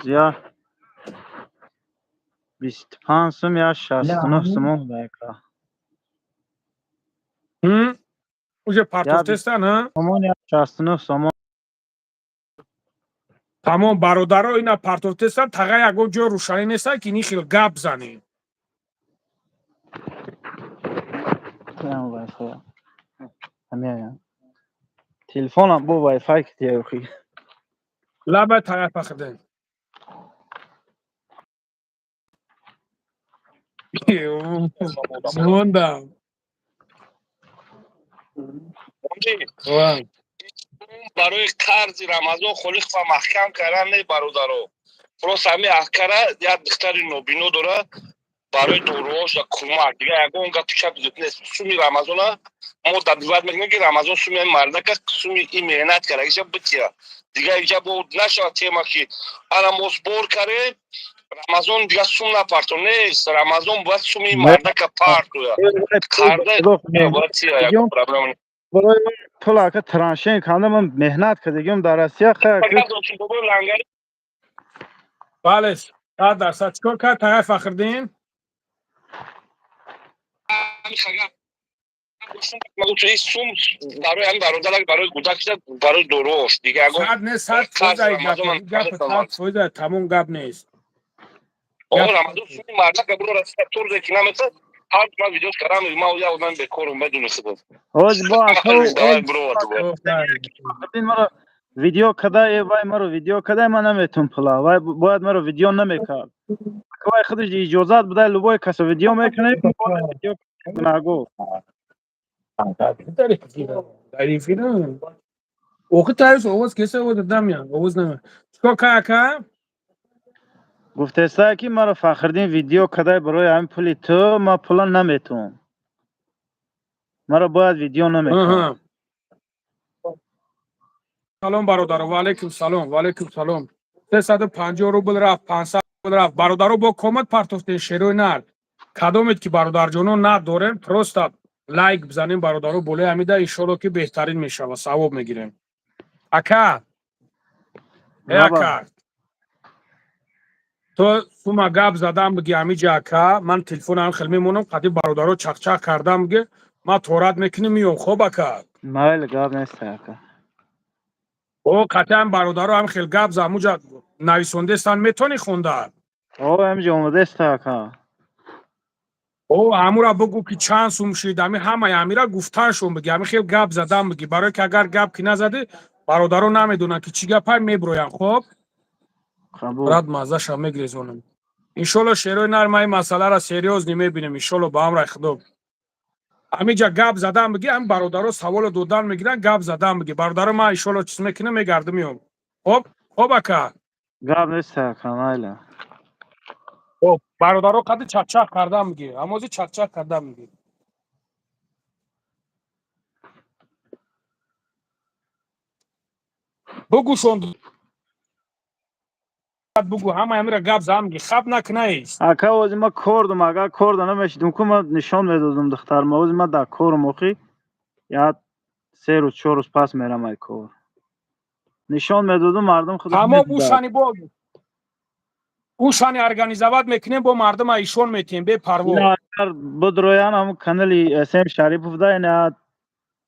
я 25 сум я 69 сум дака уже партофтестан сомон я 69 сомон тамом бародаро ина партофтестан тага ягон ҷо рӯшанӣ неста ки ин хел гап занем телефонам бо вайфай китиёхи лаба тага пахден мондам барои қарзи рамазон холиқова маҳкам кардан не бародаро просто ҳамин аҳкара як духтари нобино дора барои доруҳош ва кӯмак дига ягон гап чап зуд нест суми рамазона мо дабиват мекунем ки рамазон суми мардака суми ин меҳнат кара иҷа бития дига иҷа бо нашава тема ки ана мо сбор карем рамазон дига сум напартон нест рамазон бояд суми мардака партоя қарда бояд тия ягон проблема пул ака траншен канда ман меҳнат кардагим дар Россия бале 100% чикор кард тага фахрдин توی سوم برای هم برادر برای کودک برای درشت دیگه اگه صد نه صد قرض فوزای رمضان گپ صد فوزای تموم گپ نیست. آقا رمضان سوی مرده که برو رسید طور که نمیشه هر ما ویدیوش کردم ما یا من به کارم بدون سبب حاج با اکو دای برو تو این مرا ویدیو کدای وای مرا ویدیو کدای من نمیتون پلا وای باید مرا ویدیو نمیکرد وای خودش اجازت بده لبای کس ویدیو میکنه ویدیو نگو داری فیلم اوخه تایش اوز کسه بود دم یا اوز نمی چکا کاکا گفته است که مرا فخردین ویدیو کدای برای همین پولی تو ما پلا نمیتون مرا باید ویدیو نمیکرد سلام برادر و علیکم سلام و علیکم سلام 350 روبل رفت 500 روبل رفت برادرو با کمک پرتوفته شروع نر کدومت که برادر جونو نداریم پروست لایک بزنیم برادرو بوله همیده ایشالله که بهترین میشه و ثواب میگیریم اکا اکا تو سوما گپ زدم بگی همیجا اکا من تلفن هم خیلی میمونم قدی برادرو چخ کردم بگی ما تورات میکنیم میام خوب اکا مایل گاب نیست اکا او قطعا برادرو هم خیلی گپ زموجا نویسنده استان میتونی خونده او همینجا اومده است اکا او امورا بگو که چند سوم شید همه امیرا گفتنشون بگی همین خیلی گپ زدم بگی برای که اگر گپ کی نزده برادرو نمیدونن که چی گپای میبروین خب قبول رد مزهش هم میگریزونم انشالله شیروی نرمای مسئله را سریوز نمیبینیم انشالله با هم رای خدو همینجا گپ زدم بگی هم برادرو سوال دودن میگیرن گپ زدم بگی برادرو ما انشالله چیز میکنه میگرده میام خب اکا گاب نیست اکا مایل خب برادرو قد چک کردم میگی اموزی چک کردم میگی بگوشون بگو همه امیرا گپ زدم میگی خب نکنیست اکا وزی ما کردم اگر کرد نمیشدم که ما نشان میدادم دختر ما وزی ما در کور موقعی یا 3 روز 4 روز پس میرم ای کور نشان میدادم مردم خودش تمام میدیدن اوشانی ارگانیزوات میکنیم با مردم ایشون میتیم به اینا پرو اگر بدرویان همون کانالی اسم شریف بوده اینا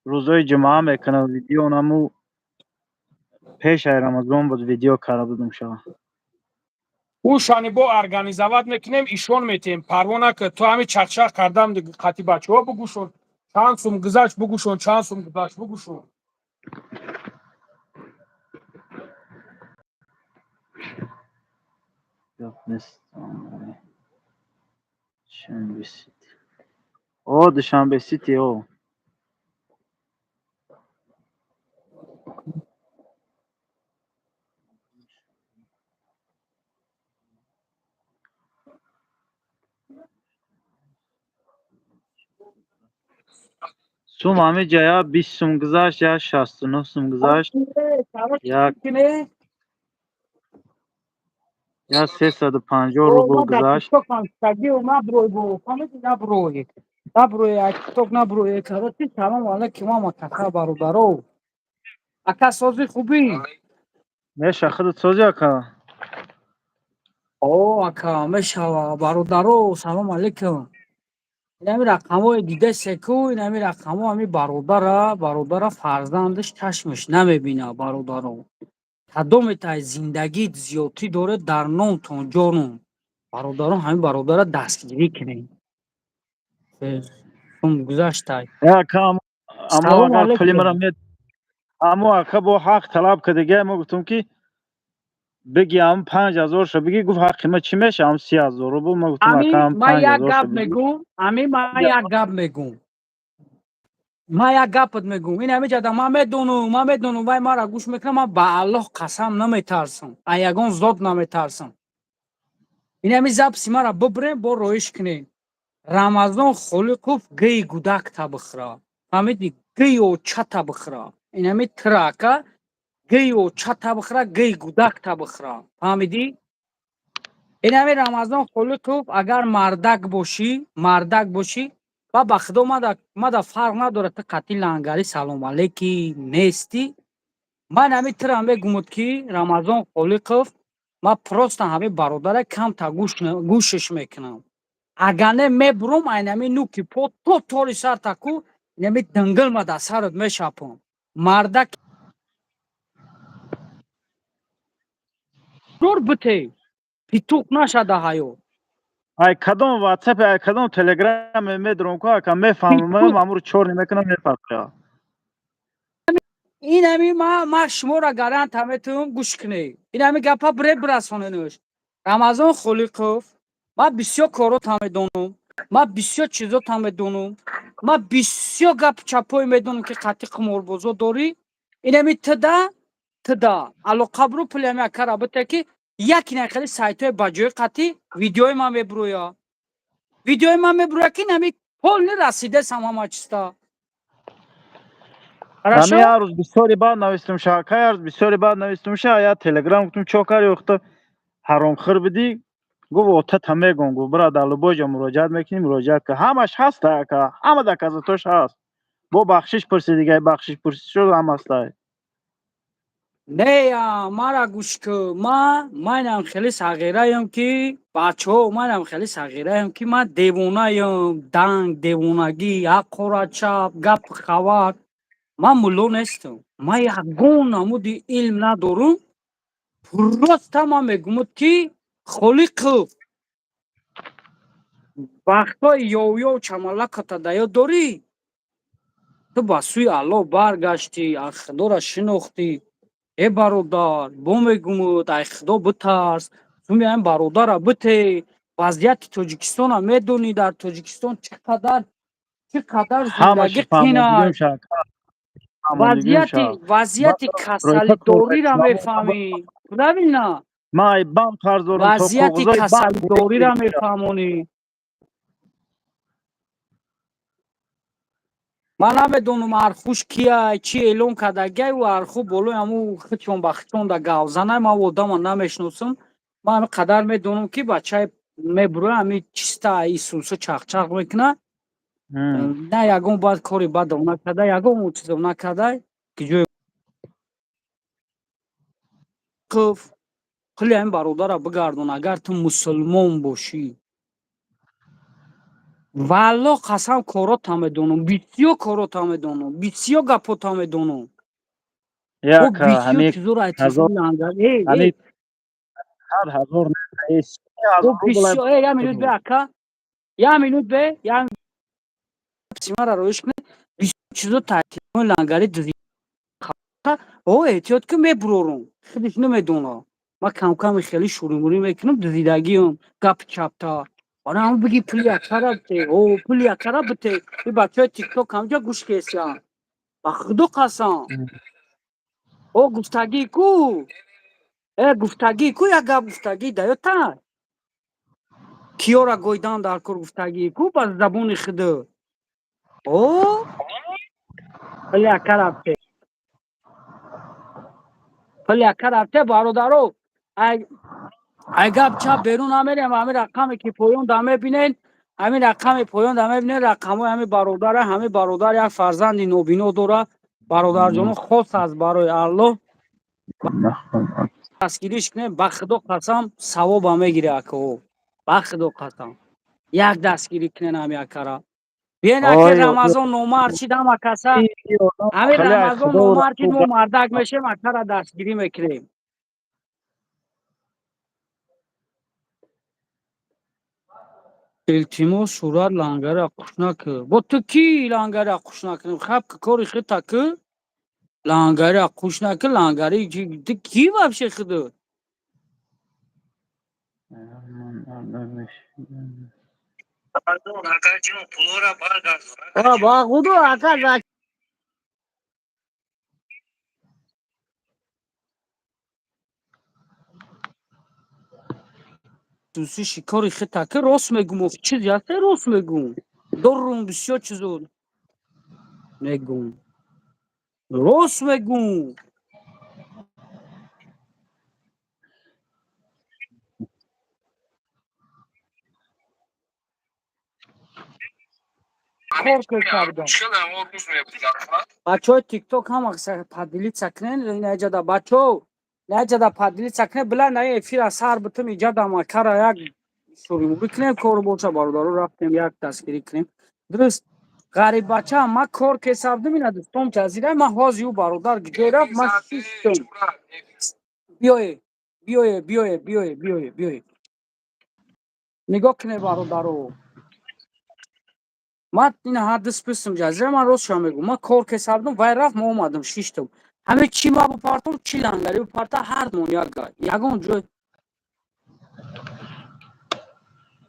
روزای جمعه میکنه ویدیو نمو پیش ای رمضان بود ویدیو کرده بودم شما اوشانی با ارگانیزوات میکنیم ایشون میتیم پروانه که تو همین چخ کردم دیگه خاطی بچه‌ها بگوشون چند سوم گذشت بگوشون چند سوم گذشت بگوشون yok نیست شنبه سیتی او دوشنبه سیتی او سوم همه جایا 20 سوم گذشت یا 69 سوم گذشت یا 350 روبل گذشت اکا سازی خوبی؟ میشه خودت سازی اکا او اکا میشوا برادرو سلام علیکم اینمی رقمای دیده سکو اینمی رقمو همی برادر فرزندش چشمش نمیبینه برادرو کدوم تای زندگی زیادی داره در نون تون جانون برادرو همین برادر دستگیری کنین سوم گذشتای یا اکا اما سلام اگر پولی مرا علیکم مید اما اکا با حق طلب که دیگه ما گفتم که بگی هم 5000 شو بگی گفت حق ما چی میشه هم 30000 روبل ما گفتم اکا امی هم ما یک 5000 گپ شو بگی میگم امی ما یک گپ میگم ما یک گپت میگم این همه جدا ما میدونم وای ما را گوش میکنم ما با الله قسم نمیترسم ایگان زاد نمیترسم این همه زب سیما را ببریم با رویش کنیم رمضان خلقوف گی گودک تا بخرا فهمیدی گی و چه تا بخرا این همه تراکا گی و چه تا بخرا گی گودک تا بخرا فهمیدی این همه رمضان خلقوف اگر مردک باشی و بخدا ما دا فرق نداره تو قتیل لنگری سلام علیکی نیستی من همه تر همه گمود که رمضان خلقوف ما پروست همه برادر کم تا گوشش میکنم اگه نه میبروم اینمی نوکی پو تو توری سر تکو نمی دنگل ما در سرت میشپم مردک دور بته پیتوک نشده هایو ای کدام واتساپ ای کدام تلگرام میدرون که میفهمم مامور چور نمیکنم میفهمم این همی ما شما را گرانت همیتون گوش کنی این همی گپا بره برساننش رمضان خلیقوف ما بسیار کارات هم دونم ما بسیار چیزات هم دونم ما بسیار گپ چپای میدونم که قطعی قمار بازو داری این همی تدا الو قبرو پلیمی اکر رابطه که یکی نخلی سایت های بجای قطعی ویدیوی ما میبرویا ویدیوی ما میبرویا که این همی پول نرسیده سمام چستا همین хорошо روز بسیاری بعد نوشتم شاکر بسیاری بعد نوشتم یا تلگرام گفتم چوکاری وقت حرام خر بدی گو اوتا تمه گون گو برادر لبوجا مراجعت میکنی مراجعت که همش هست که همه دک از توش هست با بخشش پرسی دیگه بخشش پرسی شد هم هست نه مرا گوش که منم خیلی صغیره ام که بچه ها منم خیلی صغیره ام که من دیوانه ام دنگ دیوانگی حق را چپ گپ خبر من ملو نیستم من یکگون نمودی علم ندارم پروست من میگم که خلیق وقتا یو چمالک تدایا داری تو با سوی الله برگشتی خدا را شناختی ای برادر با میگم ای خدا بترس تو میایم برادر را بته وضعیت تاجیکستان را میدونی در تاجیکستان چقدر همش زندگی قین فهمیدیم است شاکر فهمیدیم وضعیت رویتا کسلی کور داری را اسلام میفهمی ببین ما ای بانک قرض دارم تا وضعیت کاغذای کسلی بانک داری را میفهمونی من نمیدونم ارخوش کیه چی اعلان کردگی و ارخو بالای همو خچون بخچون دا گوزنه ما آدم نمیشناسم من همه قدر میدونم که بچه میبروه همی چیستا ایسوسو چخ میکنه نه یکون باید کاری بد نکرده یکون چیز نکرده که جوی قف خیلی هم برادر را بگردون اگر تو مسلمان باشی والله قسم کارات هم دونم بسیار کارات هم دونم بسیار گپات هم دونم او یک بسیار همین چیزو را اتصال هزار لنگر همین هر هزار نه 30,000 او روبل بسیار یک منوت به اکا یک منوت به یک سیما را روش کنه بسیار چیزو تحتیل لنگری دیدی او احتیاط که میبرورم خیلیش نمیدونه ما کم کم خیلی شوری موری میکنم دیدگیم گپ چپتا آره هم بگی پلی اکرا بته او پلی اکرا بته این بچه های تیک توک همجا گوش کسیان با خودو قسم او گفتگی کو گفتگی کو یا گپ گفتگی دیوتا کیو را گویدان در کور گفتگی کو با زبون خودو او پلی اکرا بته پلی اکرا بته برادرو اگر چا بیرون آمدیم همین رقمی که پایون دامه بینین همین رقم پایون دامه بینین رقم های همین برادر یک فرزند نوبینو داره برادر جانو خاص از برای الله دستگیریش کنه بخدو قسم ثواب هم میگیره اکو بخدو قسم یک دستگیری کنه همین اکرا بیاین که آی رمضان نومار چی دام کسا همین خیلی از رمضان خدا و نومار چی رسول نو مردک میشه اکرا دستگیری میکنیم التماس صورت لنگر اقوش نکه با تو کی لنگر اقوش نکنیم خب که کاری خیلی تکه لنگر اقوش نکه لنگری تو کی ببشه خودو با خودو اکر دوستی شکاری خیلی تکه راست میگم چیزی هسته راست میگم دارم بسیار چیزو میگم راست میگم کار که کردم بچه های تیک توک هم اکثر پدیلی چکنین نجده بچه ها نجده پدیلی چکنین بلند های افیر از سر بتم ایجاد هم کرا یک شوری موری کنیم کار بوچه باردارو رفتیم یک دستگیری کنیم درست غریب بچه ما کار کسابدم اینا دوستم جزیره ما هازیو برادر گیره ما شیستم بیای بیای نگاه کنه برادرو ما این حدس پسم جزیره من روز شام بگو ما کار کسابدم وای رفت ما اومدم شیستم همه چی ما بپارتم چی لنگری بپارتا هر دون یگان جای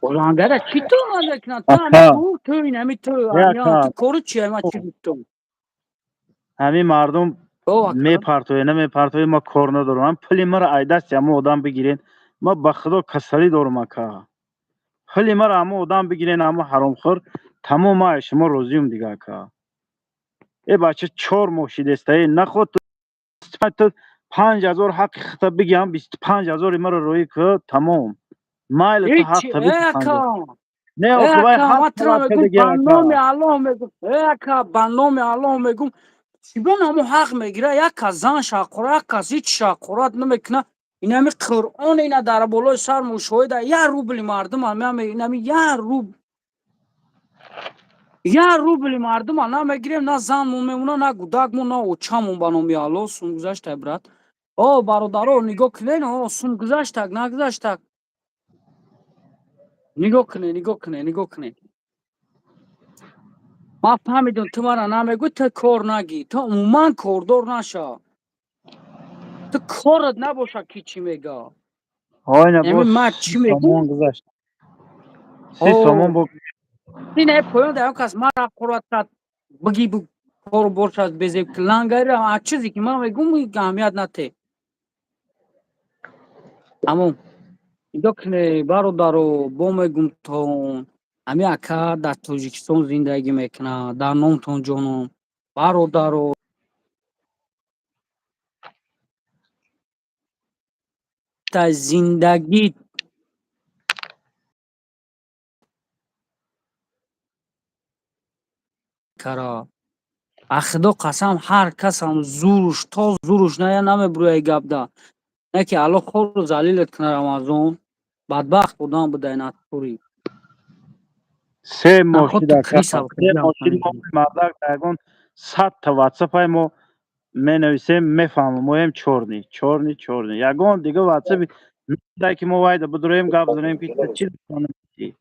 لنگره چی تو اومده کنن تو همه Aka, تو این همه تو همه aka, تو کارو چیه ما چی بیتم همین مردم او اکا میپرتوی نمیپرتوی ما کار ندارم. من پولی مرا ایدست همه آدم بگیرین. ما به خدا کسلی دارم اکا. پولی مرا همه آدم بگیرین همه حرام خور. تمام ما شما روزیم دیگه اکا. ای بچه 4 ماه شیدسته نخود تو 5000 حق خطاب بگم 25000 مرا روی که تمام مایل تو حق هیچی تبی ای 5000 اکا نه ای آخه بای اکا حق ما ترا طلب میگم کرده گیر بنام اکا. الله میگم ای اکا بنام الله میگم چیبان همو حق میگیره یک زن شاقورا یک هیچ شاقورات نمیکنه این همی قرآن اینا در بالای سر مشاهده یه روبل مردم هم این همی یه روبل مردم هم نمیگیریم نه زن میمونه نه گوداگمون نه اوچامون بنامی الله سون گذشت عبرت او برادرو نگاه کنین او سون گذشتک نگذشتک نگاه کنه ما فهمیدم تو مرا نمیگو تو کار نگی تو عموما کاردار نشا تو کارت نباشه کی چی میگه های یعنی نگو من 30 چی میگم سامان گذشت 30 سامان او با این پایان در کس ما را قرات بگی بو کار باشد بزی لنگری را چیزی که من میگم اهمیت نته اما دکنه برادرو با میگم تو امی اکا در تاجیکستان زندگی میکنه در نامتون جانم برادرو تا زندگی کرا اخدا قسم هر کس هم زورش تا زورش نه نمیبروی گپ ده نه که الله خود رو ذلیلت کنه رمضان بدبخت بودن بوده اینا توری 3 نخود ماشین تو اکا کریس هم 3 خیلی هم ماشین ما مبلغ تایگون 100 تا واتساپ های ما می نویسیم میفهمم ما هم چورنی یگان دیگه واتساپ نه که ما وایده بدرویم گپ بزنیم که چی کنیم چی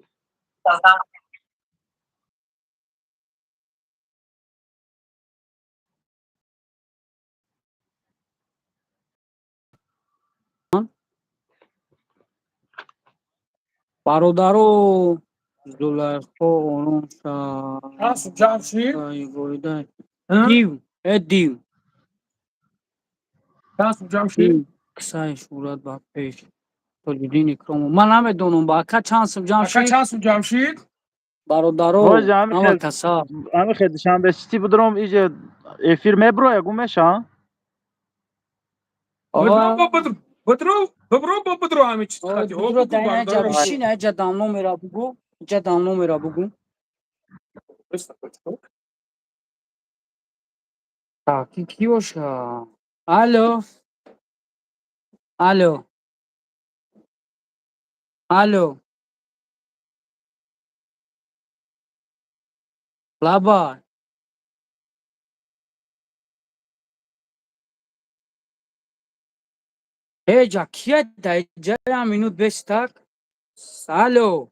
برادرو زلیخا آنون Nasıl Cemşir? گویده Hı? دیو Nasıl Cemşir? دیو کسای شورت با پیش تو دیدین اکرامو من نمیدونم با که چانسم Aka جمشید Çansın Cemşir? باز برادرو اما کسا همه خیلی شنبه سیتی بدروم ایجا افیر میبرو یگو میشا Bıdro آه bu bıdro. Bıdro bu bıdro ami çıtkati. O بدرو bu دینه جا bardarım bu. بشینه جا دامنو میرا بگو جا دامنو میرا بگو کی کی باشه الو الو الو لابا ای جا کیه دای جا منوت بستک الو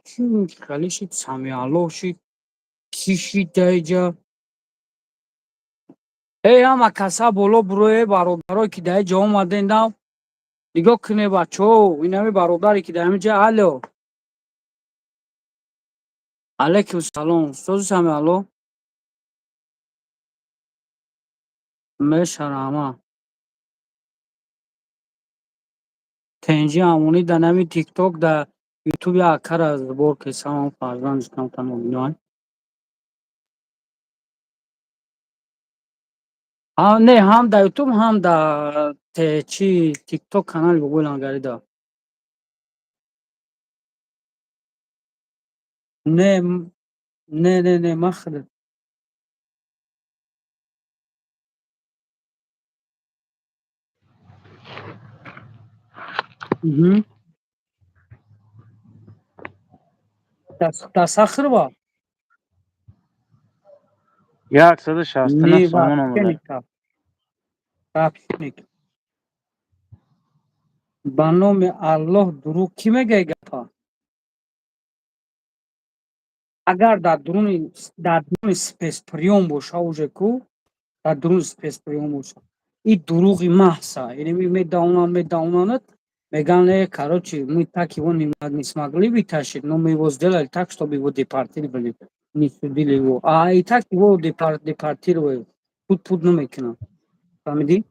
کی خالیشی سامی الو شی کیشی دای جا ای اما کسا بولو بروی برادرای که دای جا اومده نو نگاه کنه بچو این همه برادری که دای جا الو علیکم سلام استاد سامی الو مشرما تنجی امونی در نمی تیک توک در یوتیوب یا کار از بور که سلام فرزند جکم تنو بینوان نه هم در یوتیوب هم در چی تیک توک کانال بگویلم گری دا نه نه مخلد تسخر با 169 نی با سومون اومده. کپشنیک به نام الله دروغ کی میگه گپا اگر در درون سپیس پریوم باشه اوجه کو در درون سپیس پریوم باشه این دروغی محسا یعنی میداونند میگن نه короче мы так его не смогли вытащить но мы его сделали так чтобы его депортировали не судили его а и так его депортировали тут намекена фамиди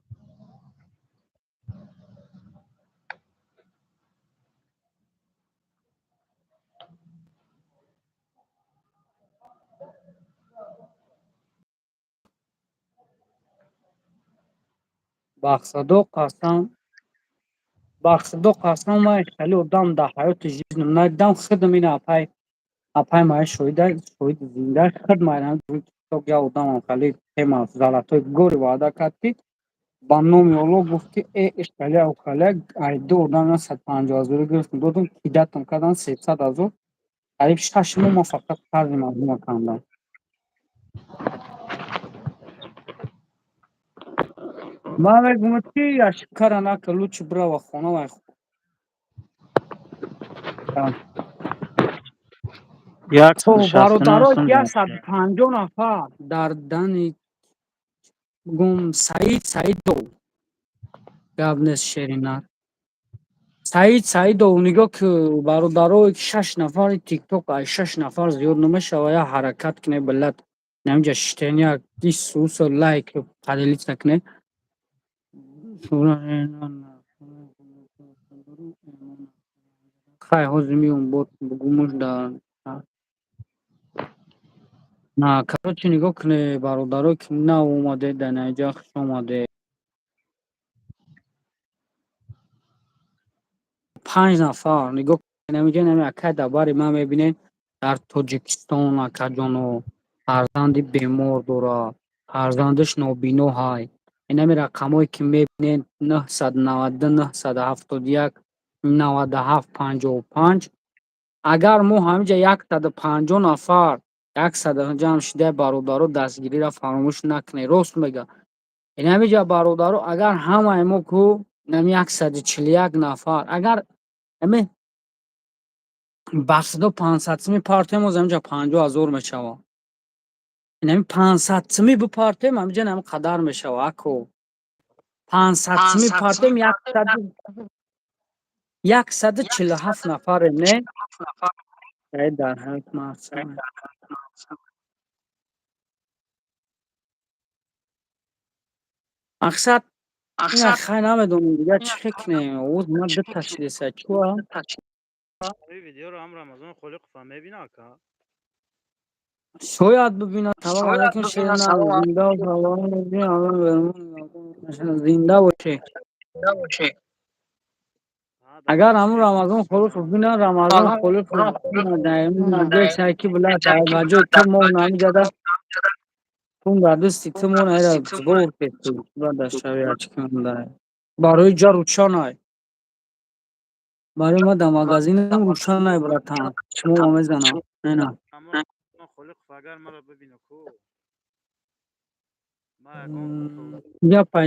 бахсадо қасам май хали одам да ҳаёти жизнь найдам хидмина апай май шоид зинда хидмайрам я одамам хали тема залатой гори ваъда кардки ба номи Аллоҳ гуфти ишкали авкали айду одам 150,000 гирифтам додам кидатам кардан 300,000 қариб 6 моҳ ман фақат қарзи мардума кандам ман мегӯям ки ашкара нака лучше бирава хонавай бародаро 150 нафар дар дани гум саидов гап нест шеринар саидов нигоҳ ки бародаро 6 нафари тикток 6 нафар зиёд намешава я ҳаракат кине билат наминҷа штеняк дисуса лайк паделица кине хай ҳозир миём бо гумуш дар на короче нигоҳ кине бародаро ки нав омаде дар наинҷа хуш омаде 5 нафар нигоҳ наминҷа нами акай дабари ман мебинед дар тоҷикистон акаҷоно фарзанди бемор дорад фарзандиш нобино ҳай инами рақамое ки мебинед 992 971 97 55 агар мо ҳаминҷа 150 нафар 100 ҷамъ шидаи бародаро дастгирира фаромӯш накунем рост мега инамиҷа бародаро агар ҳамаи мо ку нами 141 нафар агар ами бахсидо 500-сими партия мо заминҷа 50,000 мешава инами 500-сими бипартем аминҷа нами қадар мешава ако 500-сими партем 147 нафарем не дар ҳайот маъсум мақсад ина хай намедонем дига чӣ фикрем оз ман диташидеса чуа видеоро ҳам Рамазон Холиқов ҳам мебина ака шояд бибинад салом алайкум шерина зинда бошед агар ҳамун Рамазон Холиқов бинад Рамазон Холиқов сайки билад баҷои ту мо намиҷада тун дар дасти ту мо наира збор кети бада шави ачканда барои ҷа рӯшанай барои ма дар магазинам рӯшанай братан шумо ма мезанам нена Холиқов агар маро бибина ку гапа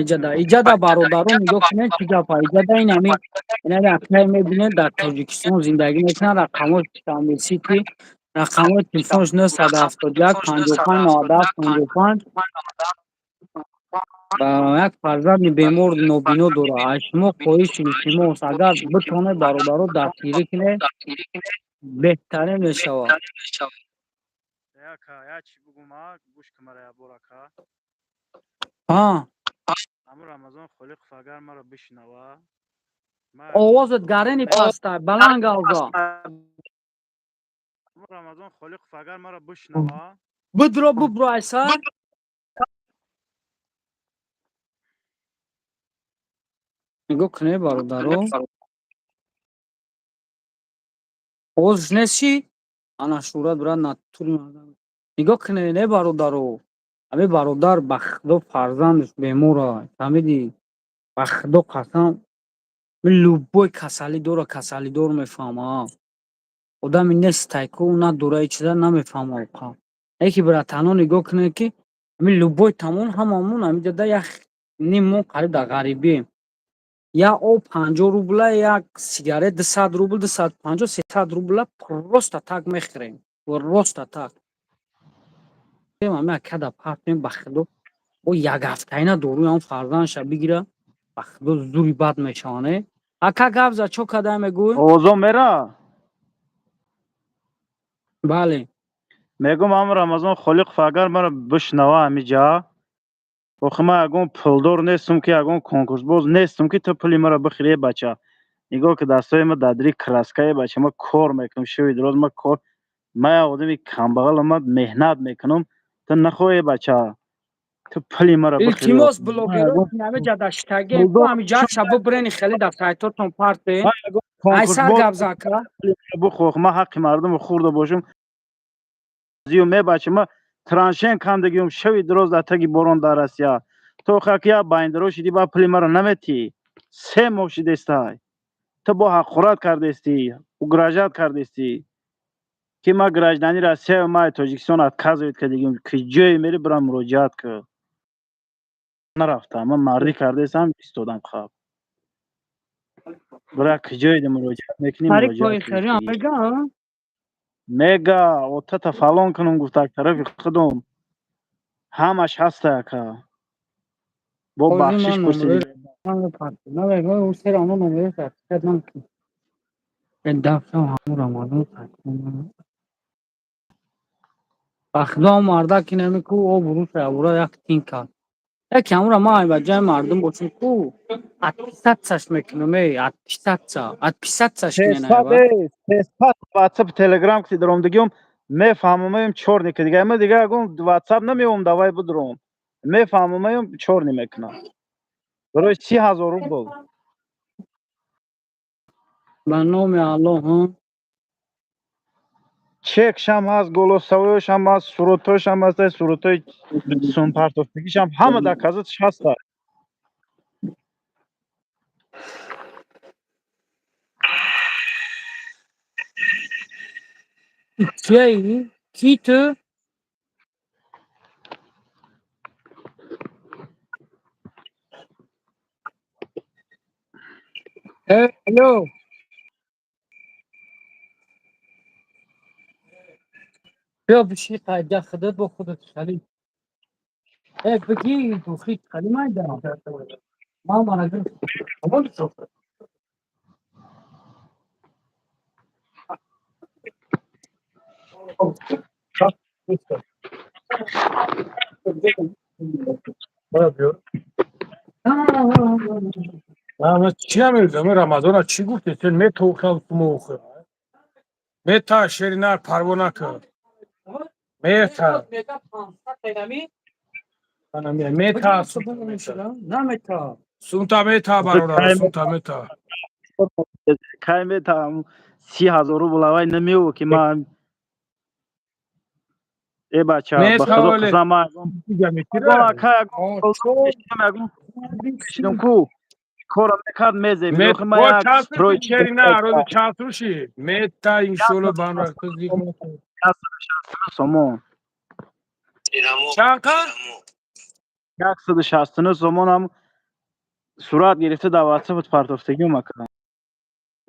иҷада бародаро нигоҳ кунед чӣ гапа иҷада инами инари акай мебинед дар тоҷикистон зиндагӣ мекунад рақамои шамиси ки рақамои телефонаш 971 55 97 55 ва як фарзанди бемор нобино дорад аз шумо хоҳиши илтимос агар битонед бародаро дастгирӣ кунед беҳтарин мешавад ака я чӣ бигӯм гӯш ки мара ябор ака ҳамун Рамазон Холиқов агар маро бишнава овозат гарини паста баланд гавзо ҳамун Рамазон Холиқов агар маро бишнава бидро бубро айсар нигоҳ кунед бародаро овозиш нест чӣ ана шӯрат бирад натури нигоҳ кунед не бародаро ами бародар ба худо фарзандиш беморад фаҳмидӣ ба худо қасам любой касалидор мефаҳмам одами нестай ку на дураи чиза намефаҳма оқа. Яке бира танҳо нигоҳ кунед ки ҳамин любой тамом ҳамамон ҳамиҷа да як ним мон қариб дар ғарибием. Як об 50 рубла, як сигарет 200 рубл, 250, 300 рубла просто так мехӯрем. Просто так. Ҳамин када партем ба худо о як ҳафтаина доруи ҳам фарзандша бигира ба худо зури бад мешавад. Ака гап зад чо кадай мегӯй? овозом мера? Бале. мегӯм ҳам Рамазон Холиқов агар мара бишнава ҳамиҷа, охи ман ягон пулдор нестум ки ягон конкурсбоз нестум ки ту пули мара бихӯрӣ бача. нигоҳ ки дастҳои ма дар дили краскаи бача ман кор мекунам шаби дроз ман кор. ман як одами камбағалам, ман меҳнат мекунам. ту нахоҳӣ бача. ту пули мара бихӯрӣ. Илтимос блогерҳо ҳамиҷа дар штагем ку ҳамиҷа шабо бирени хеле дар сайтотон парте. Айсар гап зака. бухох ман ҳаққи мардумро хӯрда бошам. зиё мебача ман траншен кандагиём шаби дроз дар таги борон дар Россия. то хак як байндиро шидӣ ба пули мара наметӣ. 3 моҳ шидестай. ту бо ҳақорат кардестӣ, угрожат кардестӣ ки ман граждани Россия ман Тоҷикистон отказывает кардагиём. ки ҷое мери бирам муроҷиат кӯ. нарафтам. ман мардӣ кардестам истодам хаб. бира ки ҷое муроҷиат мекунӣ муроҷиат. мега отата фалон кунум гуфта тарафи худум ҳамаш ҳаста яка бо бахшиш пурсидӣ. ба худо марда ки намеку об руша авра як тинка. Яке ҳамра ман ба ҷои мардум бошум ку отписатсаш мекунам. Отписатсаш кинена. WhatsApp Telegram ки даромдагиём мефаҳмам чорни ки дига ма дига ягон WhatsApp намеём давай будром. мефаҳмам чорни мекунам. барои 30,000 рубл. ба номи Аллоҳ ҳа. чекшам ҳаст, голосовойшам ҳаст, сурутҳоишам ҳаст, сурутҳои сумпартофтагишам ҳама доказатш ҳаста. Чиаи? Ки ту? Алло. بیا بشی قاعده خودت با خودت خالی بگی تو خیلی خالی من دارم ما نگم اول شو من چی هم میگم رمضان چی گفتی تو میتوخم موخ میتا شیرینار پروانه که میتا میتا سونتا میتا برادر سونتا میتا کای میتا 30,000 рубл авай намео ки ман бача ба худо қасам ку корам мекард мезем рози часуши мета иншолло банра сомон 169 сомонам сурат гирифта дар WhatsApp партофтагиём мекардам.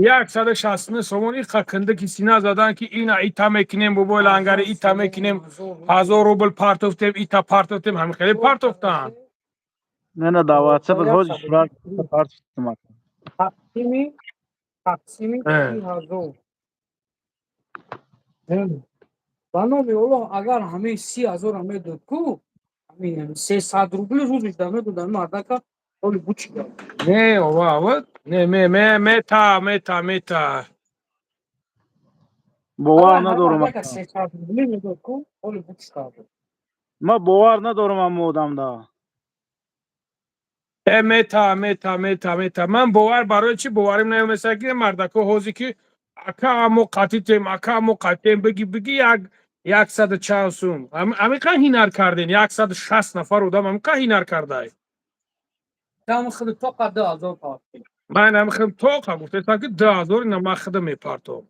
169 сомон ин хакнда ки сина задан ки ина ита мекунем бобои лангари ита мекунем 1000 рубл партофтем ита партофтем ҳами хеле партофтан. نه дар WhatsApp ҳози сурат партофтам. تقسیمی 30,000 با نومی اولا اگر همه 30,000 همه داد کو همین 300 روبل روزش دامه دادن مردا که اولی بوچی داد نه اوه نه میتا باور ندارم 300 روبل میداد کو اولی بوچی داد ما باور ندارم ام آدم دا میتا من باور برای چی باورم نمیشه که مردکو حوزی که اکا مقاتیم بگی 140 سوم امی که هینر کردین 160 نفر بودم امی که هینر کرده دام خود تو قد 2000 پارتی من هم خودم تو گفته تا که 2000 اینا من خودم میپارتم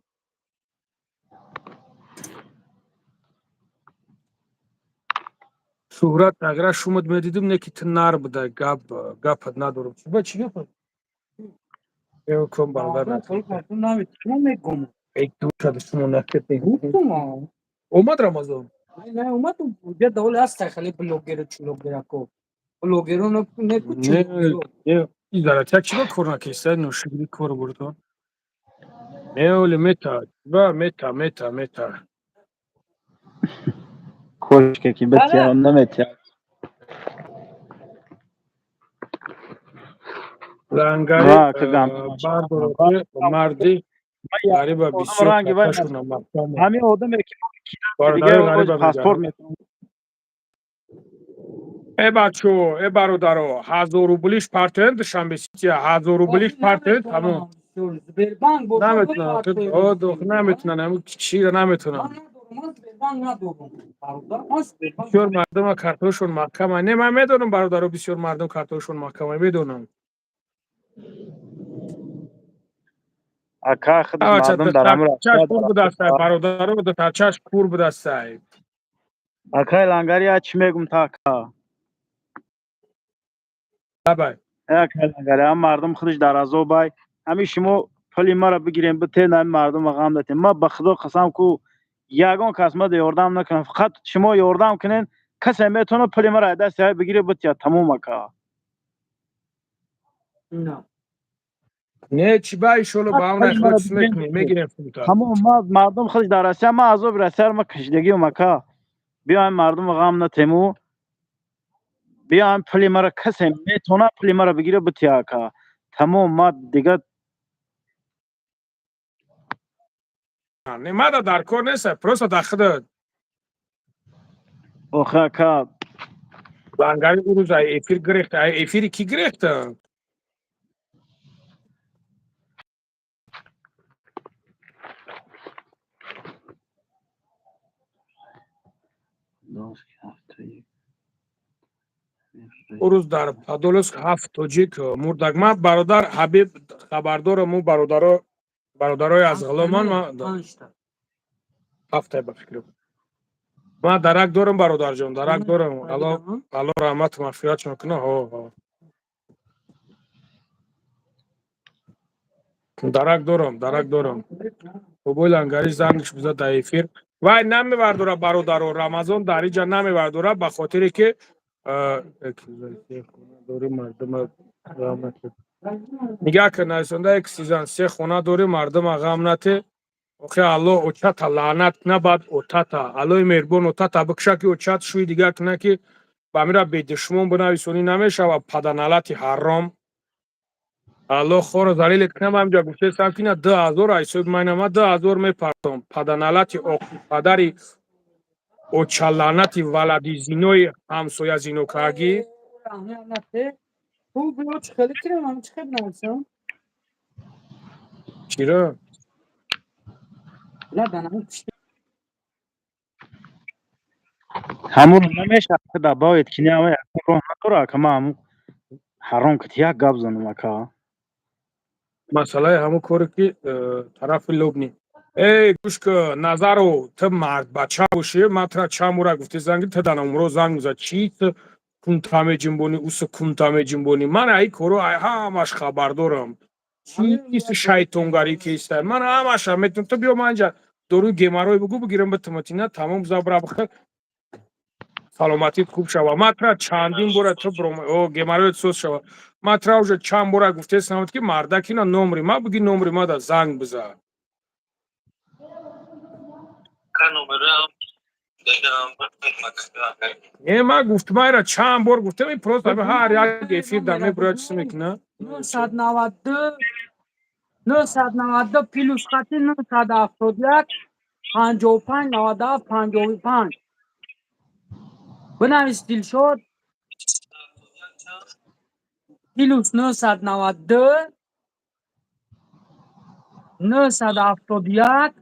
شهرت اگر شما میدیدم نه که تنار بوده گپ ندارم با چی گپ یه کم برادر نکنم چون میگم یک دو شده شما نکت گفتم اومد رمضان نه اومد بیا دوله هست خیلی بلوگر چلوگر کو بلوگرون نه کوچو نه این داره چی با کرونا کیسه نوشیگری کور برده نه ولی متا Koşke ki betiya nemetiya. لنگری Va که گام بردارده مردی غریبه آدم بسیار رنگی وای کتشون مفتمه همین آدم که دیگه بارداری غریبه پاسپورت میگن میتونه ای بچو ای برادرو 1000 روبلیش پرتند شنبه سیتی 1000 روبلیش پرتند تموم زبربان بود نمیتونن تو دو نمیتونن همون چی نمیتونن بسیار مردم کارتوشون محکمه نه من میدونم برادرو بسیار مردم کارتوشون محکمه میدونم اکا خودش آچا مردم در امر چاش پور بدسته برادرو دو چاش پور بدسته اکای لنگری چی میگم تا کا بابا اکای لنگری هم مردم خودش در ازو بای همین شما پلی مرا بگیریم بته نه مردم غم دادیم ما به خدا قسم کو یگان کس ما یاردم نکنم فقط شما یاردم کنین کسی میتونه پلی مرا دست بگیره بتیا تموم اکا نه نه چی بای شلو با اون اخلاق سمک میگیریم فوتا تمام ما مردم خودش در اسیا ما عذاب رسر ما کشیدگی و مکا بیایم مردم غم نتیمو بیایم پلی مرا کسی میتونه پلی مرا بگیره بتیا اکا تمام ما دیگه نه ما در کار نیست پروسا داخل آخه اکا لنگری او روز افیر گرفت افیری کی گرفت او روز در پادولس 7 توجیک مردگما برادر حبیب خبردار مو برادرای از غلامان ما 7 به فکر ما درک دارم برادر جان درک دارم الله رحمت مغفرت میکنه ها درک دارم و بول انگاری زنگش بزد در افیر وای نمیبردوره برادر رمضان در اینجا نمیبردوره به خاطری که داره مردم غم نته نگاه کن نایسنده یک سیزن سه خونه داره مردم غم نته اوخه الله اوچت لعنت نباد اوتتا الله مهربان اوتتا بکشه که اوچت شوی دیگه کنه که با میره به دشمن بنویسونی نمیشه و پدنالتی حرام الله خور دلیل کنم همجا گفته سمتینا 2000 ایسود مینما 2000 میپرتم پدنالتی پدری اوچلانتی ولدی زینوی همسویا زینو کاگی Bu bloç kaliteli mi? Çıkabilirsin. چیره La bana işte. همون نمیشه خدا باید کنی اما راه نداره که ما هم حرام کتیا گاب زنم اکا مسئله همون کاری که طرف لبنی ای گوش که نظرو تو مرد بچه باشی من ترا چامورا گفتی زنگی تدن امرو زنگ میزد چی تو کنتامه جنبونی اوس کنتامه جنبونی من ای کورو ای همش خبر دارم چی کیست شیطونگاری کیست من همش هم میتونم تو بیا منجا دورو گماروی بگو بگیرم به تمتینا تمام زبرا بخیر سلامتی خوب شوه ما ترا چندین بوره تو بروم او گماروی سوز شوه ما ترا уже چند بوره گفته سنوت که مردکی نه نمری ما بگی نمری ما دا زنگ بزن نه ما گفت ما را چند بار گفته می پروس به هر یک افیر در می برای چیز میکنه 992 992 پیلوس خطی 971 55 97 55 بنویس دیل شد پیلوس 992 971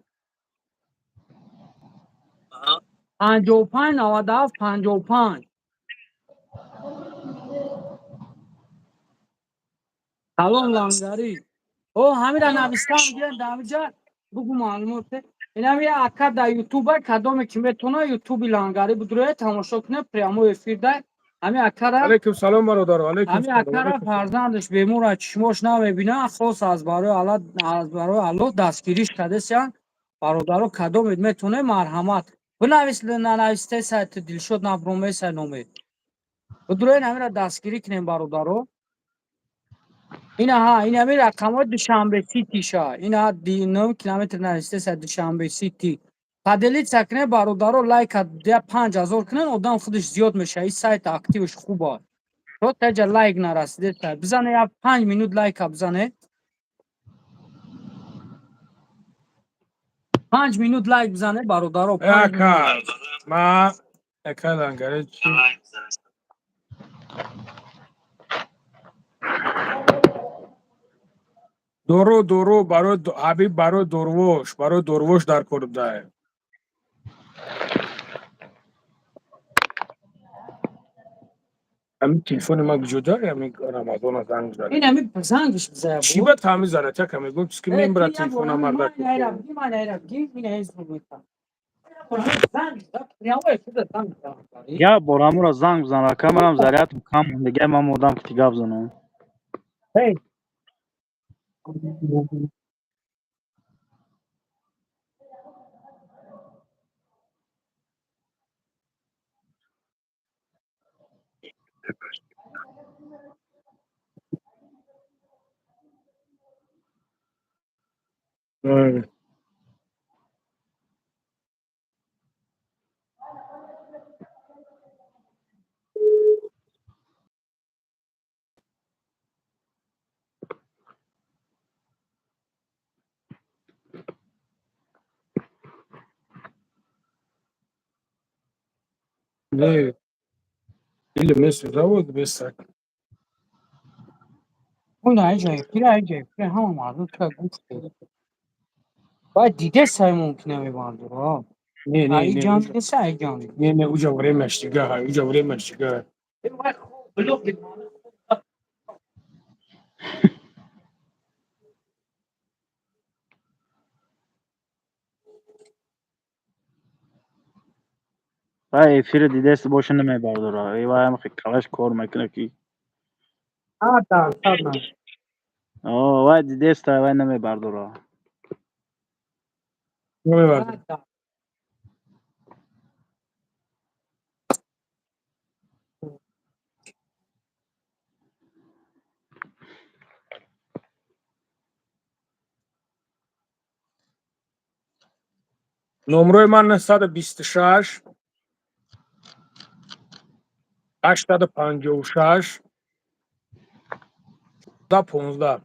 55 97 55 سلام لنگری او همین را نوشتم بیان در اینجا بگو معلومات اینم یه اکا در یوتیوب کدام که میتونه یوتیوب لانگاری بدروه تماشا کنه پریامو افیر ده همین اکا را علیکم سلام برادر. علیکم همین سلام. اکا را علیکم سلام. فرزندش بیمور چشماش نمیبینه خاص از برای الله دستگیریش کرده سیان برادرو کدام میتونه مرحمت بنویس ننویسته سایت دلشد نبرومه سای نومه بدروه همین را دستگیری کنیم برادرو این همین رقم دوشنبه سیتی شا این 9 کیلومتر نوشته سر دوشنبه سیتی پدلی سکنه برادرو لایک ده 5000 کنن آدم خودش زیاد میشه این سایت اکتیوش خوبه تو تجا لایک نرسیده سر بزنه یا 5 مینوت لایک بزنه 5 مینوت لایک بزنه برادرو 5 مینوت اکا ما اکا لانگاری چی؟ دورو برای حبیب برای دروش در کرده. همین تلفن ما جدا همین رمضان زنگ زد. این همین زنگش بزنه چی به تمیز زده چه کمی گفت چی که میبره تلفن مردا یا برامو را زنگ بزن کامرام زریات کم دیگه من مودم که دیگه بزنم نه ile mesut zavod besak. اون ایجای همه مردم که گوش بده باید دیگه سعی ممکنه میبانده را ای جان دیگه سعی جان نه اوجا وره مشتیگه ای فیر دیده است باشه نمیبرد را ای وای هم کلاش کار میکنه کی تا وای دیده است وای نمیبرد را نمیبرد. نمره من 126 856 15.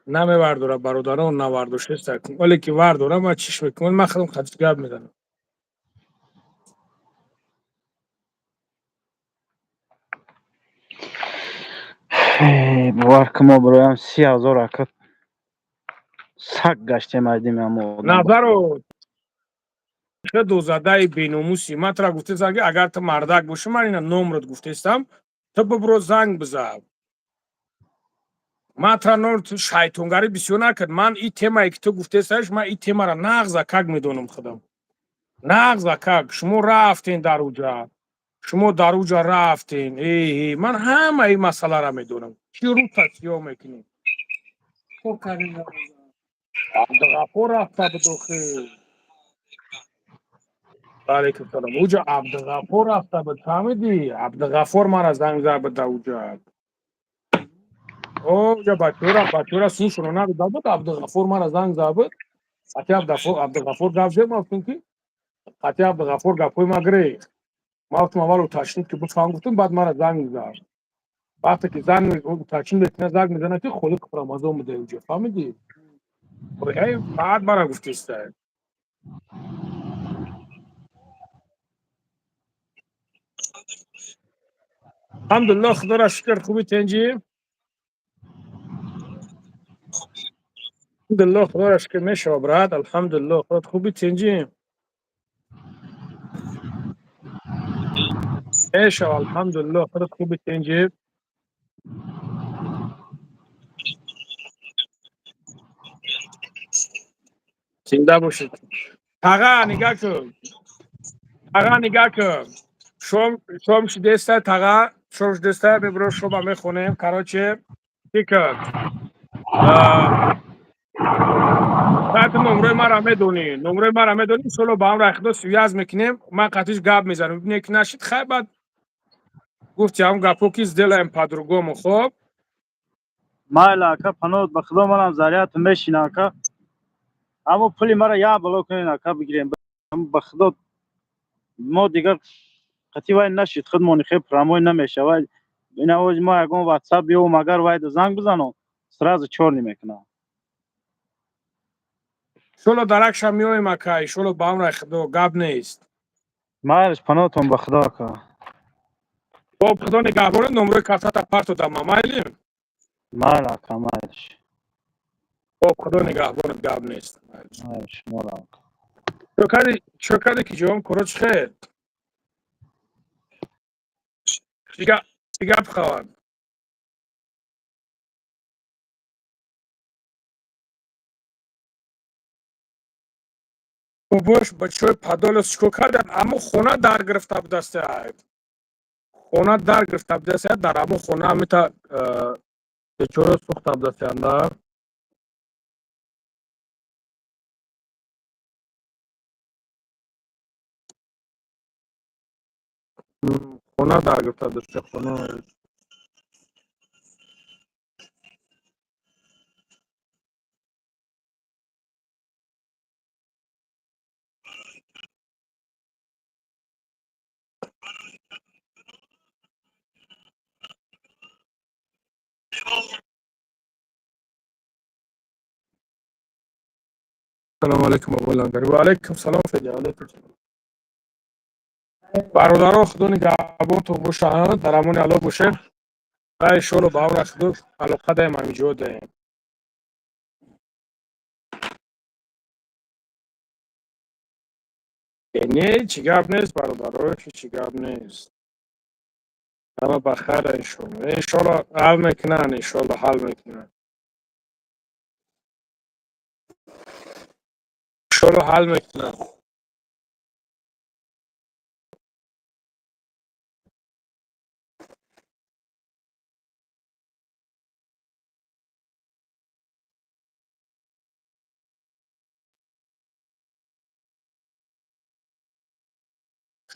نمیبرداره برادران نواردوشه سکن ولی که ورداره ما چیش بکنم من خودم خدش گرد میدنم باور که ما برایم 30,000 اکت سگ گشته مجدیم هم آدم نظر چه دوزده بیناموسی من ترا گفته زنگ اگر تو مردک باشه من اینا نمرت گفته استم تو برو زنگ بزن من ترا نور تو شیطونگری بسیار نکرد من این تیمایی که تو گفته استش من این تیما را نغز کگ میدونم خودم نغز کگ شما رفتین در اوجا رفتین ای من همه این مسئله را میدونم چی رو تصیح میکنیم خوب کردیم عبدالغفور رفته بدوخی علیکم سلام اوجا عبدالغفور رفته بود فهمیدی عبدالغفور من از زنگ زد به اوجا اوجا بچورا سین شروع نگو بود عبدالغفور من از زنگ زد بود قطعی عبدالغفور گفت زیر ما که قطعی عبدالغفور گفت ما گری ما گفتم اول تشنید که بود گفتم بعد من از زنگ زد وقتی که زنگ تشنید بکنه زنگ میزنه که خودت کفر مزه میده اوجا فهمیدی ای بعد مرا گفتی است الحمدلله خدا را شکر. خوبی تنجی؟ الحمدلله خدا را شکر. میشه برات. الحمدلله خدا خوبی تنجی؟ میشه الحمدلله خدا خوبی تنجی؟ زنده باشید. تاغا نگاه کن. تاغا نگاه کن. شام شدسته تاغا شام شدسته ببرو شما میخونیم کراچه تیکت. ساعت نمره ما را میدونی. نمره ما را میدونی. سولو با هم را اخدا سویاز میکنیم. من قطعش گاب میزنم. ببینی که نشید خیلی بعد گفتی هم گپو کیز دلم پادرگوم خوب. ما علاقه پنود بخدا منم زریات میشینه که اما پولی مرا یا بلو کنین که بگیریم بخدا ما دیگر قطعی وای نشید خودمون خیلی پراموی نمیشه وای این اوج ما اگه واتساپ بیو مگر وای زنگ بزنم سراز چور نمیکنه شولو درکش هم میویم اکای. شولو با هم را اخدا گاب نیست. ما ارش پنوتون بخدا که خب خدا نگهبان نمره کارتات پارتو دام مایلیم. ما علاقه ما ارش خب خدا نگهبان گاب نیست. ما علاقه شکری که جوام کروچ خیر. چیگا بخوان. باباش بچه پدال سکو کردن اما خونه در گرفته بود دسته هاید. خونه در گرفته بود دسته در اما خونه همیتا چورو سخت بود دسته اندر. خونه در گرفته بود دسته خونه. سلام علیکم ابو لنگری. و علیکم سلام فدی. علیکم سلام. برادرها خدا نگهبان تو باشه. در امون الله باشه. ای شولو با هم رخدو علاقه دایم همینجا دایم. نه چی گپ نیست برادرها چی گپ نیست. همه بخیر انشالله. انشالله حل میکنن. انشالله حل میکنن. انشالله حل میکنن.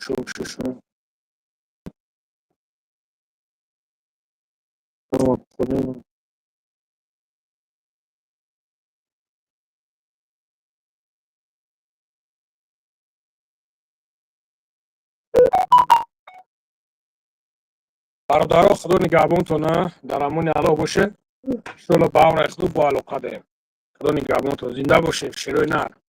شو برادرها خدا نگهبانتون در امون الله باشه. انشالله با هم رخدو با علاقه دایم. خدا نگهبانتون زنده باشه. شیروی نر.